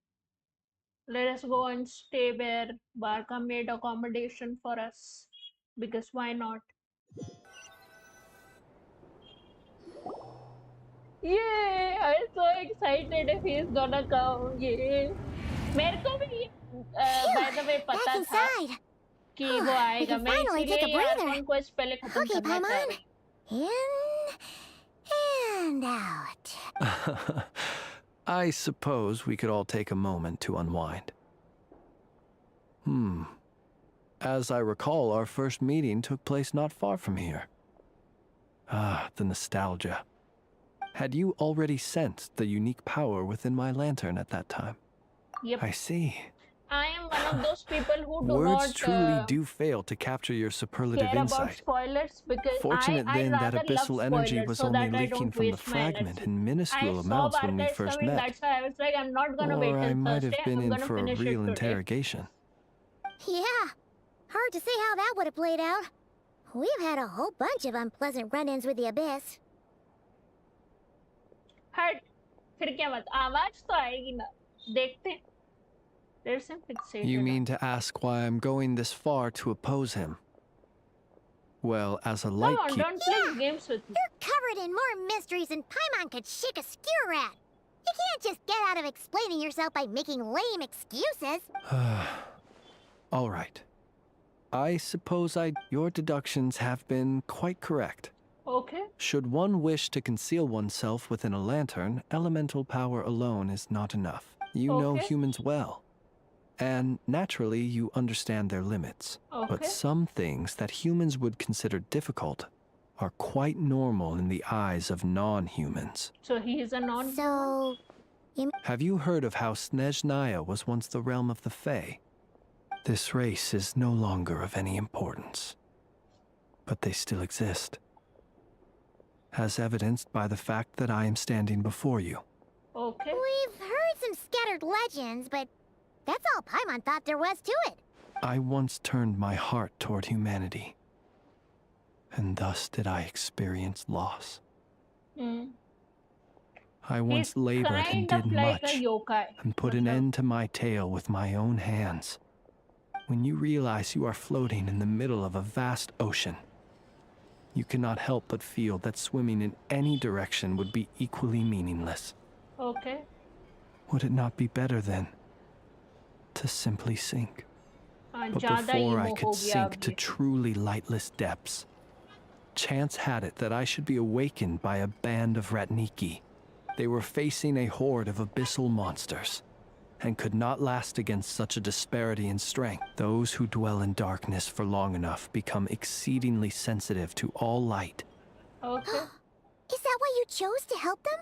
Let us go and stay where Barca made accommodation for us. Because why not? Yay! I'm so excited if he's gonna come. Yay! मेरे को भी by the way पता था कि वो आएगा. मैं इसीलिए यार quest पहले खत्म करना चाह रही. In and out. I suppose we could all take a moment to unwind. As I recall, our first meeting took place not far from here. Ah, the nostalgia. Had you already sensed the unique power within my lantern at that time? Yep. I see. I am one of those people who do Words not truly do fail to capture your superlative care about insight. spoilers because Fortunate I then that rather abyssal love energy spoilers was so only that I leaking don't from the waste my fragment energy. in minuscule I saw amounts when we Barca is first coming, met. that's why I was like, I'm not gonna wait Or till I might Thursday. have been I'm in gonna for a finish real it today. interrogation. Yeah. Hard to say how that would have played out. We've had a whole bunch of unpleasant run-ins with the Abyss. हट फिर क्या बात आवाज तो आएगी ना देखते हैं. There's some fixated. You mean to ask why I'm going this far to oppose him? Well, as a light Come on, don't play games with me. You're covered in more mysteries than Paimon could shake a skewer at. You can't just get out of explaining yourself by making lame excuses. All right. I suppose your deductions have been quite correct. Okay. Should one wish to conceal oneself within a lantern, elemental power alone is not enough. You know humans well. And naturally, you understand their limits. But some things that humans would consider difficult are quite normal in the eyes of non-humans. So he is a non. So, have you heard of how Snezhnaya was once the realm of the Fae? This race is no longer of any importance. But they still exist. As evidenced by the fact that I am standing before you. Okay. We've heard some scattered legends, but that's all Paimon thought there was to it. I once turned my heart toward humanity. And thus did I experience loss. I once labored and did much, and put an end to my tale with my own hands. When you realize you are floating in the middle of a vast ocean, you cannot help but feel that swimming in any direction would be equally meaningless. Okay. Would it not be better then to simply sink? But before I could sink to truly lightless depths, chance had it that I should be awakened by a band of Ratniki. They were facing a horde of abyssal monsters, and could not last against such a disparity in strength. Those who dwell in darkness for long enough become exceedingly sensitive to all light. Okay. Is that why you chose to help them?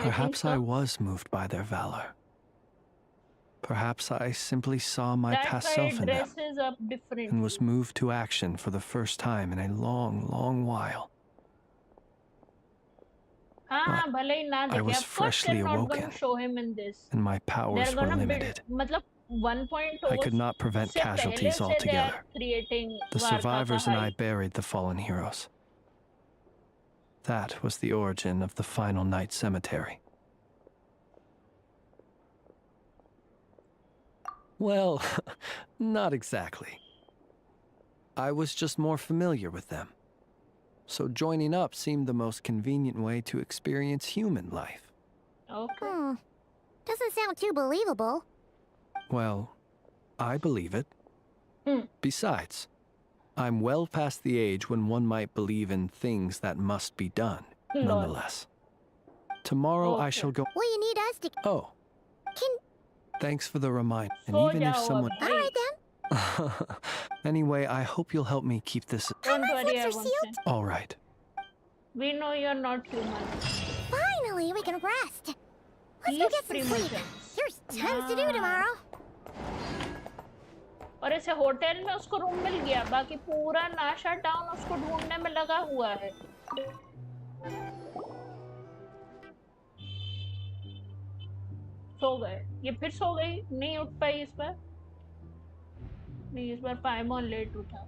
Perhaps I was moved by their valor. Perhaps I simply saw my past self in them, and was moved to action for the first time in a long, long while. I was freshly awoken, and my powers were limited. I could not prevent casualties altogether. The survivors and I buried the fallen heroes. That was the origin of the final night cemetery. Well, not exactly. I was just more familiar with them. So joining up seemed the most convenient way to experience human life. Okay. Doesn't sound too believable. Well, I believe it. Besides, I'm well past the age when one might believe in things that must be done, nonetheless. Tomorrow I shall go... Well, you need us to... Oh. Thanks for the reminder. And even if someone... All right, then. Anyway, I hope you'll help me keep this... Don't worry, I won't. All right. We know you're not human. Finally, we can rest. Let's go get some sleep. There's tons to do tomorrow. और ऐसे hotel में उसको room मिल गया, बाकी पूरा नाशा town उसको ढूंढने में लगा हुआ है. सो गए. ये फिर सो गई, नहीं उठ पाई इस बार. नहीं, इस बार पाइमोन लेट उठा.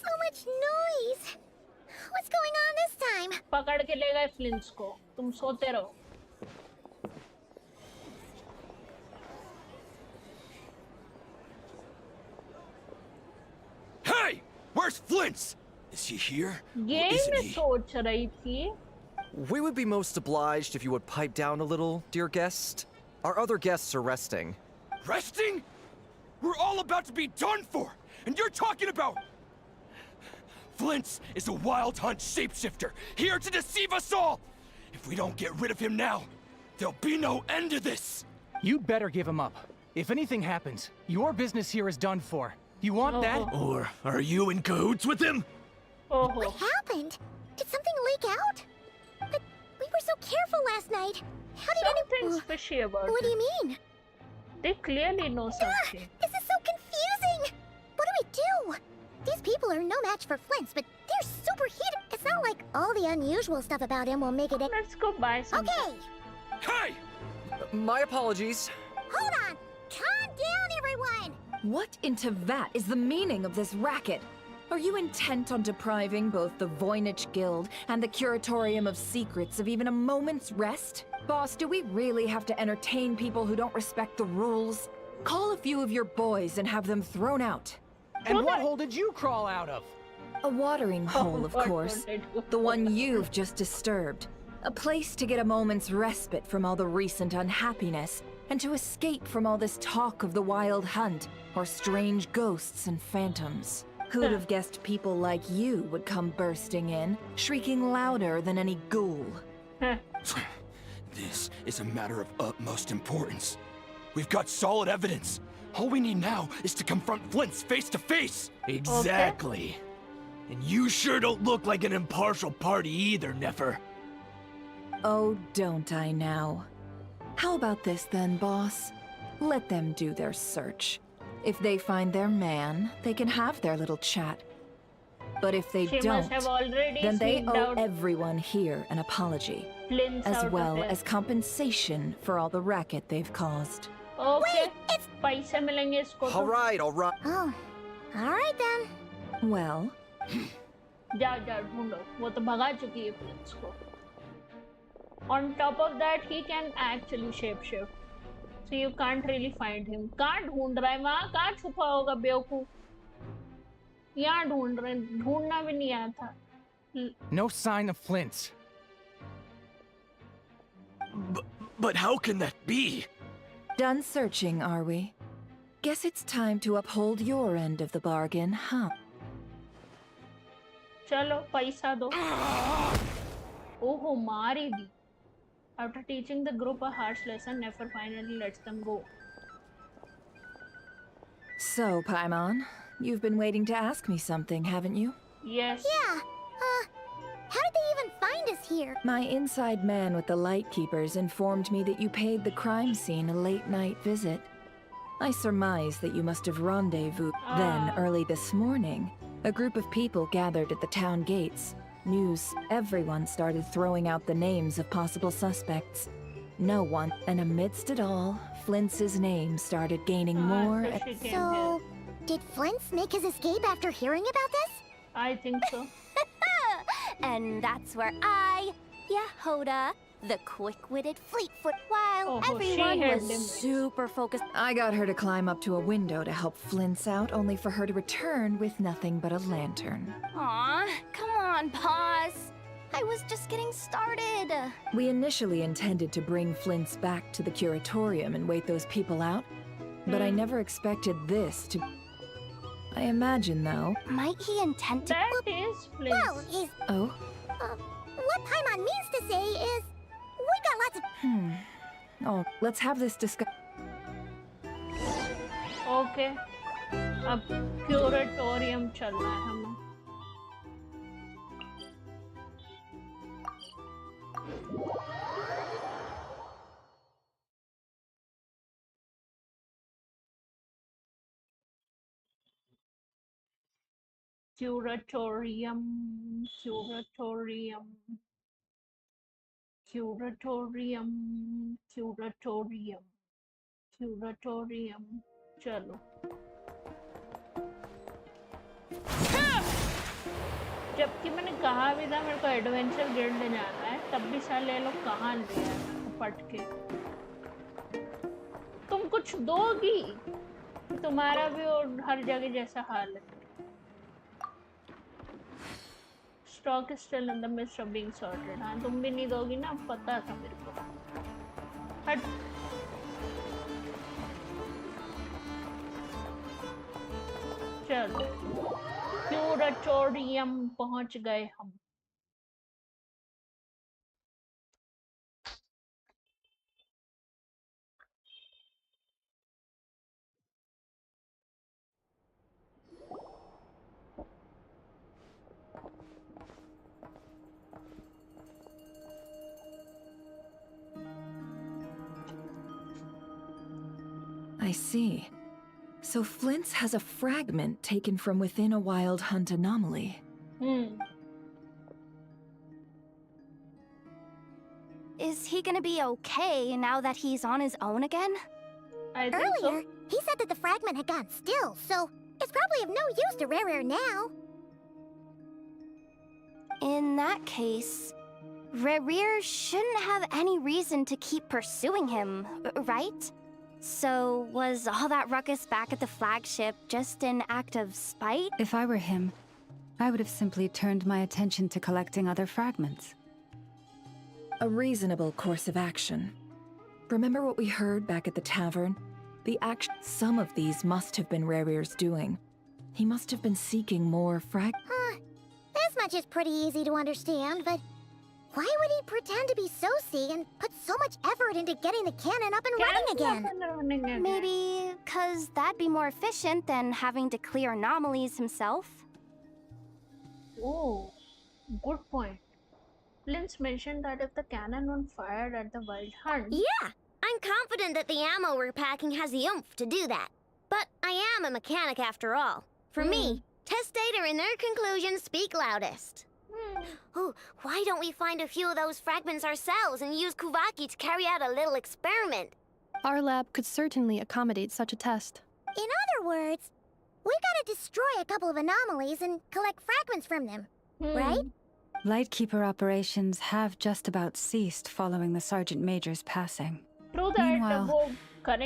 So much noise. What's going on this time? पकड़ के ले गए फ्लिंट्स को. तुम सोते रहो. Hey! Where's Flint's? Is he here? ये मैं सोच रही थी. We would be most obliged if you would pipe down a little, dear guest. Our other guests are resting. Resting? We're all about to be done for, and you're talking about... Flint's is a wild hunt shapeshifter, here to deceive us all! If we don't get rid of him now, there'll be no end to this! You'd better give him up. If anything happens, your business here is done for. You want that? Or are you in cahoots with him? What happened? Did something leak out? were so careful last night. How did Something's fishy about What do it. you mean? They clearly know something. This is so confusing! What do we do? These people are no match for Flint's, but they're super heated. It's not like all the unusual stuff about him will make it. Let's go buy something. Okay! Hey! My apologies. Hold on! Calm down, everyone! What in Tevat is the meaning of this racket? Are you intent on depriving both the Voynich Guild and the Curatorium of Secrets of even a moment's rest? Boss, do we really have to entertain people who don't respect the rules? Call a few of your boys and have them thrown out. And what hole did you crawl out of? A watering hole, of course. The one you've just disturbed. A place to get a moment's respite from all the recent unhappiness, and to escape from all this talk of the Wild Hunt, or strange ghosts and phantoms. Who'd have guessed people like you would come bursting in, shrieking louder than any ghoul? This is a matter of utmost importance. We've got solid evidence. All we need now is to confront Flint's face to face. Exactly. And you sure don't look like an impartial party either, Nefer. Oh, don't I now? How about this then, boss? Let them do their search. If they find their man, they can have their little chat. But if they don't, then they owe everyone here an apology, as well as compensation for all the racket they've caused. Okay, पैसे मिलेंगे इसको तो. All right. Oh, all right then. Well. जा ढूंढो. वो तो भगा चुकी है Flint को. On top of that, he can actually shapeshift. So you can't really find him. कहाँ ढूंढ रहा है वहाँ? कहाँ छुपा होगा बेवकूफ? यहाँ ढूंढ रहे हैं. ढूंढना भी नहीं आया था. No sign of Flint's. But how can that be? Done searching, are we? Guess it's time to uphold your end of the bargain, huh? चलो पैसा दो. ओहो मारी दी. After teaching the group a harsh lesson, Nefer finally lets them go. So, Paimon, you've been waiting to ask me something, haven't you? Yes. Yeah. How did they even find us here? My inside man with the Lightkeepers informed me that you paid the crime scene a late-night visit. I surmise that you must have rendezvoused. Then, early this morning, a group of people gathered at the town gates. Everyone started throwing out the names of possible suspects. No one, and amidst it all, Flint's name started gaining more. So, did Flint's make his escape after hearing about this? I think so. And that's where I, Yehoda, the quick-witted Fleetfoot, while everyone was super focused. I got her to climb up to a window to help Flint's out, only for her to return with nothing but a lantern. Aw, come on, boss. I was just getting started. We initially intended to bring Flint's back to the Curatorium and wait those people out, but I never expected this to... I imagine, though... Might he intend to... That is Flint. Well, he's... Oh? What Paimon means to say is... We got lots of... Oh, let's have this discussion. Okay. अब Curatorium चलना है हमें. Curatorium. चलो. जबकि मैंने कहा भी था मेरे को एडवेंचर गिल्ड जाना है, तब भी साले लोग कहाँ ले आए पट के. तुम कुछ दोगी? तुम्हारा भी और हर जगह जैसा हाल है. Stock is still in the midst of being sorted. हाँ तुम भी नहीं दोगी ना, पता था मेरे को. हट. चलो. Curatorium पहुंच गए हम. I see. So Flint's has a fragment taken from within a wild hunt anomaly. Is he gonna be okay now that he's on his own again? Earlier, he said that the fragment had gone still, so it's probably of no use to Rare now. In that case, Rare shouldn't have any reason to keep pursuing him, right? So, was all that ruckus back at the flagship just an act of spite? If I were him, I would have simply turned my attention to collecting other fragments. A reasonable course of action. Remember what we heard back at the tavern? Some of these must have been Rare's doing. He must have been seeking more This much is pretty easy to understand, but why would he pretend to be Soci and put so much effort into getting the cannon up and running again? Maybe because that'd be more efficient than having to clear anomalies himself. Oh, good point. Flint's mentioned that if the cannon were fired at the Wild Hunt... Yeah, I'm confident that the ammo we're packing has the oomph to do that. But I am a mechanic after all. For me, test data and their conclusions speak loudest. Oh, why don't we find a few of those fragments ourselves and use Kuvaki to carry out a little experiment? Our lab could certainly accommodate such a test. In other words, we gotta destroy a couple of anomalies and collect fragments from them, right? Lightkeeper operations have just about ceased following the Sergeant Major's passing. True that. Meanwhile,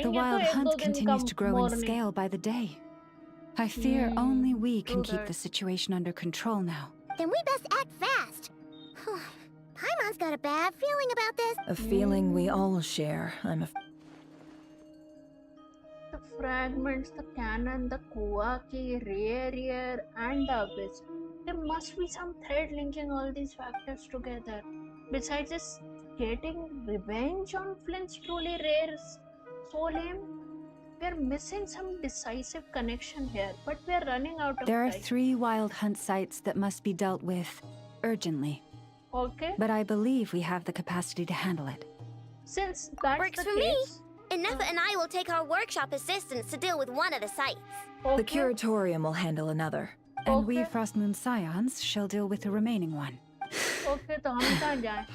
the Wild Hunt continues to grow in scale by the day. I fear only we can keep the situation under control now. Then we best act fast. Paimon's got a bad feeling about this. A feeling we all share, The fragments, the cannon, the Kuvaki, Rare, and the Abyss. There must be some thread linking all these factors together. Besides just getting revenge on Flint's truly Rare's so lame, we're missing some decisive connection here, but we're running out of There are time. 3 Wild Hunt sites that must be dealt with urgently. Okay. But I believe we have the capacity to handle it. Since that's Works the for me. case... Nefa and I will take our workshop assistants to deal with one of the sites. The Curatorium will handle another. And we Frostmoon Scions shall deal with the remaining one. Okay, तो हम कहाँ जाएं?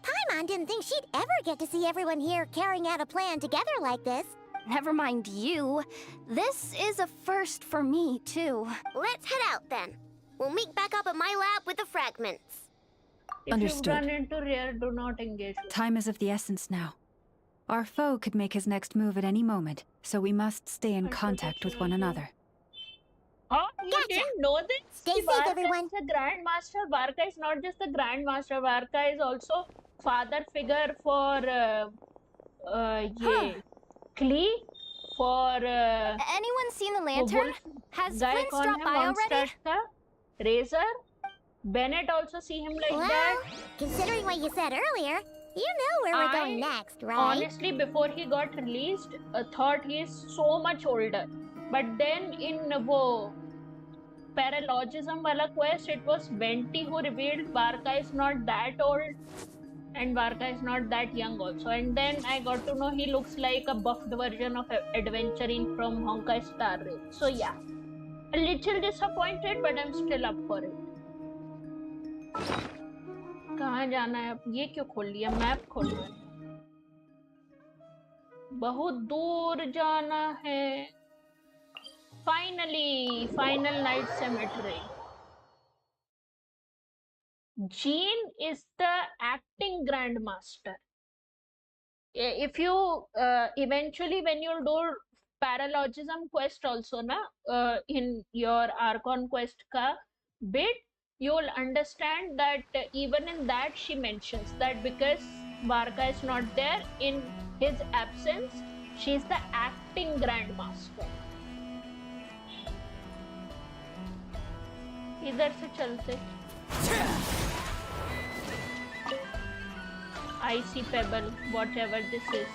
Paimon didn't think she'd ever get to see everyone here carrying out a plan together like this. Never mind you. This is a first for me, too. Let's head out then. We'll meet back up at my lab with the fragments. If you run into Rare, do not engage with Time is of the essence now. Our foe could make his next move at any moment, so we must stay in contact with one another. Oh, you didn't know this? Stay safe, everyone. The Grandmaster. Barca is not just the Grandmaster. Barca is also father figure for Klee, for Anyone seen the lantern? Has Flint dropped by already? Razor. Bennett also see him like that. Considering what you said earlier, you know where we're going next, right? Honestly, before he got released, I thought he is so much older. But then in wo paralogism wala quest, it was Venti who revealed Barca is not that old and Barca is not that young also. And then I got to know he looks like a buffed version of Adventuring from Honkai Star Rail. So yeah, a little disappointed, but I'm still up for it. कहाँ जाना है अब? ये क्यों खोल लिया? Map खोल लिया। बहुत दूर जाना है। Finally, final night cemetery. Jean is the acting grandmaster. If you eventually, when you do paralogism quest also na in your Archon quest ka bit, you'll understand that even in that she mentions that because Barca is not there, in his absence, she is the acting grandmaster. इधर से चलते Icy pebble, whatever this is.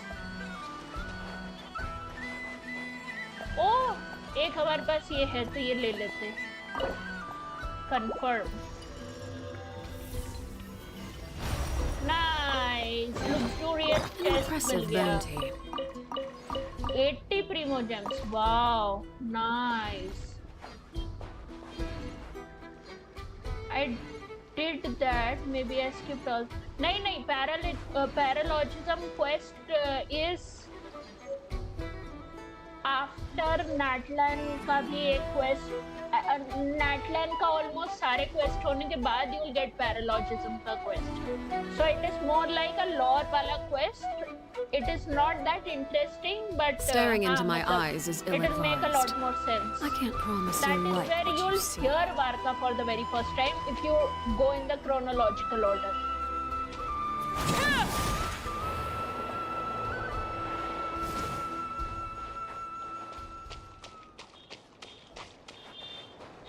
Oh, एक हमारे पास ये है तो ये ले लेते. Confirm. Nice, luxurious chest. Impressive bounty. 80 primo gems. Wow, nice. I did that. Maybe I skipped all. नहीं paralogism quest is after Natlan का भी एक quest. Natlan का almost सारे quest होने के बाद you will get paralogism का quest. So it is more like a lore वाला quest. It is not that interesting, but staring into my eyes is ill-advised. It will make a lot more sense. I can't promise that you is like where what you'll you see. hear Varka for the very first time if you go in the chronological order.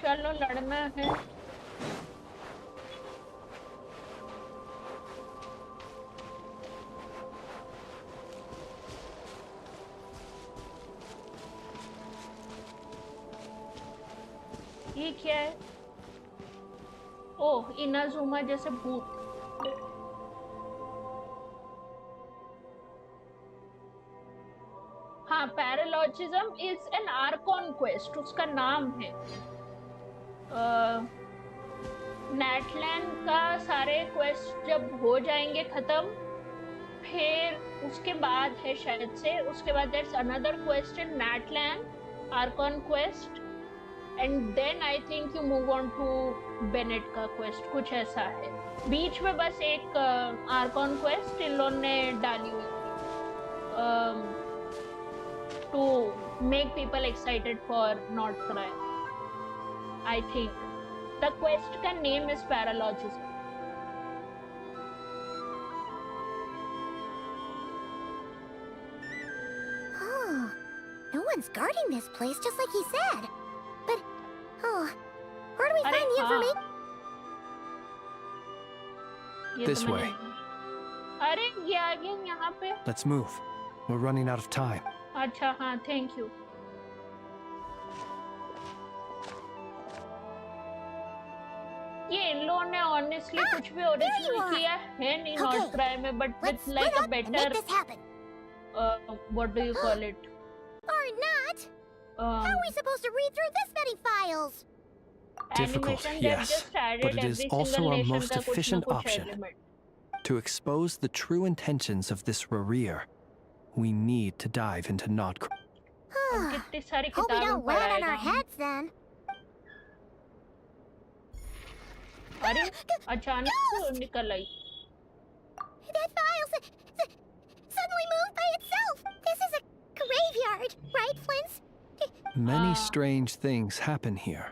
चलो लड़ना है. ये क्या है? ओह, Inazuma जैसे भूत. हाँ, पैरालॉजिज्म is an Arcon quest, उसका नाम है. नेटलैंड का सारे क्वेस्ट जब हो जाएंगे खत्म, फिर उसके बाद है शायद से, उसके बाद there's another quest in Natlan, Archon quest, and then I think you move on to Bennett का quest, कुछ ऐसा है. बीच में बस एक Archon quest इन लोगों ने डाली हुई to make people excited for not crime. I think the quest का name is paralogism. Oh, no one's guarding this place, just like he said. But, oh, where do we find the information? This way. अरे ये आ गए यहाँ पे. Let's move. We're running out of time. अच्छा हाँ, thank you. ये इन लोगों ने honestly कुछ भी original किया है नहीं not crime में, but with like a better what do you call it? Or not? How are we supposed to read through this many files? Difficult, yes, but it is also our most efficient option. To expose the true intentions of this Rarir, we need to dive into Hope we don't land on our heads then. अरे अचानक से निकल आई. That file suddenly moved by itself. This is a graveyard, right, Flint? Many strange things happen here,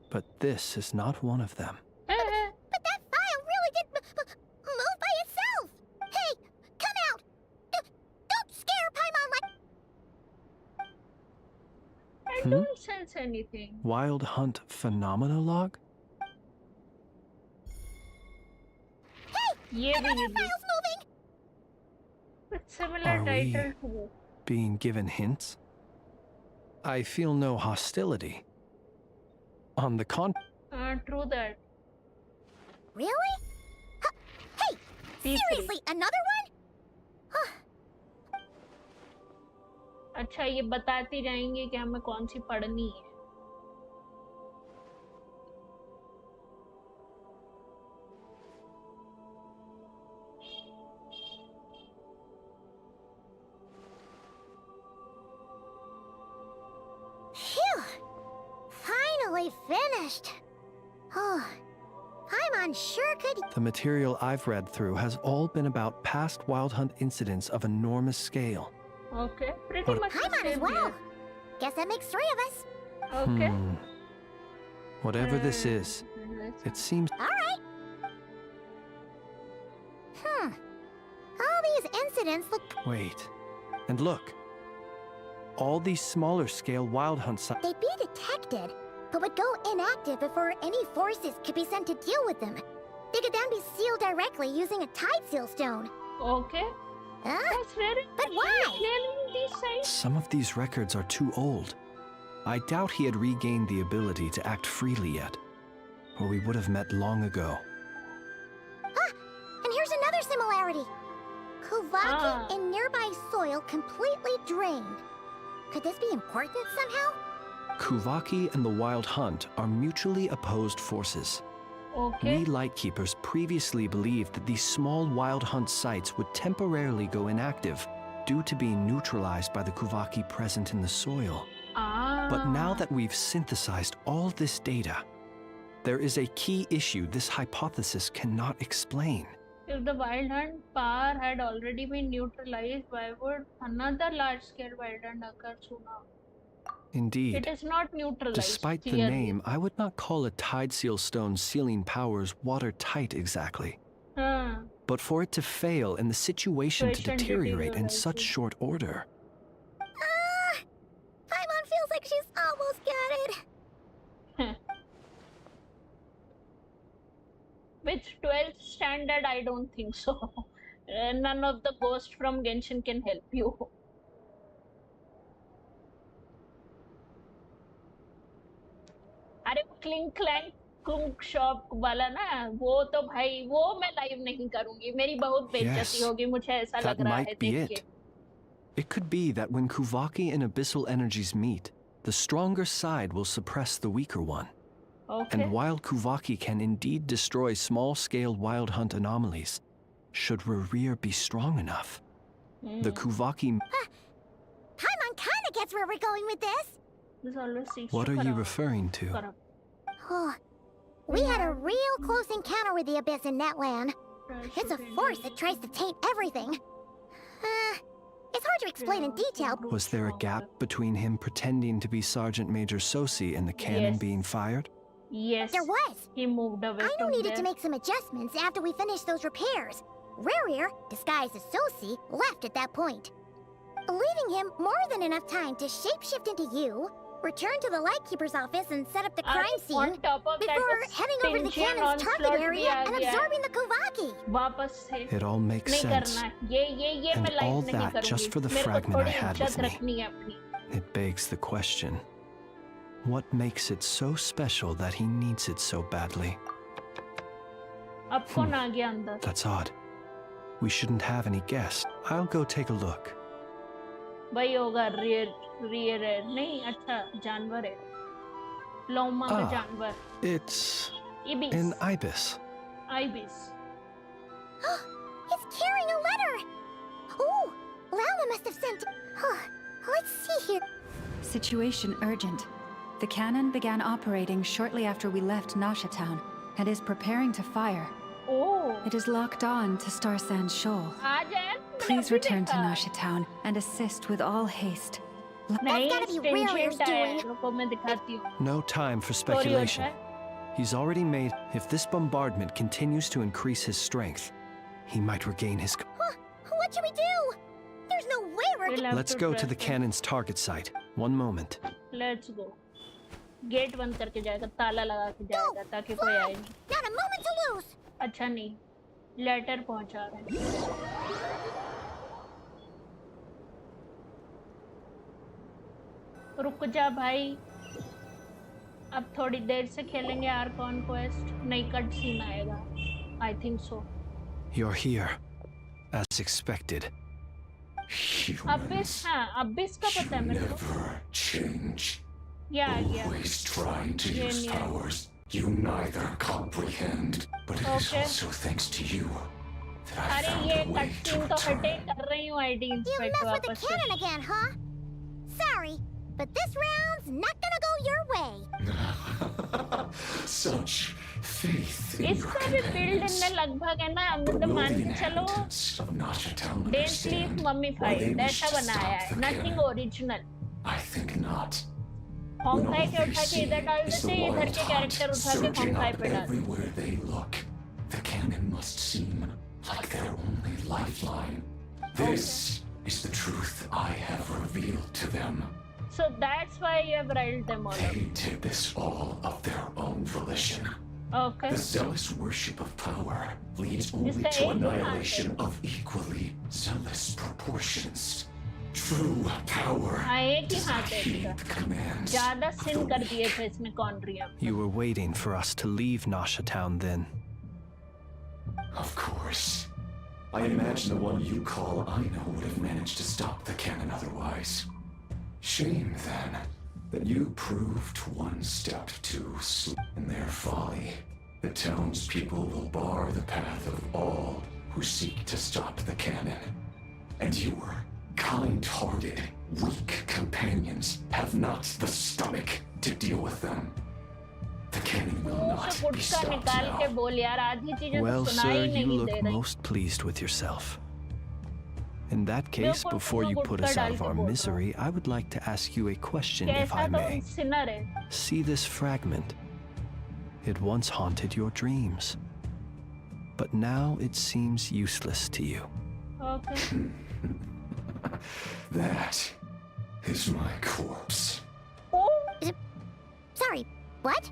but this is not one of them. But that file really did move by itself. Hey, come out! Don't scare Paimon like. I don't sense anything. Wild Hunt Phenomena Log? Another file's moving! With similar Are title we to. being given hints? I feel no hostility. On the True that. Really? Hey! Seriously, another one? अच्छा, ये बताती जाएंगे कि हमें कौन सी पढ़नी है. Finally finished. Oh, Paimon sure could. The material I've read through has all been about past Wild Hunt incidents of enormous scale. Okay, pretty much. Paimon as well. Guess that makes 3 of us. Okay. Whatever this is, it seems. All right. All these incidents look. Wait, and look. All these smaller scale Wild Hunt sites. They'd be detected, but would go inactive before any forces could be sent to deal with them. They could then be sealed directly using a tide seal stone. Okay. That's very. But why? These sites. Some of these records are too old. I doubt he had regained the ability to act freely yet, or we would have met long ago. And here's another similarity. Kuvaki in nearby soil completely drained. Could this be important somehow? Kuvaki and the Wild Hunt are mutually opposed forces. Okay. We Lightkeepers previously believed that these small Wild Hunt sites would temporarily go inactive due to being neutralized by the Kuvaki present in the soil. But now that we've synthesized all this data, there is a key issue this hypothesis cannot explain. If the Wild Hunt power had already been neutralized, why would another large-scale Wild Hunt occur sooner? Indeed. It is not neutralized. Despite the name, I would not call a Tide Seal Stone's sealing powers watertight exactly. But for it to fail and the situation to deteriorate in such short order. Paimon feels like she's almost got it. With 12th standard, I don't think so. None of the ghosts from Genshin can help you. अरे clink clank क्लूंक shop वाला ना वो तो भाई वो मैं live नहीं करूंगी मेरी बहुत बेइज्जती होगी मुझे ऐसा लग रहा है देख के. It could be that when Kuvaki and Abyssal energies meet, the stronger side will suppress the weaker one. Okay. And while Kuvaki can indeed destroy small-scale Wild Hunt anomalies, should Rerir be strong enough, the Kuvaki... Paimon kinda gets where we're going with this. What are you referring to? We had a real close encounter with the Abyss in Netland. It's a force that tries to taint everything. It's hard to explain in detail. Was there a gap between him pretending to be Sergeant Major Sosi and the cannon being fired? Yes. There was. He moved away I from needed there. to make some adjustments after we finished those repairs. Rerir, disguised as Sosi, left at that point. Leaving him more than enough time to shapeshift into you, return to the Lightkeeper's office and set up the crime scene before heading over to the cannon's target area and absorbing the Kuvaki. It all makes sense. And all that just for the fragment I had with me. It begs the question. What makes it so special that he needs it so badly? That's odd. We shouldn't have any guests. I'll go take a look. भाई होगा rear है नहीं अच्छा जानवर है lauma का जानवर. It's ibis. an ibis. Ibis. It's carrying a letter. Ooh, Lauma must have sent. Let's see here. Situation urgent. The cannon began operating shortly after we left Nasha Town and is preparing to fire. Oh. It is locked on to Star Sand Shoal. Please return to Nasha Town and assist with all haste. That's gotta be Rerir's doing. No time for speculation. He's already made. If this bombardment continues to increase his strength, he might regain his. What should we do? There's no way we're. Let's go to the cannon's target site. One moment. Let's go. Gate बंद करके जाएगा ताला लगा के जाएगा ताकि कोई आए नहीं. Not a moment to lose. अच्छा नहीं. लेटर पहुंचा रहे हैं. रुक जा भाई. अब थोड़ी देर से खेलेंगे आर्कॉन क्वेस्ट. नई कट सीन आएगा. I think so. You're here, as expected. Abish हाँ अबिस का पता है मेरे को. Never change. Yeah. Always trying to use powers you neither comprehend, but it is also thanks to you that I found a way to return. You messed with the cannon again, huh? Sorry, but this round's not gonna go your way. Such faith in your इसका भी build इनने लगभग है ना मतलब मान के चलो. Don't leave mummified. ऐसा बनाया है. Nothing original. I think not. होंगकाई के उठा के इधर डाल देते इधर के कैरेक्टर उठा के होंगकाई पे डाल. Everywhere they look, the cannon must seem like their only lifeline. This is the truth I have revealed to them. So that's why you have riled them all. They did this all of their own volition. Okay. The zealous worship of power leads only to annihilation of equally zealous proportions. True power does not heed commands. ज़्यादा sin कर दिए थे इसमें कॉन्ड्रियम. You were waiting for us to leave Nasha Town then. Of course. I imagine the one you call Aino would have managed to stop the cannon otherwise. Shame, then, that you proved one step too slow in their folly. The townspeople will bar the path of all who seek to stop the cannon. And your kind-hearted, weak companions have not the stomach to deal with them. The cannon will not be stopped now. Well, sir, you look most pleased with yourself. In that case, before you put us out of our misery, I would like to ask you a question, if I may. See this fragment? It once haunted your dreams. But now it seems useless to you. Okay. That is my corpse. Sorry, what?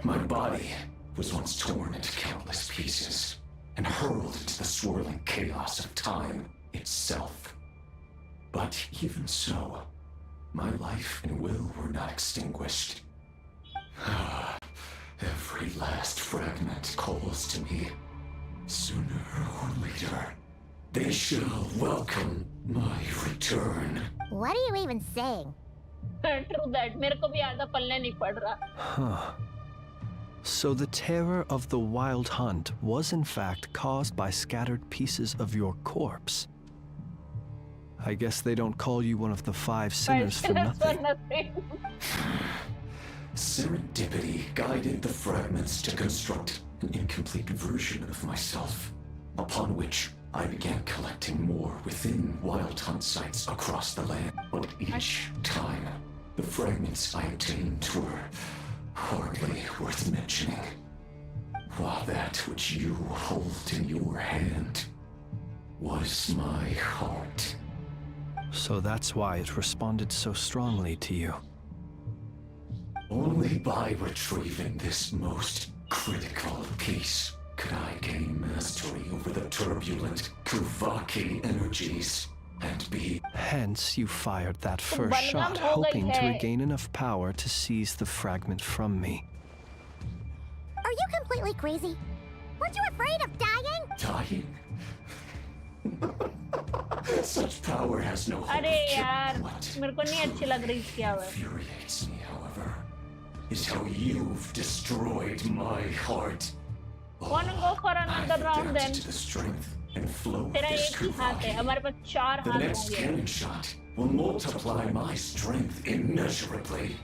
My body was once torn into countless pieces and hurled into the swirling chaos of time itself. But even so, my life and will were not extinguished. Every last fragment calls to me. Sooner or later, they shall welcome my return. What are you even saying? True that. मेरे को भी आधा पल्ले नहीं पड़ रहा. Huh. So the terror of the wild hunt was in fact caused by scattered pieces of your corpse. I guess they don't call you one of the 5 sinners for nothing. Serendipity guided the fragments to construct an incomplete version of myself, upon which I began collecting more within wild hunt sites across the land. But each time, the fragments I obtained were hardly worth mentioning, while that which you hold in your hand was my heart. So that's why it responded so strongly to you. Only by retrieving this most critical piece could I gain mastery over the turbulent Kuvaki energies and be... Hence, you fired that first shot, hoping to regain enough power to seize the fragment from me. Are you completely crazy? Weren't you afraid of dying? Dying? Such power has no hope. अरे यार, मेरे को नहीं अच्छी लग रही इसकी आवाज़. Infuriates me, however, is how you've destroyed my heart. Wanna go for another round then? To the strength and flow तेरा एक ही हाथ है, हमारे पास 4 हाथ The होंगे. next cannon shot will multiply my strength immeasurably.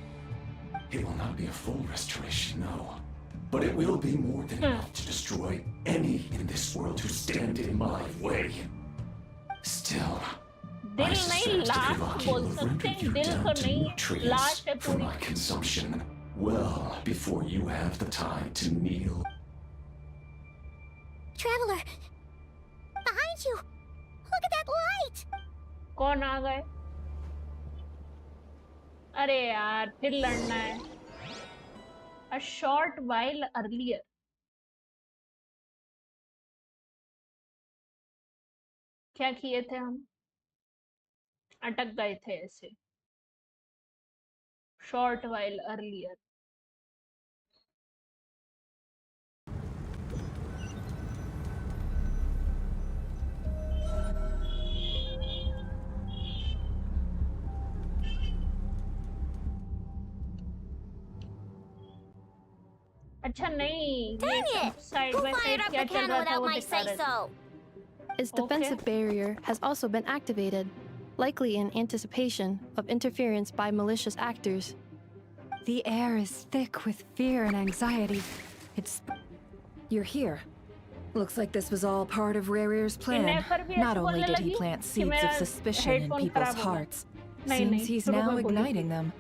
It will not be a full restoration, no. But it will be more than enough to destroy any in this world who stand in my way. Still, I suspect Kuvaki will render you down to nutrients for my consumption well before you have the time to kneel. Traveler! Behind you! Look at that light! कौन आ गए? अरे यार, फिर लड़ना है. A short while earlier. क्या किए थे हम? अटक गए थे ऐसे. Short while earlier. अच्छा नहीं. Dang it! Who fired up the cannon without my say-so? Its defensive barrier has also been activated, likely in anticipation of interference by malicious actors. The air is thick with fear and anxiety. You're here. Looks like this was all part of Rerir's plan. Not only did he plant seeds of suspicion in people's hearts, seems he's now igniting them.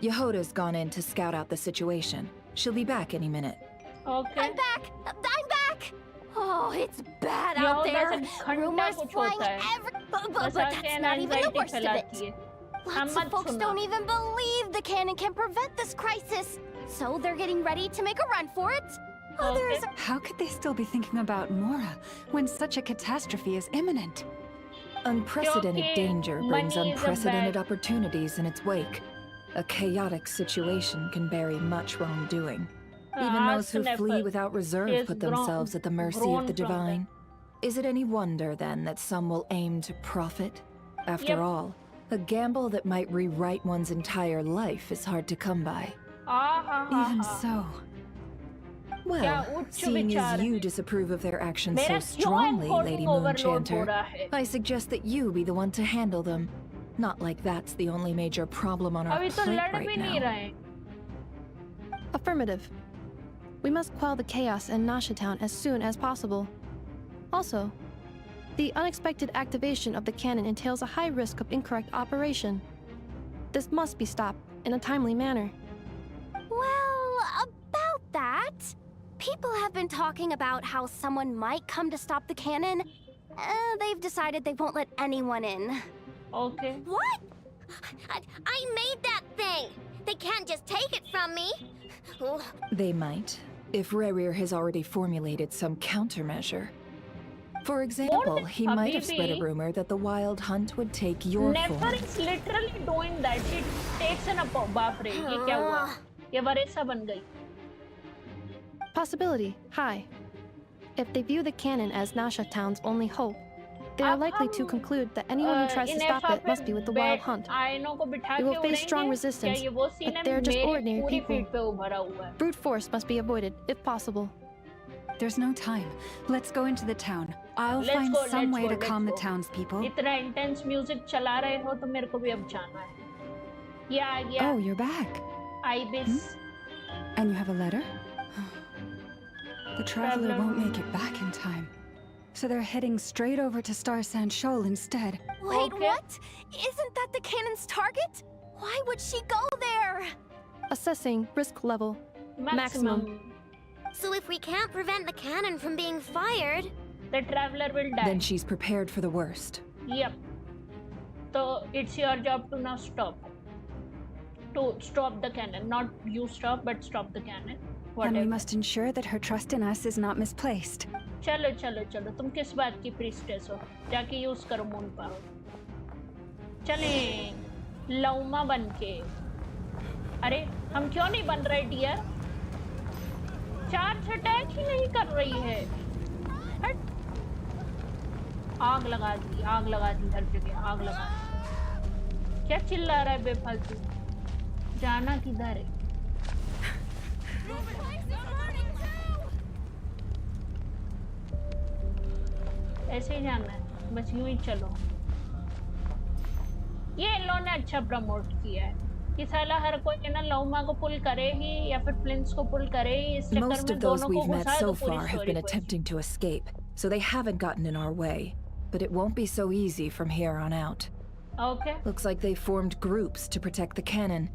Yehoda's gone in to scout out the situation. She'll be back any minute. Okay. I'm back! I'm back! Oh, it's bad out there. Rumors flying but that's not even the worst of it. Lots of folks don't even believe the cannon can prevent this crisis. So they're getting ready to make a run for it. Others... How could they still be thinking about Mora when such a catastrophe is imminent? Unprecedented danger brings unprecedented opportunities in its wake. A chaotic situation can bury much wrongdoing. Even those who flee without reserve put themselves at the mercy of the divine. Is it any wonder, then, that some will aim to profit? After all, A gamble that might rewrite one's entire life is hard to come by. Even so. Well, seeing as you disapprove of their actions so strongly, Lady Moonchanter, I suggest that you be the one to handle them. Not like that's the only major problem on our plate right now. Affirmative. We must quell the chaos in Nasha Town as soon as possible. Also, the unexpected activation of the cannon entails a high risk of incorrect operation. This must be stopped in a timely manner. Well, about that, people have been talking about how someone might come to stop the cannon. They've decided they won't let anyone in. Okay. What? I made that thing! They can't just take it from me! They might, if Rerir has already formulated some countermeasure. For example, he might have spread a rumor that the Wild Hunt would take your form. Nefer is literally doing that. She takes an baap re. Ye kya hua? Ye Varesa ban gayi. Possibility high. If they view the cannon as Nasha Town's only hope, they are likely to conclude that anyone who tries to stop it must be with the Wild Hunt. They will face strong resistance, but they're just ordinary people. Brute force must be avoided, if possible. There's no time. Let's go into the town. I'll find some way to calm the townspeople. इतना intense music चला रहे हो तो मेरे को भी अब जाना है. ये आ गया. Oh, you're back. Ibis. And you have a letter? The traveler won't make it back in time. So they're heading straight over to Star Sand Shoal instead. Wait, what? Isn't that the cannon's target? Why would she go there? Assessing risk level. Maximum. So if we can't prevent the cannon from being fired, the traveler will die. Then she's prepared for the worst. Yep. So it's your job to now stop. To stop the cannon. Not you stop, but stop the cannon. And we must ensure that her trust in us is not misplaced. चलो चलो चलो तुम किस बात की priestess हो जाके use करो मून पावर चलें लौमा बनके अरे हम क्यों नहीं बन रहे डियर चार्ज अटैक ही नहीं कर रही है हट आग लगा दी हर जगह आग लगा दी क्या चिल्ला रहा है बेफालतू जाना किधर है ऐसे ही जाना है बस यूं ही चलो ये इन लोगों ने अच्छा प्रमोट किया है कि साला हर कोई ना लौमा को पुल करे ही या फिर प्रिंस को पुल करे ही इस चक्कर Most में of those दोनों को we've met घुसा so दो far पूरी have been स्टोरी को attempting to escape, so they haven't gotten in our way. But it won't be so easy from here on out. Okay. Looks like they formed groups to protect the cannon.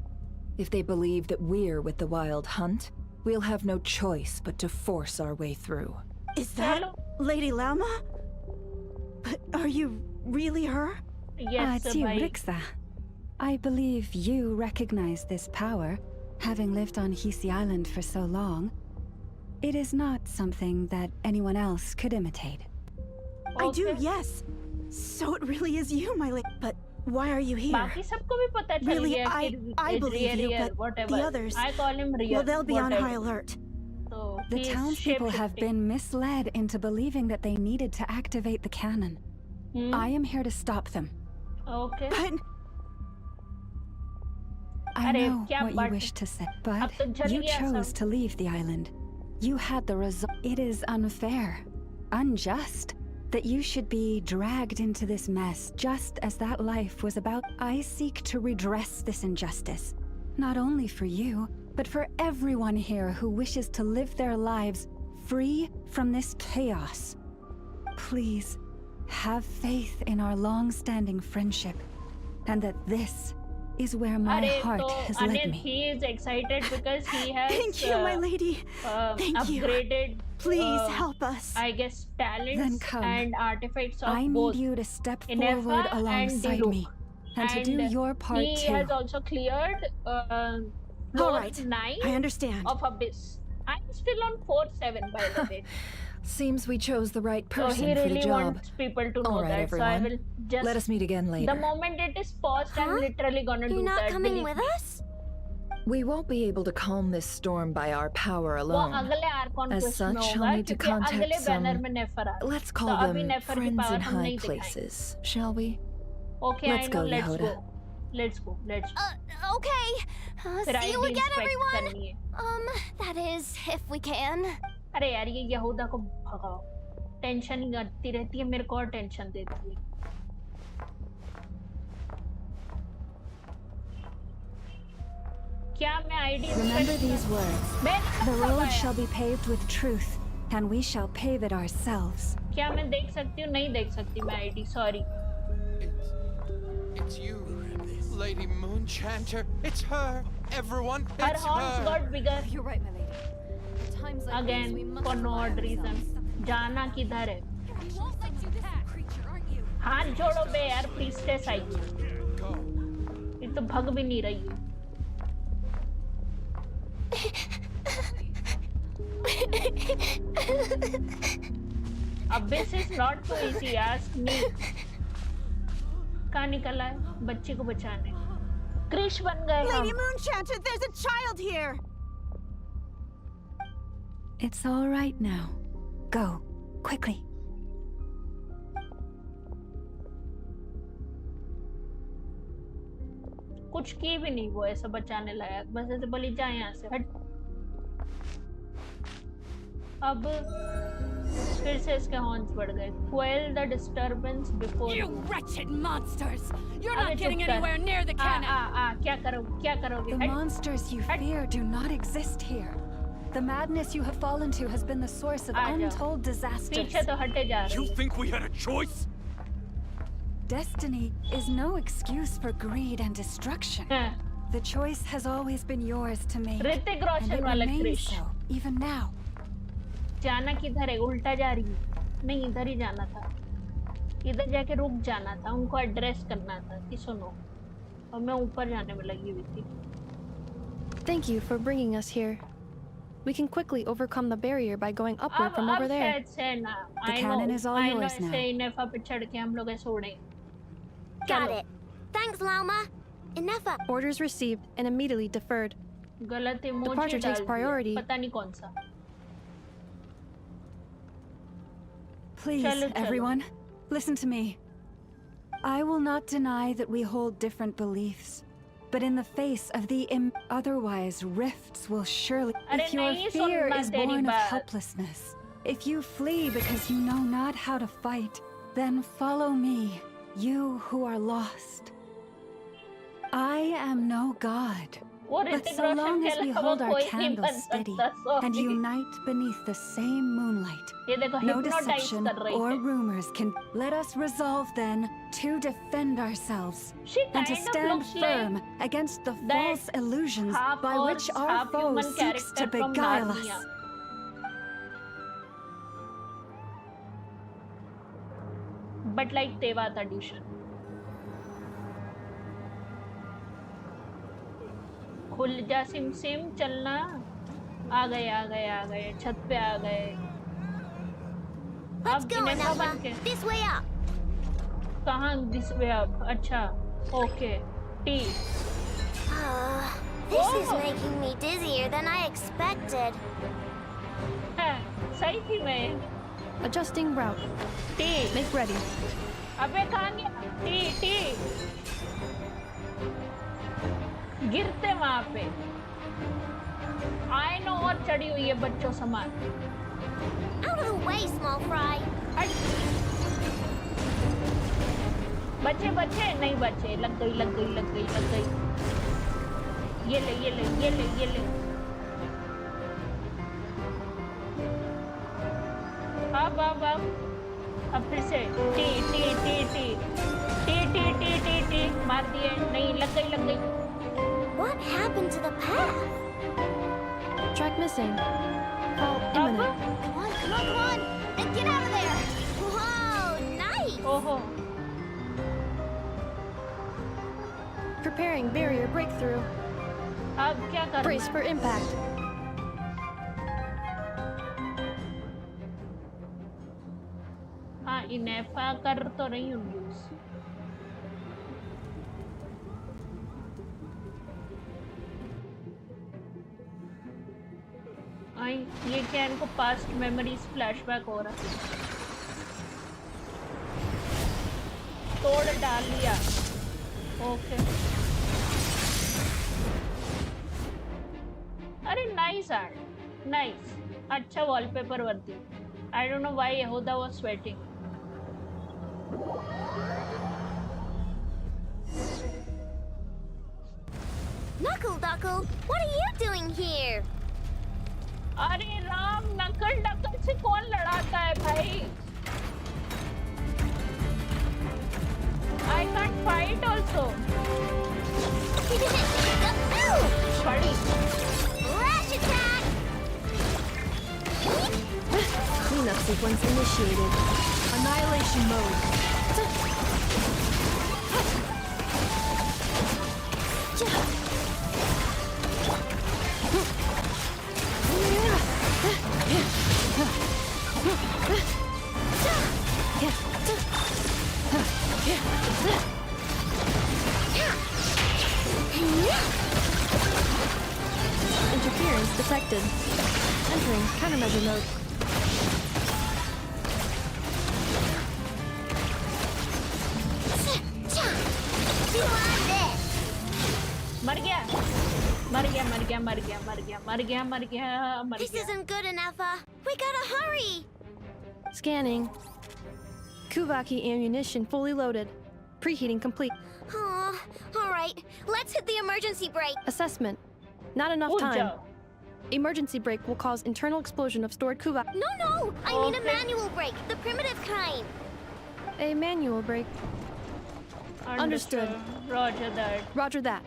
If they believe that we're with the Wild Hunt, we'll have no choice but to force our way through. Is that Lady Lauma? But are you really her? Yes, it's you, Rixa. I believe you recognize this power, having lived on Hisi Island for so long. It is not something that anyone else could imitate. I do, yes. So it really is you, my lady. But why are you here? बाकी सबको भी पता चल Really, गया I believe you, but whatever. the others, I call him real. well, they'll be on high alert. So The townspeople have been misled into believing that they needed to activate the cannon. I am here to stop them. Okay. But I know what you wish to say, but you chose to leave the island. You had the result. It is unfair, unjust, that you should be dragged into this mess just as that life was about. I seek to redress this injustice, not only for you, but for everyone here who wishes to live their lives free from this chaos. Please, have faith in our long-standing friendship, and that this is where my heart has led me. He is excited because he has thank you, my lady. Thank upgraded, you. Please help us. I guess talents Then come. and artifacts of I both need you to step Inefa forward and alongside Diluc. me, and to do your part he too. has also cleared All right, 9 I understand. of Abyss. I'm still on 4-7 by the way. Seems we chose the right So person he for really the job. wants people to know All right, that. everyone. So I will just Let us meet again later. The moment it is paused, I'm literally gonna do that. You're not coming believe with me. us? We won't be able to calm this storm by our power वो alone. अगले Archon As quest में such, होगा I'll need to क्योंकि अगले contact some, banner में Nefer आ रहा है. let's call तो अभी them Nefer की friends power in हम high नहीं दिखाएंगे. places, shall we? Okay, let's go, let's Yehuda. go. Let's go. Okay. See you again, everyone. That is, if we can. अरे यार ये यहूदा को भगाओ, टेंशन ही करती रहती है, मेरे को और टेंशन देती है। क्या मैं ID? Remember these words. The road shall be paved with truth, and we shall pave it ourselves. क्या मैं देख सकती हूँ? नहीं देख सकती मैं ID, sorry. It's you, Lady Moonchanter. It's her, everyone. Her It's horns her. got bigger. You're right, my lady. At times like Again, these, we must for no rely odd on reason. ourselves. जाना किधर है? You won't let you that creature, aren't you? हाथ जोड़ो बे यार, priestess आई है। ये तो भग भी नहीं रही है। This is not so easy, ask me. कहाँ निकला है? बच्चे को बचाने। क्रिश बन गए हम। Lady Moonchanter, there's a child here. It's all right now. Go, quickly. कुछ की भी नहीं वो ऐसा बचाने लायक, बस ऐसे बोली जाए यहाँ से हट। अब फिर से इसके हॉर्न्स बढ़ गए। Quell the disturbance before You wretched monsters! You're not getting anywhere near the cannon. क्या करोगे? The monsters you fear do not exist here. The madness you have fallen to has been the source of untold disasters. पीछे तो हटे जा रहे। You think we had a choice? Destiny is no excuse for greed and destruction. The choice has always been yours to make, Hrithik and Roshan it वाला remains Krrish. so, even now. जाना किधर है? उल्टा जा रही है। नहीं, इधर ही जाना था। इधर जाके रुक जाना था, उनको एड्रेस करना था कि सुनो। और मैं ऊपर जाने में लगी हुई थी। Thank you for bringing us here. We can quickly overcome the barrier by going upward from over there. The cannon is all yours now. इनेफा पे चढ़ के हम लोग ऐसे उड़े। Got it. Thanks, Lauma. Inefa. Orders received and immediately deferred. गलत emoji Departure takes priority. पता नहीं कौन सा। Please, everyone, listen to me. I will not deny that we hold different beliefs. But in the face of the otherwise rifts will surely... If your fear is born of helplessness, if you flee because you know not how to fight, then follow me, you who are lost. I am no god. But so long as we hold our candles steady and unite beneath the same moonlight, no deception or rumors can... Let us resolve then to defend ourselves and to stand firm against the false illusions by which our foe seeks to beguile us. But like Tevat edition. खुल जा SIM SIM चलना। आ गए छत पे आ गए। Let's go, Inefa. This way up. कहाँ this way up? अच्छा, okay. T. This is making me dizzier than I expected. सही थी मैं। Adjusting route. T. Make ready. अबे कहाँ गया? T. गिरते वहां पे। I know और चढ़ी हुई है बच्चों समान। Out of the way, small fry. बचे नहीं बचे। लग गई। ये ले। अब फिर से टी मार दिए। नहीं लग गई। What happened to the path? Track missing. Fall imminent. Come on! And get out of there! Whoa, nice! Oh. Preparing barrier breakthrough. अब क्या करना? Brace for impact. हाँ, इनेफा कर तो रही हूँ यूज। ये क्या इनको पास्ट मेमोरीज फ्लैशबैक हो रहा है। तोड़ डाल लिया। ओके अरे नाइस आर्ट, नाइस, अच्छा वॉलपेपर वर्दी। आई डोंट नो व्हाई यहूदा was sweating. Knuckle Duckle, what are you doing here? अरे राम, नकल डकल से कौन लड़ाता है भाई? I can't fight also. Buddy. Rash attack! Cleanup sequence initiated. Annihilation mode. Interference detected. Entering countermeasure mode. मर गया मर गया मर गया मर गया मर गया मर गया मर गया मर This गया। isn't good enough, we gotta hurry! Scanning. Kuvaki ammunition fully loaded. Preheating complete. Oh, alright, let's hit the emergency brake. Assessment. Not enough time. job. Emergency brake will cause internal explosion of stored Kuvaki. No, I mean a manual brake, the primitive kind. A manual brake. Understood. Roger that. Roger that.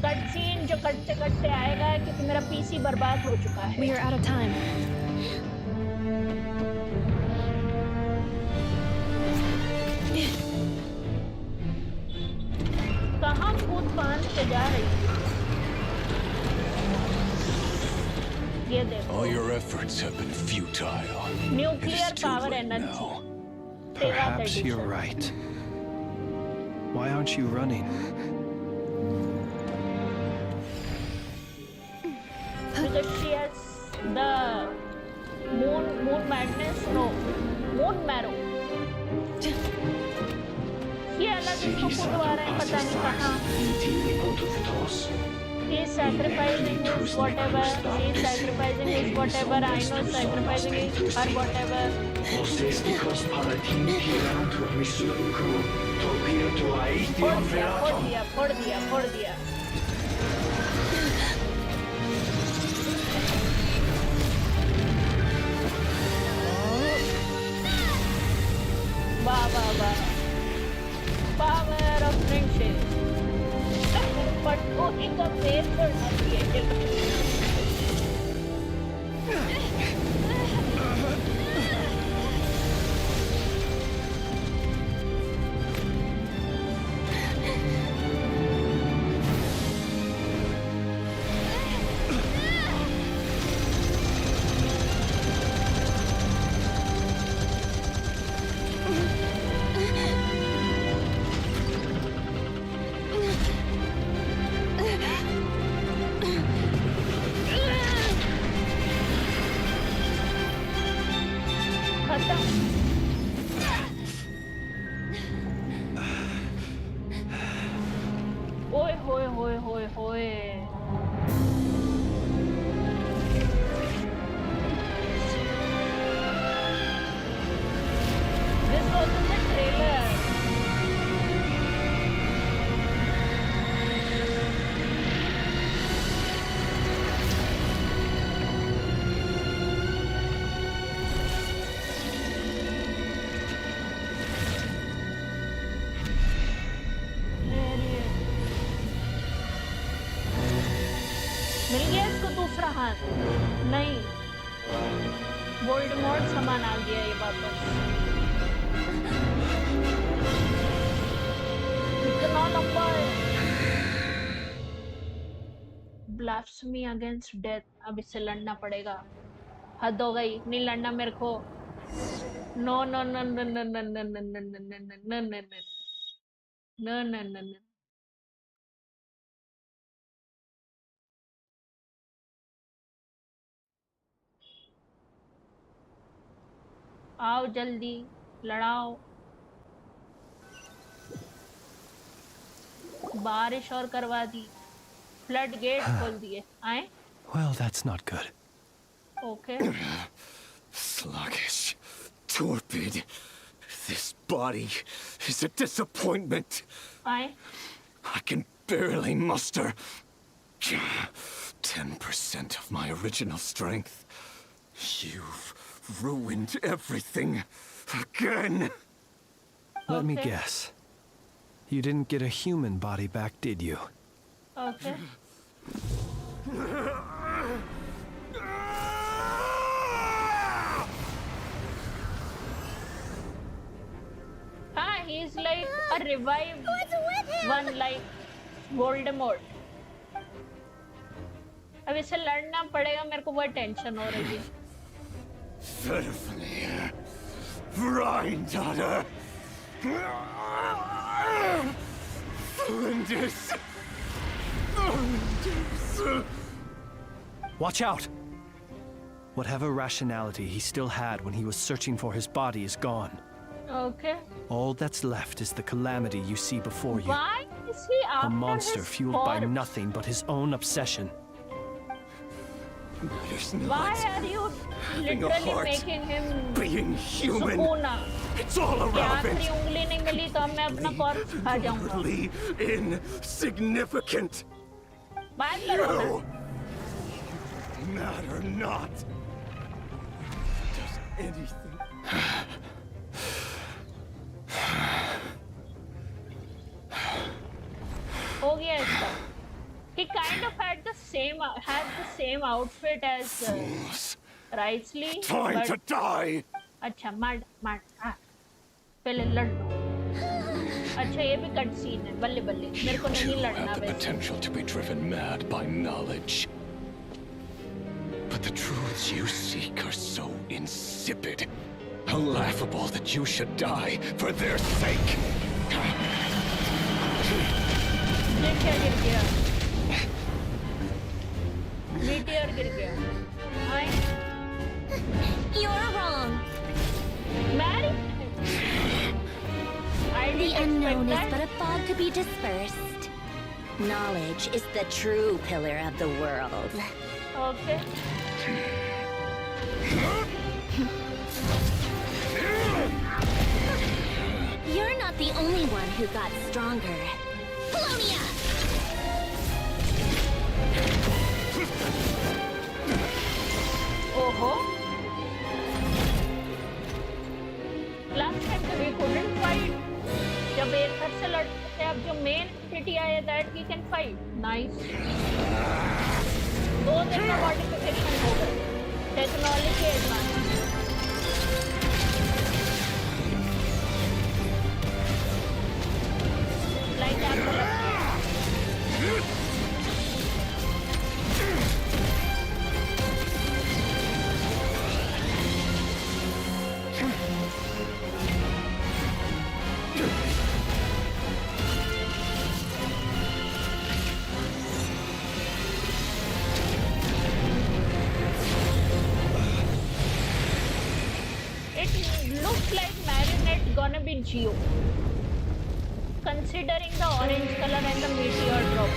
Cutscene जो कटते कटते आएगा क्योंकि मेरा PC बर्बाद हो चुका है। We are out of time. कहाँ कूद फान के जा रही है? ये देखो। All your efforts have been futile. Nuclear power energy. Perhaps you're right. Why aren't you running? Because she has the moon madness, no, moon marrow. ये अलग इसको फुटवा रहे हैं पता नहीं कहाँ। He is sacrificing his whatever. She is sacrificing his whatever. I know sacrificing his her whatever. फोड़ दिया। वाह power of friendship but putting a face for created blasphemy against death अब इससे लड़ना पड़ेगा हद हो गई नहीं लड़ना मेरे को no no no no no no no no no no no no no no no आओ जल्दी लड़ाओ। बारिश और करवा दी, फ्लड गेट खोल दिए। आए? Well, that's not good. Okay. Sluggish, torpid. This body is a disappointment. Aye. I can barely muster 10% of my original strength. You've ruined everything again. Let me guess. You didn't get a human body back, did you? Okay. Ah, he's like a revived one, like Voldemort. अब इसे लड़ना पड़ेगा, मेरे को बहुत tension हो रही है। Granddaughter. Watch out! Whatever rationality he still had when he was searching for his body is gone. Okay. All that's left is the calamity you see before you. Why is he after A monster his fueled by corpse? nothing but his own obsession. Why are you literally making him being human? Sukuna? It's all irrelevant. आखिरी उंगली नहीं मिली तो मैं अपना corps खा जाऊंगा। Totally insignificant. बात करो ना। Matter not. Does anything? हो गया इसका। He kind of had the same outfit as Risley. Time to die. अच्छा मार हाँ। पहले लड़ लो। अच्छा ये भी कट सीन है, बल्ले बल्ले। मेरे को नहीं लड़ना have the potential to be driven mad by knowledge. But the truths you seek are so insipid. How laughable that you should die for their sake. ये क्या गिर गया? Meteor गिर गया। Hi. You're wrong. Mary? The unknown is but a fog to be dispersed. Knowledge is the true pillar of the world. Okay. You're not the only one who got stronger. Polonia! ओहो। Last time we couldn't fight. जब एक घर से लड़ते थे, अब जो main city आया that we can fight. Nice. 2 दिन में modification हो गए. Technology advance. Like आपको लगता है? Looks like Marionette gonna be Geo, considering the orange color and the meteor drop.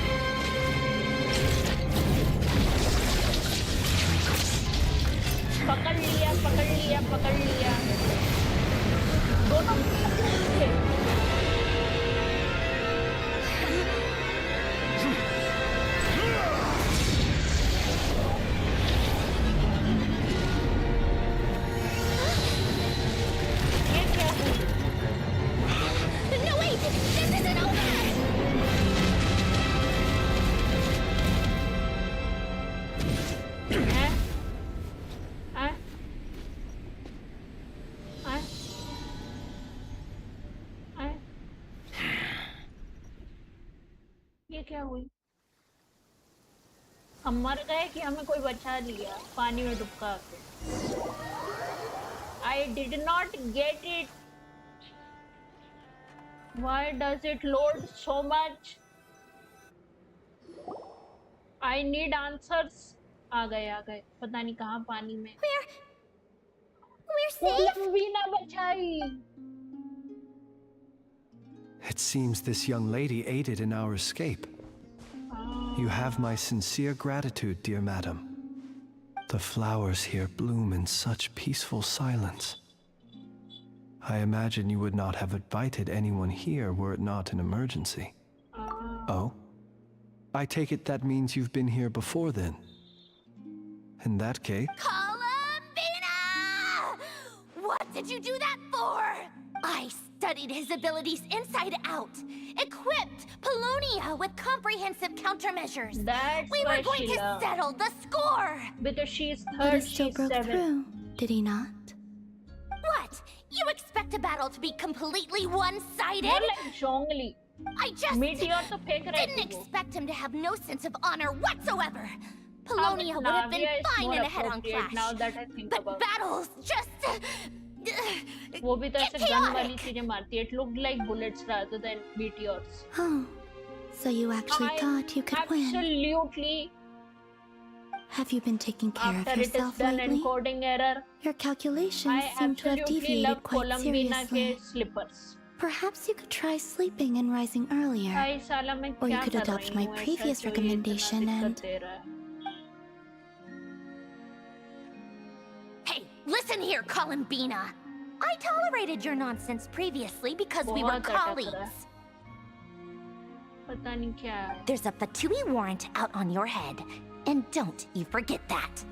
पकड़ लिया, पकड़ लिया, पकड़ लिया। दोनों No, wait! This isn't over! ये क्या हुई? हम मर गए कि हमें कोई बचा लिया पानी में डुबका के? I did not get it. Why does it load so much? I need answers. आ गए पता नहीं कहाँ पानी में। We're safe? It seems this young lady aided in our escape. You have my sincere gratitude, dear madam. The flowers here bloom in such peaceful silence. I imagine you would not have invited anyone here were it not an emergency. Oh? I take it that means you've been here before then. In that case... Columbina! What did you do that for? I studied his abilities inside out. Equipped Paulownia with comprehensive countermeasures. We were going to settle the score. Because she's But third, he still she's broke 7. through, did he not? What? You expect a battle to be completely one-sided? More like Zhongli. I just didn't expect him to have no sense of honor whatsoever. Paulownia would have been fine in a head-on clash. Now that I think but about battles just... वो भी तो ऐसे gun वाली चीजें मारती है. It looked like bullets rather than meteors. Oh, so you actually thought you could win? Absolutely. Have you been taking care After of yourself it is done lately? encoding error. Your calculations seem to have deviated quite Columbina seriously. के slippers. Perhaps you could try sleeping and rising earlier. Or you could adopt my previous recommendation and... Hey, listen here, Columbina. I tolerated your nonsense previously because we were colleagues. पता नहीं क्या है. There's a Fatui warrant out on your head. And don't you forget that.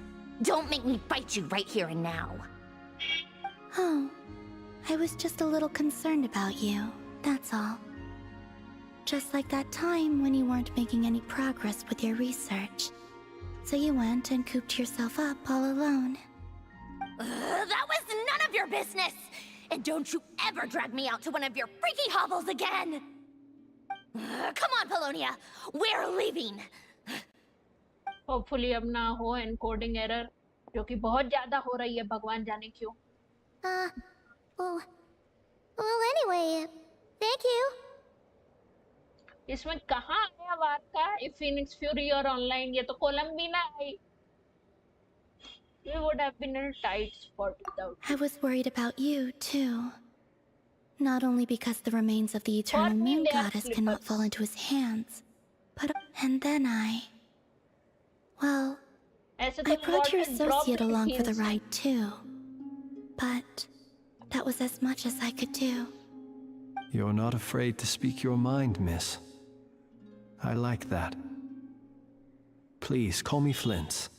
Don't make me bite you right here and now. Oh, I was just a little concerned about you, that's all. Just like that time when you weren't making any progress with your research. So you went and cooped yourself up all alone. That was none of your business! And don't you ever drag me out to one of your freaky hovels again! Come on, Paulownia! We're leaving! Hopefully अब ना हो encoding error, जो कि बहुत ज़्यादा हो रही है, भगवान जाने क्यों. Well, anyway, thank you. इसमें कहाँ आया बात का? If Phoenix Fury or online, ये तो Columbina I. We would have been in a tight spot without. I was worried about you, too. Not only because the remains of the Eternal Moon Goddess cannot fall into his hands, but... And then Well, I brought your associate along for the ride, too. But that was as much as I could do. You're not afraid to speak your mind, miss. I like that. Please, call me Flint's.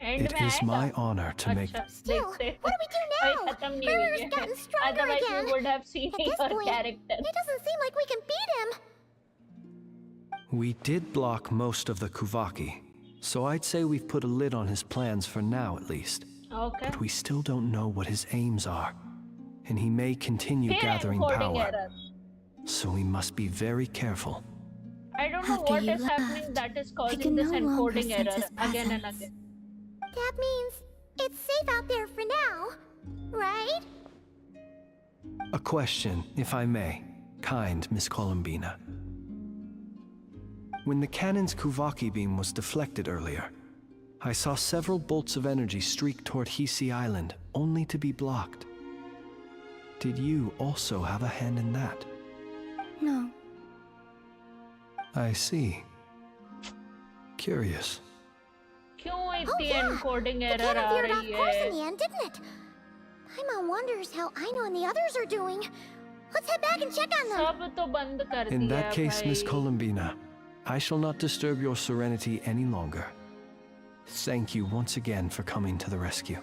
It is my honor to make... Still, what do we do now? River's gotten stronger Otherwise again. we would have seen At this your point, character. it doesn't seem like we can beat him. We did block most of the Kuvaki, so I'd say we've put a lid on his plans for now at least. Okay. But we still don't know what his aims are, and he may continue gathering power. Error. So we must be very careful. I don't know what is happening that is causing this encoding error again and again. That means it's safe out there for now, right? A question, if I may, kind Miss Columbina. When the cannon's Kuvaki beam was deflected earlier, I saw several bolts of energy streak toward Hisi Island, only to be blocked. Did you also have a hand in that? No. I see. Curious. क्यों इतनी encoding error The cannon uh veered off रही course in है? the end, didn't it? Paimon wonders how Aino and the others are doing. Let's head back and check on them. सब तो बंद कर In दिया that case, Miss भाई. Columbina, I shall not disturb your serenity any longer. Thank you once again for coming to the rescue.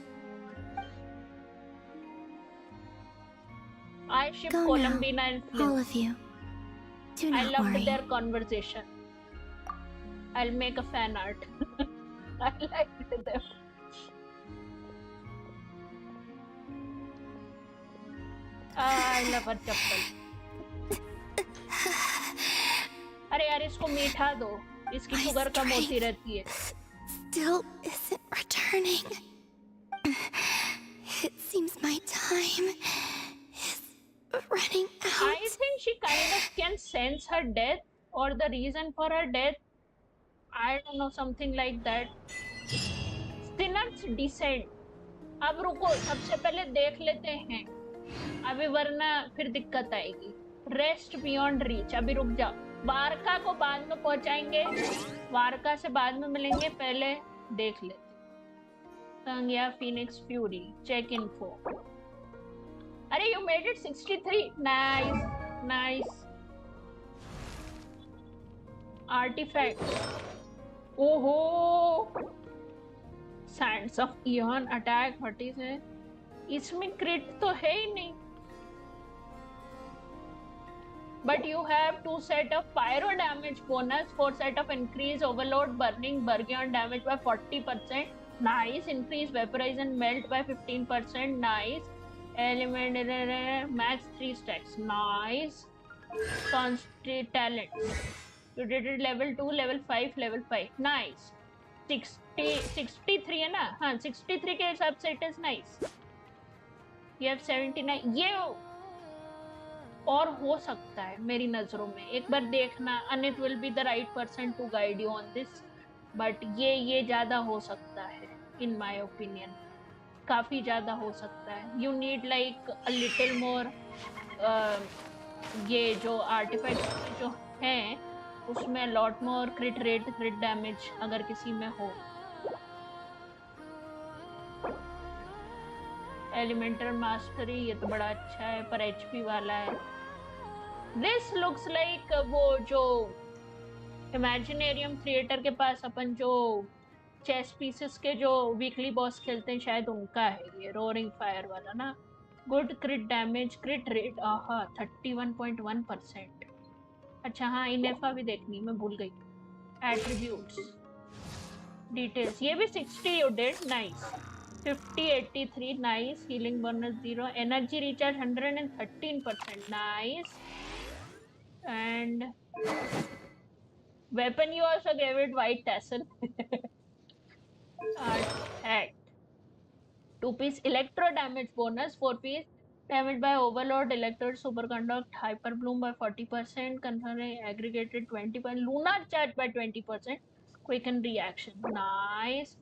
I ship Go Columbina now, and Flint. all of you. Do I not loved worry. their conversation. I'll make a fan art. I liked them. I love her चप्पल. अरे यार इसको मीठा दो. इसकी sugar कम होती रहती है. Still isn't returning. It seems my time is running out. I think she kind of can sense her death or the reason for her death. I don't know, something like that. Sinner's descent. अब रुको, सबसे पहले देख लेते हैं अभी, वरना फिर दिक्कत आएगी। रेस्ट बियॉन्ड रीच, अभी रुक जाओ, वारका को बाद में पहुंचाएंगे, वारका से बाद में मिलेंगे, पहले देख लेते। संज्ञा फिनिक्स फ्यूरी, चेक इन्फो। अरे you made it 63, nice nice. Artifact, ओहो, सैंड्स ऑफ इयन, अटैक 30 है, इसमें क्रिट तो है ही नहीं। But you have 2 set of pyro damage bonus, 4 set of increase overload burning Burgion damage by 40%. Nice. Increase vaporize and melt by 15%. Nice. Element max 3 stacks. Nice. Constant talent. You did it level 2, level 5, level 5. Nice. 63 है ना? हाँ 63 के हिसाब से it is nice. You have 79. ये और हो सकता है मेरी नजरों में, एक बार देखना, Anit will be the right person to guide you on this, but ये ज्यादा हो सकता है इन माय ओपिनियन, काफी ज्यादा हो सकता है। You need like a little more, ये जो आर्टिफैक्ट जो हैं उसमें लॉट मोर क्रिट रेट, क्रिट डैमेज अगर किसी में हो। एलिमेंटल मास्टरी, ये तो बड़ा अच्छा है पर एचपी वाला है। दिस लुक्स लाइक वो जो इमेजिनेरियम थिएटर के पास अपन जो चेस पीसेस के जो वीकली बॉस खेलते हैं, शायद उनका है ये रोरिंग फायर वाला ना। गुड क्रिट डैमेज, क्रिट रेट, आहा 31.1%। अच्छा हाँ, इनेफा भी देखनी, मैं भूल गई। एट्रीब्यूट्स, डिटेल्स, ये भी 60 you did, nice. 50, 83, nice. Healing bonus 0, energy recharge 113%, nice. And weapon you also gave it white tassel. Artifact, 2-piece electro damage bonus, 4-piece damage by overload, electrode superconduct, hyper bloom by 40%, conferring aggregated 20%, lunar charge by 20%, quicken reaction, nice।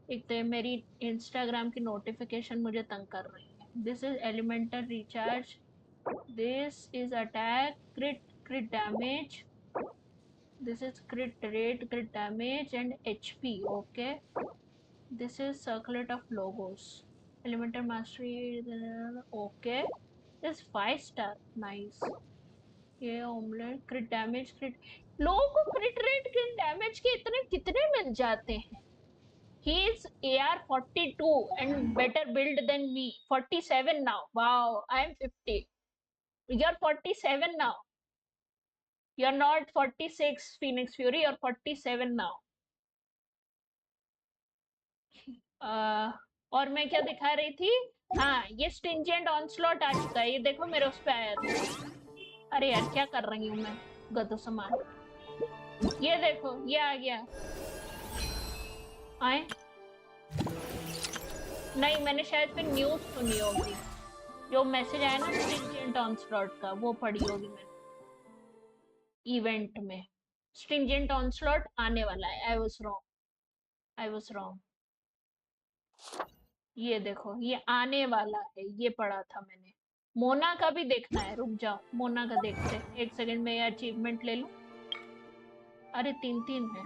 एक तो मेरी Instagram की notification मुझे तंग कर रही है। This is elemental recharge, this is attack, crit damage, this is crit rate, crit damage and HP, okay। This is circlet of logos, elemental mastery, okay। This 5 star, nice। ये omelette, crit damage, crit, लोगों को crit rate, crit damage के इतने कितने मिल जाते हैं। He is AR 42 and better build than me, 47 now, wow, I am 50, you're 47 now। You're not 46 Phoenix Fury, you're 47 now। और मैं क्या दिखा रही थी, हाँ ये स्टिंजेंट ऑनस्लॉट आ चुका है, ये देखो मेरे उस पे आया था। अरे यार क्या कर रही हूँ मैं, गधो समान। ये देखो ये आ गया, आए नहीं, मैंने शायद फिर न्यूज सुनी होगी, जो मैसेज आया ना स्टिंजेंट ऑनस्लॉट का, वो पढ़ी होगी मैंने इवेंट में। स्टिंजेंट ऑनस्लॉट आने वाला है, आई वाज रॉन्ग। ये देखो ये आने वाला है, ये पढ़ा था मैंने। मोना का भी देखना है, रुक जाओ मोना का देखते हैं, एक सेकंड में ये अचीवमेंट ले लूं। अरे 3 है।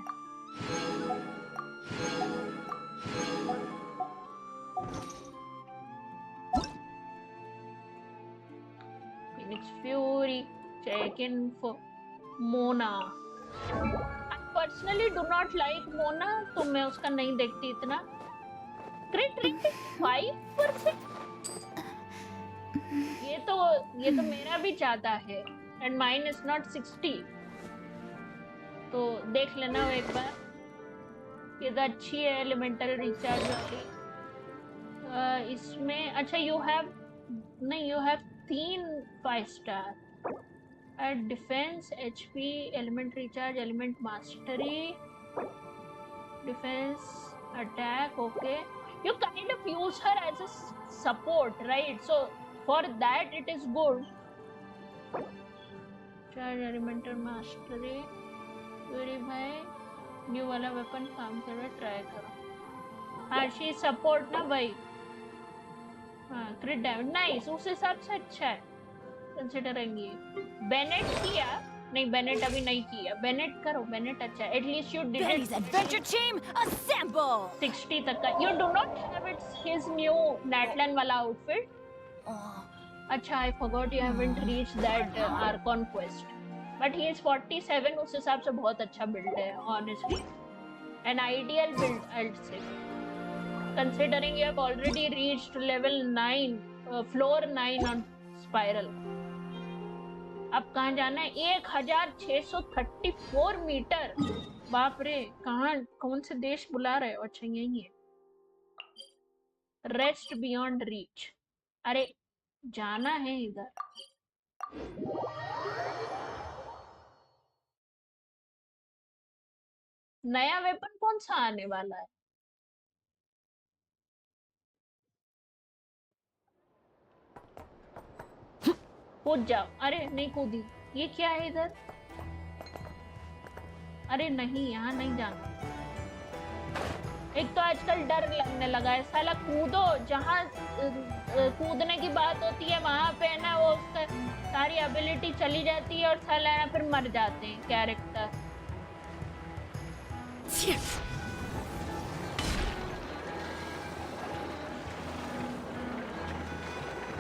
Phoenix fury, check in for Mona. I personally do not like Mona, तो मैं उसका नहीं देखती इतना। क्रिट रेट 5%, ये तो मेरा भी ज्यादा है, एंड माइन इज नॉट 60, तो देख लेना एक बार, ये तो अच्छी है एलिमेंटल रिचार्ज वाली। इसमें अच्छा you have 3 5 star, defence, HP, element recharge, element mastery, defence, attack, okay. You kind of use her as a support, right? So for that it is good. Charge, elemental mastery, very भाई new वाला weapon काम कर रहा है, try करो। हाँ she support ना भाई, हाँ क्रिट डैमेज नाइस उस हिसाब से अच्छा है कंसिडरिंग ये बेनेट किया नहीं बेनेट अभी नहीं किया बेनेट करो बेनेट अच्छा है at least you did Benny's adventure team assemble 60 तक का you do not have it's his new Natlan वाला outfit अच्छा I forgot you haven't reached that Archon quest but he is 47 उस हिसाब से बहुत अच्छा build है honestly an ideal build I'll say considering you have already reached level 9 floor 9 on spiral अब कहाँ जाना है 1634 मीटर बाप रे कहाँ कौन से देश बुला रहे हो अच्छा यही है रेस्ट बियॉन्ड रीच अरे जाना है इधर नया वेपन कौन सा आने वाला है कूद जाओ अरे नहीं कूदी ये क्या है इधर अरे नहीं यहाँ नहीं जाना एक तो आजकल डर लगने लगा है साला कूदो जहाँ कूदने की बात होती है वहां पे ना वो उसका सारी एबिलिटी चली जाती है और साला ना फिर मर जाते हैं character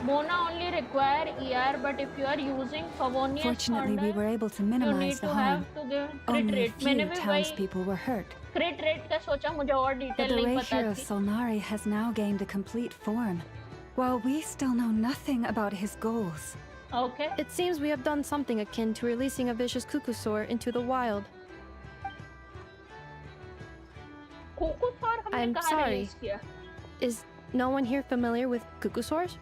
Mona only require ER, but if you are using Favonius Fortunately, we were able to minimize the harm. Only a few townspeople were hurt. Crit rate का सोचा मुझे और But डिटेल the नहीं way पता hero थी Solnari has now gained a complete form, while we still know nothing about his goals. Okay. It seems we have done something akin to releasing a vicious cuckoosaur into the wild. कुकुसाur हमने I'm कहाँ sorry. Release किया Is no one here familiar with cuckoosaurs?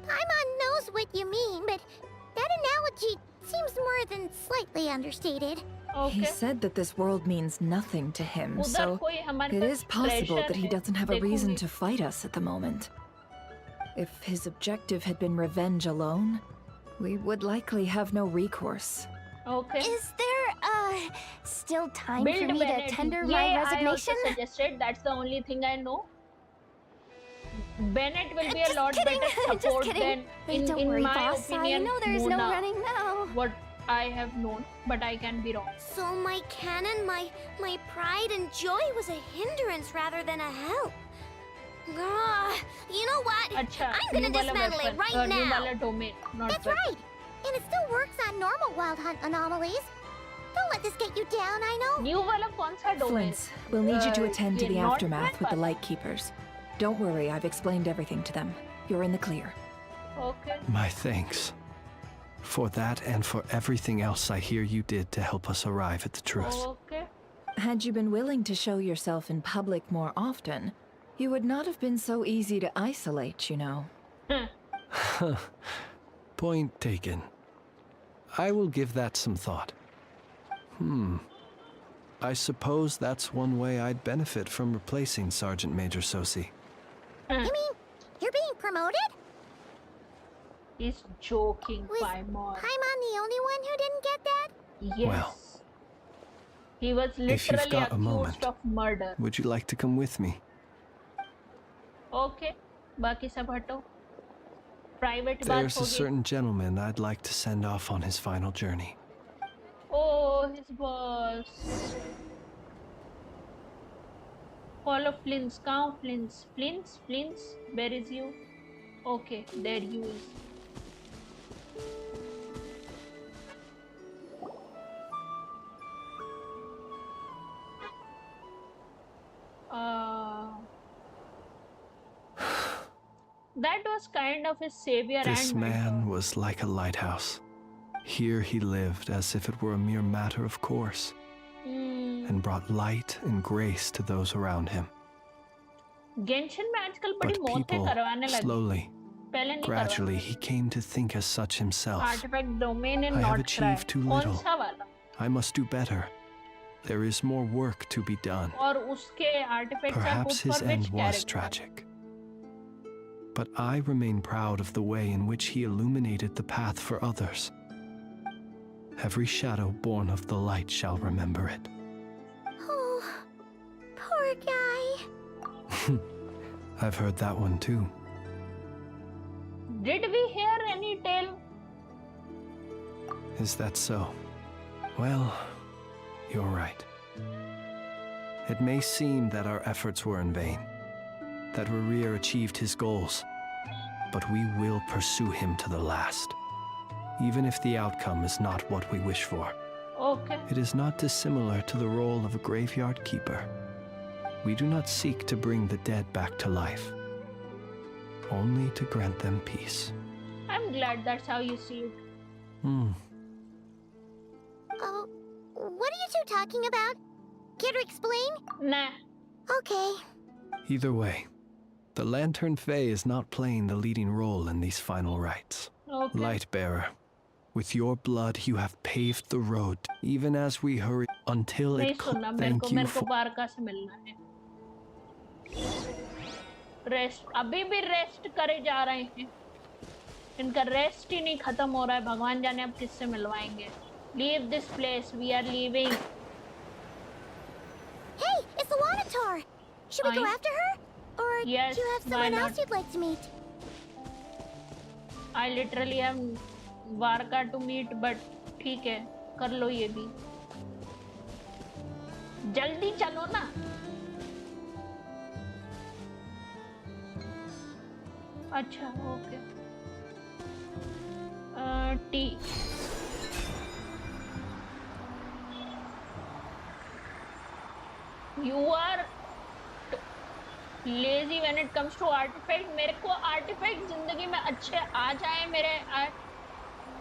Paimon knows what you mean, but that analogy seems more than slightly understated. He said that this world means nothing to him, so it is possible that he doesn't have a reason to fight us at the moment. If his objective had been revenge alone, we would likely have no recourse. Okay. Is there still time Build for me Bennett. to tender Yeah, my I resignation? also suggested that's the only thing I know. Bennett will be a lot better support than Don't in worry, my boss. opinion. I know there's no Mona. running now. What I have known, but I can be wrong. So my canon, my pride and joy was a hindrance rather than a help. You know what? Achha, I'm gonna new wala dismantle it weapon, right new now. wala domain, not That's weapon. right. And it still works on normal wild hunt anomalies. Don't let this get you down, I know. New wala kaun sa domain? Flint, we'll need you to attend to ये the not aftermath with the wala. Light Keepers. Don't worry, I've explained everything to them. You're in the clear. Okay. My thanks. For that and for everything else I hear you did to help us arrive at the truth. Okay. Had you been willing to show yourself in public more often, you would not have been so easy to isolate, you know. Point taken. I will give that some thought. I suppose that's one way I'd benefit from replacing Sergeant Major Sosi. You mean you're being promoted? He's joking, Was Paimon. Paimon the only one who didn't get that? Yes. Well, he was if you've literally got a accused moment, of murder. would you like to come with me? Okay. बाकी सब हटो. Private बात There's a होगी. certain gentleman I'd like to send off on his final journey. Oh, his boss. Follow Flint's. Count Flint's. Flint's. Where is you? Okay, there you is. That was kind of his savior This and man was like a lighthouse. Here he lived as if it were a mere matter of course, and brought light and grace to those around him. Genshin में आजकल बड़ी But मौतें people, करवाने लगी. slowly, पहले नहीं gradually, he came to think as such himself. Artifact domain and I have not achieved too कौन little. सा वाला? I must do better. There is more work to be done. और उसके artifacts are Perhaps good his for which end was character? tragic. But I remain proud of the way in which he illuminated the path for others. Every shadow born of the light shall remember it. Oh, poor guy. I've heard that one too. Did we hear any tale? Is that so? Well, you're right. It may seem that our efforts were in vain, that Rerir achieved his goals, but we will pursue him to the last, even if the outcome is not what we wish for. Okay. It is not dissimilar to the role of a graveyard keeper. We do not seek to bring the dead back to life, only to grant them peace. I'm glad that's how you see it. Oh, what are you two talking about? Care to explain? Nah. Okay. Either way, the Lantern Fae is not playing the leading role in these final rites. Okay. Lightbearer, with your blood you have paved the road, even as we hurry until नहीं it सुनना thank you मेरे को for बारका से मिलना है. Rest अभी भी rest करे जा रहे हैं. इनका रेस्ट ही नहीं खत्म हो रहा है. भगवान जाने अब किससे मिलवाएंगे. Leave this place. We are leaving. Hey, it's the Wanatar! Should we go after her? Or Yes, do you have why someone not? else you'd like to meet? I literally have Varca to meet, but ठीक है, कर लो ये भी. जल्दी चलो ना. अच्छा, okay. T. You are lazy when it comes to artifact. मेरे को artifact जिंदगी में अच्छे आ जाए, मेरे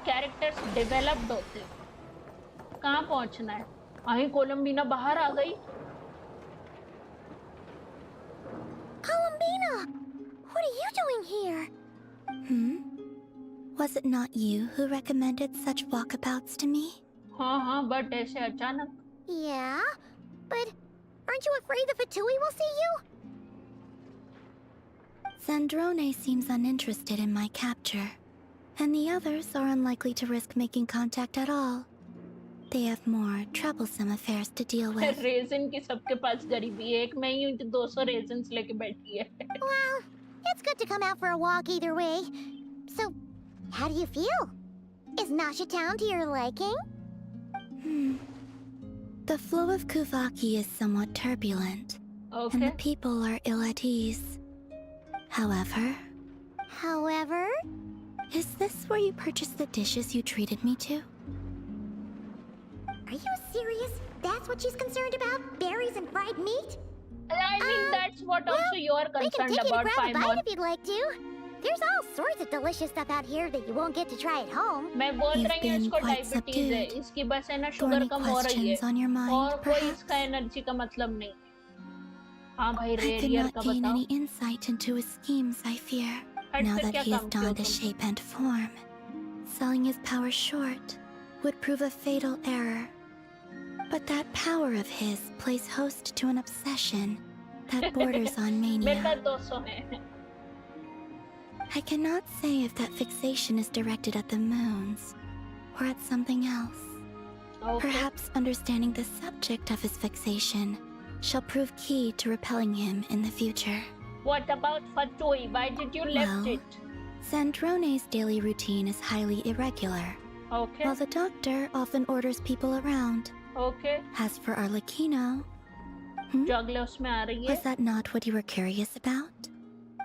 कैरेक्टर्स डेवलप्ड होते. कहाँ पहुँचना है? अहीं कोलंबीना बाहर आ गई. Columbina! What are you doing here? Was it not you who recommended such walkabouts to me? हाँ, but ऐसे अचानक. Yeah, but aren't you afraid the Fatui will see you? Zandrone seems uninterested in my capture, and the others are unlikely to risk making contact at all. They have more troublesome affairs to deal with. रेज़न की सबके पास गरीबी है. एक मैं ही हूँ जो 200 रेज़न्स लेके बैठी है. Well, it's good to come out for a walk either way. So, how do you feel? Is Nasha Town to your liking? The flow of Kuvaki is somewhat turbulent, and the people are ill at ease. However, is this where you purchased the dishes you treated me to? Are you serious? That's what she's concerned about? Berries and fried meat? I mean, that's what also you're concerned we can take about, you to grab a Paimon. bite if you'd like to. There's all sorts of delicious stuff out here that you won't get to try at home. मैं बोल रही हूँ इसको diabetes है. इसकी बस है ना शुगर कम हो रही है. और कोई इसका एनर्जी का मतलब नहीं. हाँ भाई, I could रेडियर not का gain बताओ. any insight into his schemes, I fear. Now फिर that क्या he has काम किया donned a तुम? shape and form, selling his power short would prove a fatal error. But that power of his plays host to an obsession that borders on mania. मेरा 200 है. I cannot say if that fixation is directed at the moons or at something else. Perhaps understanding the subject of his fixation shall prove key to repelling him in the future. What about Fatui? Why did you left Well, it? Sandrone's daily routine is highly irregular. Okay. While the doctor often orders people around. Okay. As for Arlecchino, Juggler उसमें आ रही है. was that not what you were curious about?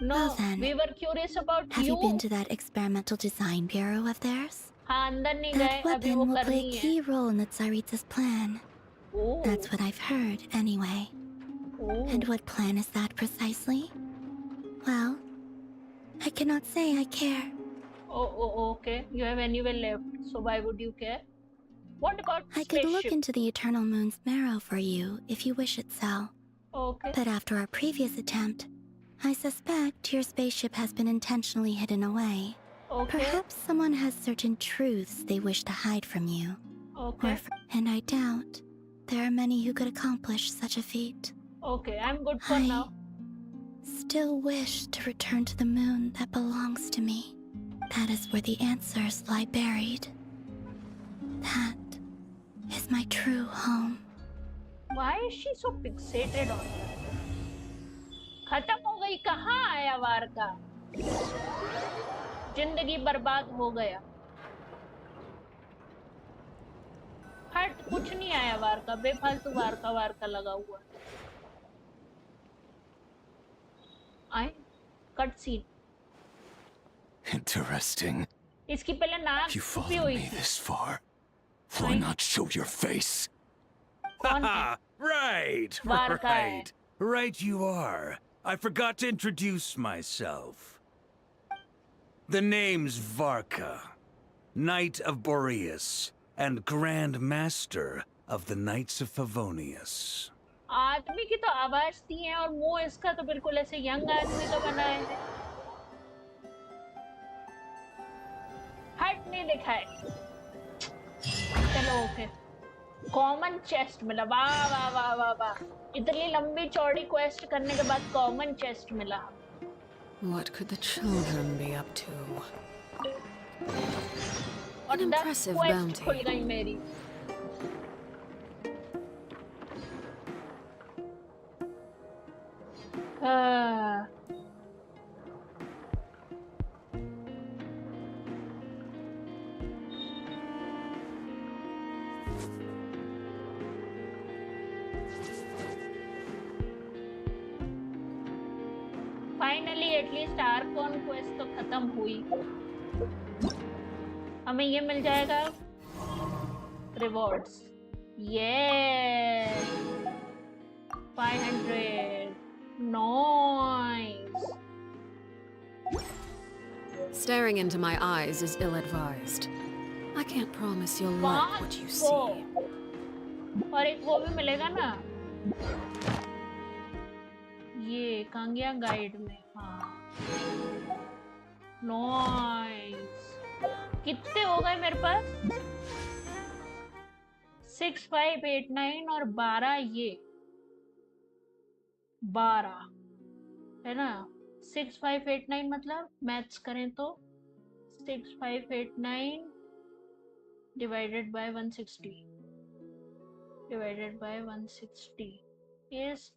No, Well then, we were curious about have you. you been to that experimental design bureau of theirs? हाँ, अंदर नहीं गए. That अभी वो weapon will play करनी a है. key role in the Tsaritsa's plan. That's what I've heard, anyway. And what plan is that precisely? Well, I cannot say I care. Okay. You have anywhere left, so why would you care? What about I could look spaceship? into the Eternal Moon's marrow for you if you wish it so. Okay. But after our previous attempt, I suspect your spaceship has been intentionally hidden away. Okay. Perhaps someone has certain truths they wish to hide from you. Okay. And I doubt there are many who could accomplish such a feat. Okay, I'm good for I now. still wish to return to the moon that belongs to me. That is where the answers lie buried. That is my true home. Why is she so fixated on that? खत्म हो गई. कहाँ आया वार का? जिंदगी बर्बाद हो गया। हट, कुछ नहीं आया वार का, बेफालतू वार का लगा हुआ। आए कट सीन। Interesting. इसकी पहले नाक You छुपी followed हुई me थी। this far. Why not show your face? कौन है? Right, वार का है। right. Right you are. I forgot to introduce myself. The name's Varka, Knight of Boreas, and Grand Master of the Knights of Favonius. आदमी की तो आवाज दी है और मुंह इसका तो बिल्कुल ऐसे यंग आदमी का बनाया है। हट नहीं दिखा है। चलो ओके। कॉमन चेस्ट मिला। वाह वाह वाह वाह वाह, इतनी लंबी चौड़ी क्वेस्ट करने के बाद कॉमन चेस्ट मिला। What could the children be up to? An impressive bounty. खुल गई मेरी। फाइनली एटलीस्ट आर्कॉन क्वेस्ट तो खत्म हुई। हमें ये मिल जाएगा रिवॉर्ड्स। ये 500 nice. Staring into my eyes is ill-advised. I can't promise you'll like what you see. और एक वो भी मिलेगा ना, ये कांगिया गाइड में। हाँ नाइस। कितने हो गए मेरे पास? 6, 5, 8, 9 और 12। ये 12 है ना। 6, 5, 8, 9 मतलब मैथ्स करें तो 6, 5, 8, 9 divided by 160 divided by 160 is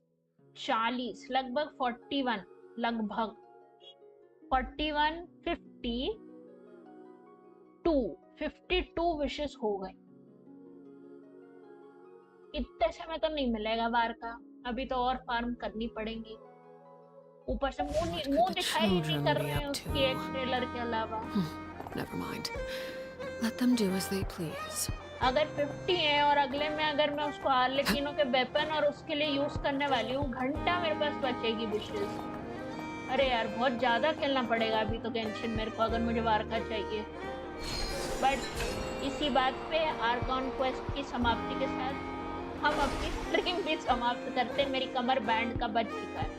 40, लगभग 41, लगभग 41, 52 विशेष हो गए। इतने समय तो नहीं मिलेगा वार का, अभी तो और फार्म करनी पड़ेंगी। ऊपर से मुंह दिखाई नहीं कर रहे हैं उसकी एक ट्रेलर के अलावा। Never mind. Let them do as they please. अगर 50 है और अगले में अगर मैं उसको हार्लेकिनों के वेपन और उसके लिए यूज करने वाली हूँ, घंटा मेरे पास बचेगी विशेष। अरे यार बहुत ज्यादा खेलना पड़ेगा अभी तो गेंशिन मेरे को, अगर मुझे वार का चाहिए। बट इसी बात पे आर्कॉन क्वेस्ट की समाप्ति के साथ हम अपनी स्ट्रीम भी समाप्त करते हैं। मेरी कमर बैंड का बज चुका है।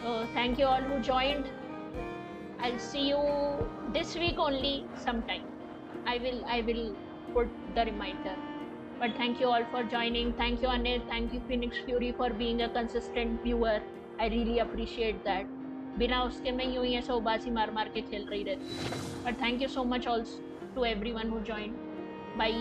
तो thank you all who joined. I will see you this week only sometime. I will put the reminder. But thank you all for joining. Thank you Anil, thank you Phoenix Fury for being a consistent viewer. I really appreciate that. बिना उसके मैं यूं ही ऐसे उबासी मार मार के खेल रही रहती। But thank you so much also to everyone who joined. Bye.